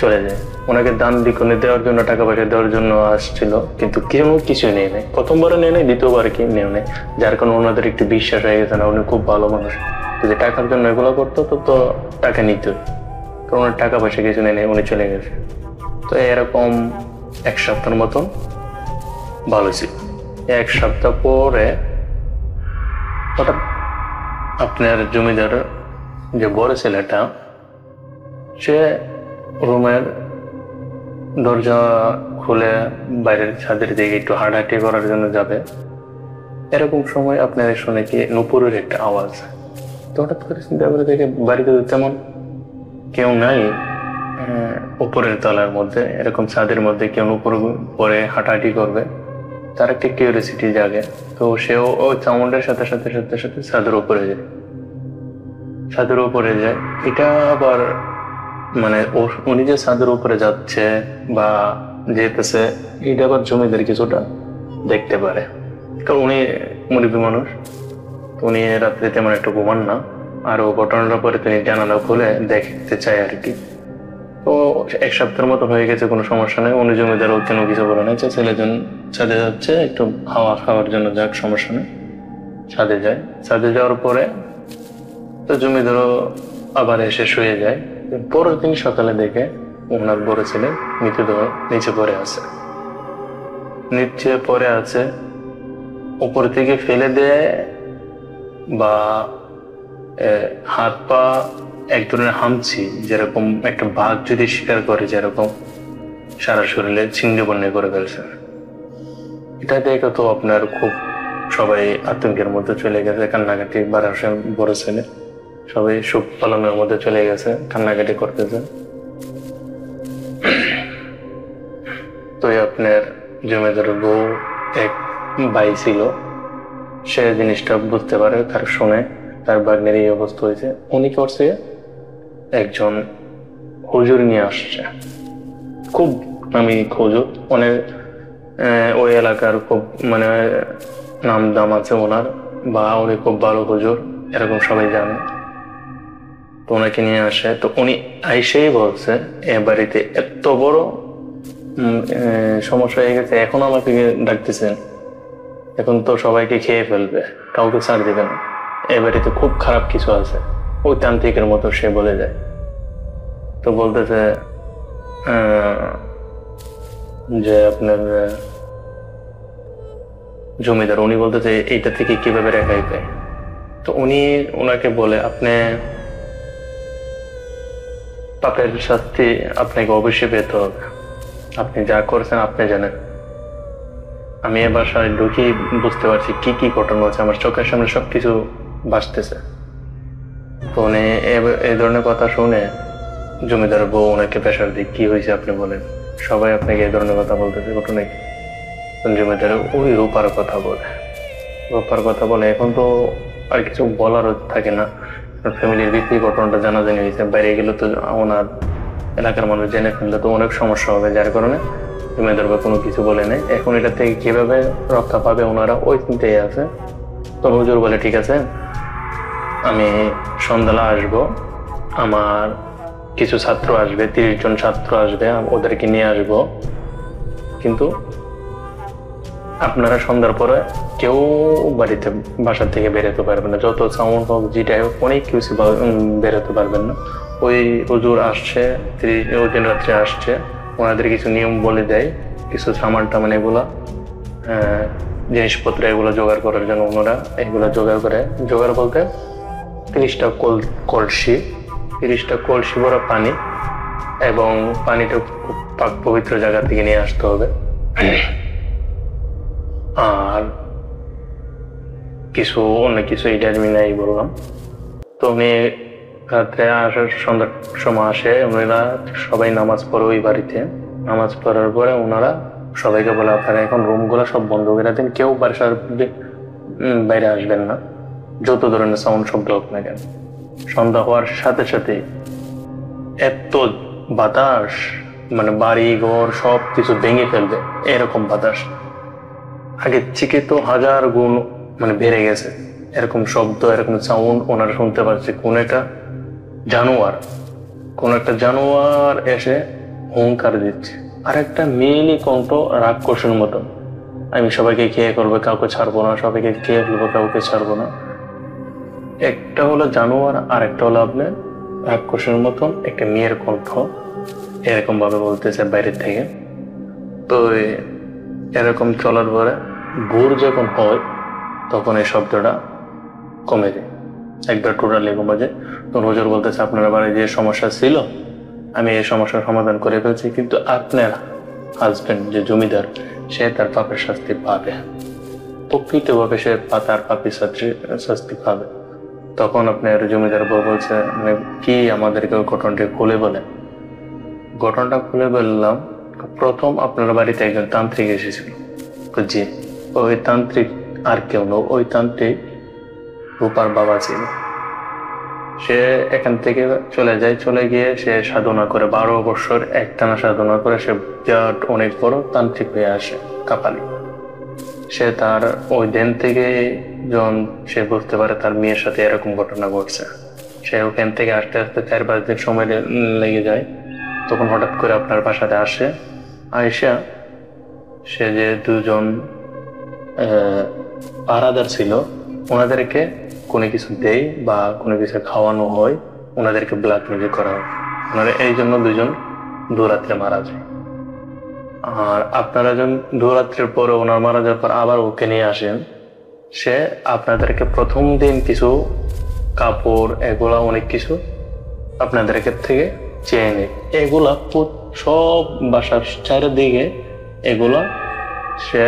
চলে যাই। ওনাকে দান বিকনে দেওয়ার জন্য টাকা পয়সা দেওয়ার জন্য আসছিল, কিন্তু কেউ কিছুই নেই নেই, প্রথমবারে নেই নেই, দ্বিতীয়বার কি নেও নেই, যার কারণে ওনাদের একটু বিশ্বাস হয়ে গেছে না উনি খুব ভালো মানুষ, যদি টাকার জন্য এগুলো করতো তো টাকা নিত, কারণ ওনার টাকা পয়সা কিছু নেই নেই, উনি চলে গেছে। তো এরকম এক সপ্তাহের মতন ভালো ছিল। এক সপ্তাহ পরে হঠাৎ আপনার জমিদার যে বড় ছেলেটা সে রুমের দরজা খুলে বাইরের ছাদের দিকে একটু হাঁটাহাঁটি করার জন্য যাবে, এরকম সময় আপনার শুনে কি নুপুরের একটা আওয়াজ। তো হঠাৎ করে চিন্তা করে দেখে বাড়িতে তেমন কেউ নাই, উপরের তলার মধ্যে এরকম ছাদের মধ্যে কেউ নুপুর পরে হাঁটাহাঁটি করবে, তার একটা কিউরিয়াসিটি জাগে। তো সেও ওই সাউন্ডের সাথে সাথে সাথে সাথে ছাদের উপরে যায়, ছাদের উপরে যায়। এটা আবার মানে উনি যে ছাদের উপরে যাচ্ছে বা যেতেছে এটা আবার জমিদার কিছুটা দেখতে পারে, কারণ উনি মুরব্বী মানুষ, উনি রাত্রে তেমন একটা ঘুমান না, আর ও ঘটনার পরে তিনি জানালা খুলে দেখতে চায় আর কি। তো এক সপ্তাহের মতো হয়ে গেছে, কোনো সমস্যা নেই, উনি জমিদারও কেন কিছু বলে না, ছেলেজন ছাদে যাচ্ছে একটু হাওয়া খাওয়ার জন্য, যাক সমস্যা নেই, ছাদে যায়। ছাদে যাওয়ার পরে তো জমিদারও আবার এসে শুয়ে যায়। পরের দিন সকালে দেখে ওনার বড় ছেলে মৃতদেহ নিচে পড়ে আছে, নিচে পড়ে আছে, উপর থেকে ফেলে দেয় বা হাত পা এক ধরনের হামছি, যেরকম একটা বাঘ যদি শিকার করে যেরকম সারা শরীরে ছিন্ন বন্য করে ফেলছে। এটা দেখে তো আপনার খুব সবাই আতঙ্কের মধ্যে চলে গেছে, কান্নাকাটি বাড়ার বড় ছেলে সবাই শোক পালনের মধ্যে চলে গেছে, কান্নাকাটি করতেছে। তো আপনার জমিদার বউ এক ভাই ছিল, সে জিনিসটা বুঝতে পারে, তার শুনে তার ভাগ্নের এই অবস্থা হয়েছে, উনি করছে একজন হুজুর নিয়ে আসছে। খুব নামি হুজুর, অনেক ওই এলাকার খুব মানে নাম দাম আছে ওনার, বা উনি খুব ভালো হুজুর এরকম সবাই জানে। তো ওনাকে নিয়ে আসে, তো উনি আইসেই বলছে এ বাড়িতে এত বড় সমস্যা হয়ে গেছে, এখন আমাকে ডাকতেছেন, এখন তো সবাইকে খেয়ে ফেলবে, কাউকে ছাড় দিবে না, এ বাড়িতে খুব খারাপ কিছু আছে, ওই তান্ত্রিকের মতো সে বলে যায়। তো বলতেছে যে আপনার জমিদার, উনি বলতেছে এইটা থেকে কিভাবে রেহাই পায়। তো উনি ওনাকে বলে আপনি পাপের শাস্তি আপনাকে অবশ্যই পেতে হবে, আপনি যা করেছেন আপনি জানেন। আমি এ বাসায় ঢুকি বুঝতে পারছি কি কি ঘটনা হচ্ছে, আমার চোখের সামনে সবকিছু ভাসতেছে। তো উনি এই ধরনের কথা শুনে জমিদার বউ ওনাকে প্রেশার দিয়ে কি হয়েছে আপনি বলেন, সবাই আপনাকে এই ধরনের কথা বলতেছে, ঘটনা কি? জমিদার ওই রূপার কথা বলে, রূপার কথা বলে। এখন তো আর কিছু বলারও থাকে না, ফ্যামিলির ভিত্তি ঘটনাটা জানাজানি হয়েছে, বাইরে গেলে তো ওনার এলাকার মানুষ জেনে ফেললে তো অনেক সমস্যা হবে, যার কারণে জমিদার বা কোনো কিছু বলে নেই। এখন এটা থেকে কিভাবে রক্ষা পাবে ওনারা ওই চিন্তায় আছে। তো হুজুর বলে ঠিক আছে, আমি সন্ধ্যাবেলা আসবো, আমার কিছু ছাত্র আসবে, 30 জন ছাত্র আসবে, ওদেরকে নিয়ে আসবো, কিন্তু আপনারা সন্ধ্যার পরে কেউ বাড়িতে বাসা থেকে বেরোতে পারবেন না, যত সাউন্ড হোক যেটাই হোক অনেক কিছু বেরোতে পারবেন না। ওই হুজুর আসছে, ওই দিন রাত্রে আসছে, ওনাদের কিছু নিয়ম বলে দেয়, কিছু সামান টামান এগুলা জিনিসপত্র এগুলো জোগাড় করার জন্য ওনারা এগুলো জোগাড় করে, জোগাড় বলতে 30টা কলসি, 30টা কলসি ভরা পানি, এবং পানিটা পাক পবিত্র জায়গা থেকে নিয়ে আসতে হবে। আর কিছু অনেক কিছু এটা আমি নাই বললাম। তো উনি রাত্রে আসার সন্ধ্যার সময় আসে, ওনারা সবাই নামাজ পড়ে ওই বাড়িতে, নামাজ পড়ার পরে ওনারা সবাইকে বলে আপনারা এখন রুমগুলো সব বন্ধ করে দেন, কেউ বাসার বাইরে আসবেন না, যত ধরনের সাউন্ড শব্দ হোক না কেন। সন্ধ্যা হওয়ার সাথে সাথে এত বাতাস, মানে বাড়ি ঘর সব কিছু ভেঙে ফেলবে এরকম বাতাস, আগের থেকে তো 1000 গুণ মানে বেড়ে গেছে। এরকম শব্দ, এরকম সাউন্ড ওনারা শুনতে পাচ্ছে। কোন একটা জানোয়ার এসে হুঙ্কার দিচ্ছে, আর একটা মেয়েলি কণ্ঠ রাক্ষসের মতন, আমি সবাইকে খেয়ে করবো, কাউকে ছাড়বো না, সবাইকে খেয়ে ফেলবো, কাউকে ছাড়বো না। একটা হলো জানোয়ার, আর একটা হলো আপনার রাক্ষসের মতন একটা মেয়ের কণ্ঠ, এরকম ভাবে বলতেছে বাইরের থেকে। তো এরকম চলার পরে ভোর যখন হয় তখন এই শব্দটা কমে যায়, একবার টোটালি কমে যায়। তখন হুজুর বলতেছে আপনার বাড়ি যে সমস্যা ছিল আমি এই সমস্যার সমাধান করে ফেলছি, কিন্তু আপনার হাজবেন্ড যে জমিদার সে তার পাপের শাস্তি পাবে, প্রকৃতভাবে সে তার পাপের শাস্তি পাবে। তখন আপনার জমিদার বউ বলছে মানে কি আমাদেরকে ঘটনাটি খুলে বলেন। ঘটনাটা খুলে বললাম, প্রথম আপনার বাড়িতে একজন তান্ত্রিক এসেছিল। জি, ওই তান্ত্রিক আর কেউ নয়, ওই তান্ত্রিক রূপার বাবা ছিল। সে এখান থেকে চলে যায়, চলে গিয়ে সে সাধনা করে 12 বছর একটানা সাধনা করে সে বিরাট অনেক বড় তান্ত্রিক হয়ে আসে, কাপালি। সে তার ওই দিন থেকে যখন সে বুঝতে পারে তার মেয়ের সাথে এরকম ঘটনা ঘটছে, সে ওখান থেকে আস্তে আস্তে 4-5 দিন সময় লেগে যায়। তখন হঠাৎ করে আপনার বাসাতে আসে, আয়সা সে যে 2 জন পাহারাদার ছিল ওনাদেরকে কোনো কিছু দেয় বা কোনো কিছু খাওয়ানো হয়, ওনাদেরকে ব্ল্যাক ম্যাজিক করা হয়। ওনারা এই জন্য 2 জন দুরাত্রে মারা যায়। আর আপনারা যখন দুরাত্রের পরে ওনার মারা যাওয়ার পর আবার ওকে নিয়ে আসেন, সে আপনাদেরকে প্রথম দিন কিছু কাপড় এগুলা অনেক কিছু আপনাদেরকে থেকে চেয়ে নেয়। এগুলা সব বাসার চারিদিকে এগুলা সে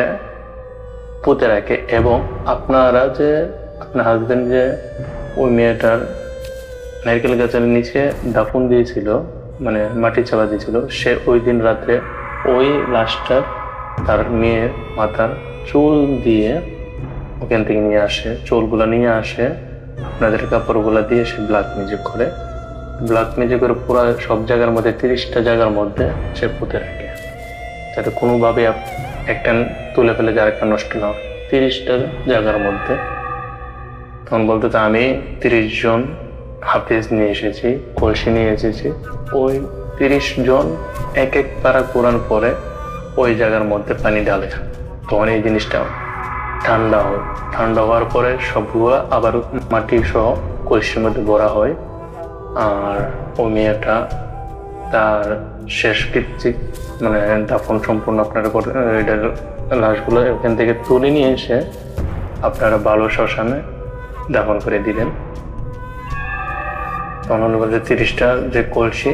পুঁতে রাখে। এবং আপনারা যে আপনার হাজবেন্ড যে ওই মেয়েটার নারকেল গাছের নিচে দাফন দিয়েছিল, মানে মাটি চাপা দিয়েছিল, সে ওই দিন রাত্রে ওই লাশটা তার মেয়ের মাথার চুল দিয়ে ওখান থেকে নিয়ে আসে, চুলগুলা নিয়ে আসে, আপনাদের কাপড়গুলা দিয়ে সে ব্ল্যাক ম্যাজিক করে ব্ল্যাক ম্যাজিক করে পুরো সব জায়গার মধ্যে 30টা জায়গার মধ্যে সে পুঁতে রাখে, যাতে কোনোভাবে একটা তুলে ফেলে যে আরেকটা নষ্ট না হয়। 30টা জায়গার মধ্যে। তখন বলতে তো আমি 30 জন হাফিজ নিয়ে এসেছি, কলসি নিয়ে এসেছি, ওই 30 জন এক এক পারা কোরআন পরে ওই জায়গার মধ্যে পানি ঢালে। তখন এই জিনিসটা ঠান্ডা হয়, ঠান্ডা হওয়ার পরে সবগুলো আবার মাটি সহ কলসির মধ্যে ভরা হয়। আর ওই মেয়েটা তার শেষ কৃত্রিক মানে দাফন সম্পূর্ণ আপনারা লাশগুলো এখান থেকে তুলে নিয়ে এসে আপনারা ভালো শ্মশানে দাফন করে দিলেন। তখন বলতে 30টা যে কলসি,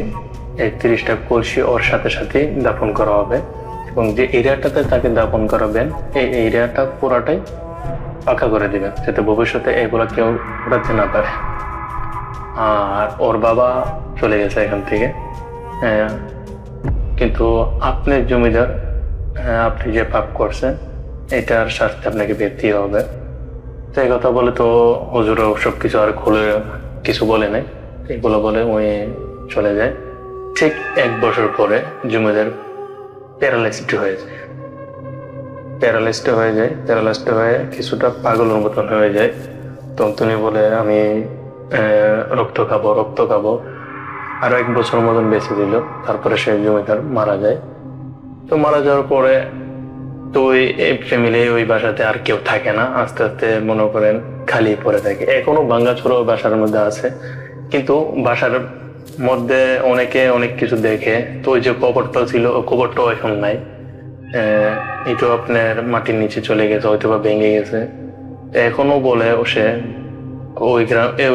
এই 30টা কলসি ওর সাথে সাথে দাফন করা হবে, এবং যে এরিয়াটাতে তাকে দাফন করাবেন এই এরিয়াটা পুরাটাই পাকা করে দিবেন, যাতে ভবিষ্যতে এগুলা কেউ উঠাতে না পারে। আর ওর বাবা চলে গেছে এখান থেকে, কিন্তু আপনার জমিদার, আপনি যে পাপ করছেন এটার শাস্তি আপনাকে পেতে হবে। তো এই কথা বলে তো হুজুরও সবকিছু আর খুলে কিছু বলে নাই, এগুলো বলে ওই চলে যায়। ঠিক 1 বছর পরে জমিদার প্যারালাইসড হয়ে যায়, প্যারালাইসড হয়ে কিছুটা পাগলের মতন হয়ে যায়। তখন তিনি বলে আমি রক্ত খাবো। আরো 1 বছর মতন বেঁচে দিল। তারপরে সে জমিদার মারা যায়। তো মারা যাওয়ার পরে তো ওই ফ্যামিলি ওই বাসাতে আর কেউ থাকে না, আস্তে আস্তে মনে করেন খালি পড়ে থাকে। এখনো ভাঙ্গাচোরা ওই বাসার মধ্যে আছে, কিন্তু বাসার মধ্যে অনেকে অনেক কিছু দেখে। তো ওই যে কবরটা ছিল, কবরটাও এখন নাই, এটা আপনার মাটির নিচে চলে গেছে, হয়তো বা ভেঙে গেছে। এখনো বলে সে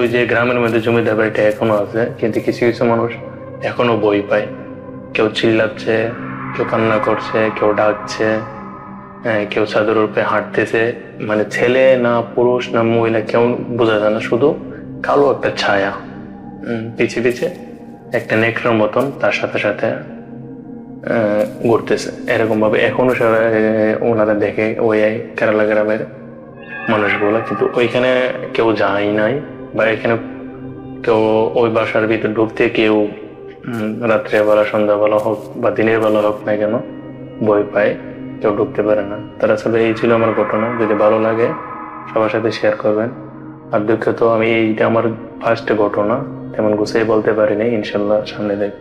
ওই যে গ্রামের মধ্যে জমিদার বাড়িটা এখনো আছে, কিন্তু কিছু কিছু মানুষ এখনো ভয় পায়। কেউ চিল্লাচ্ছে, কেউ কান্না করছে, কেউ ডাকছে, কেউ চাদর উপরে হাঁটতেছে, মানে ছেলে না পুরুষ না মহিলা কেউ বোঝা যায় না, শুধু কালো একটা ছায়া পিছে একটা নেকড়ার মতন তার সাথে সাথে ঘুরতেছে। এরকম ভাবে এখনো ওনারা দেখে ওই কেরালা গ্রামের মানুষগুলো, কিন্তু ওইখানে কেউ যায় নাই, বা এখানে কেউ ওই বাসার ভিতরে ঢুকতে কেউ রাত্রেবেলা সন্ধ্যাবেলা হোক বা দিনের বেলা হোক না কেন ভয় পায়, কেউ ঢুকতে পারে না। তার আসলে এই ছিল আমার ঘটনা। যদি ভালো লাগে সবার সাথে শেয়ার করবেন। আর দুঃখিত, আমি এইটা আমার ফার্স্ট ঘটনা, তেমন গুছিয়ে বলতে পারিনি, ইনশাল্লাহ সামনে দেখ।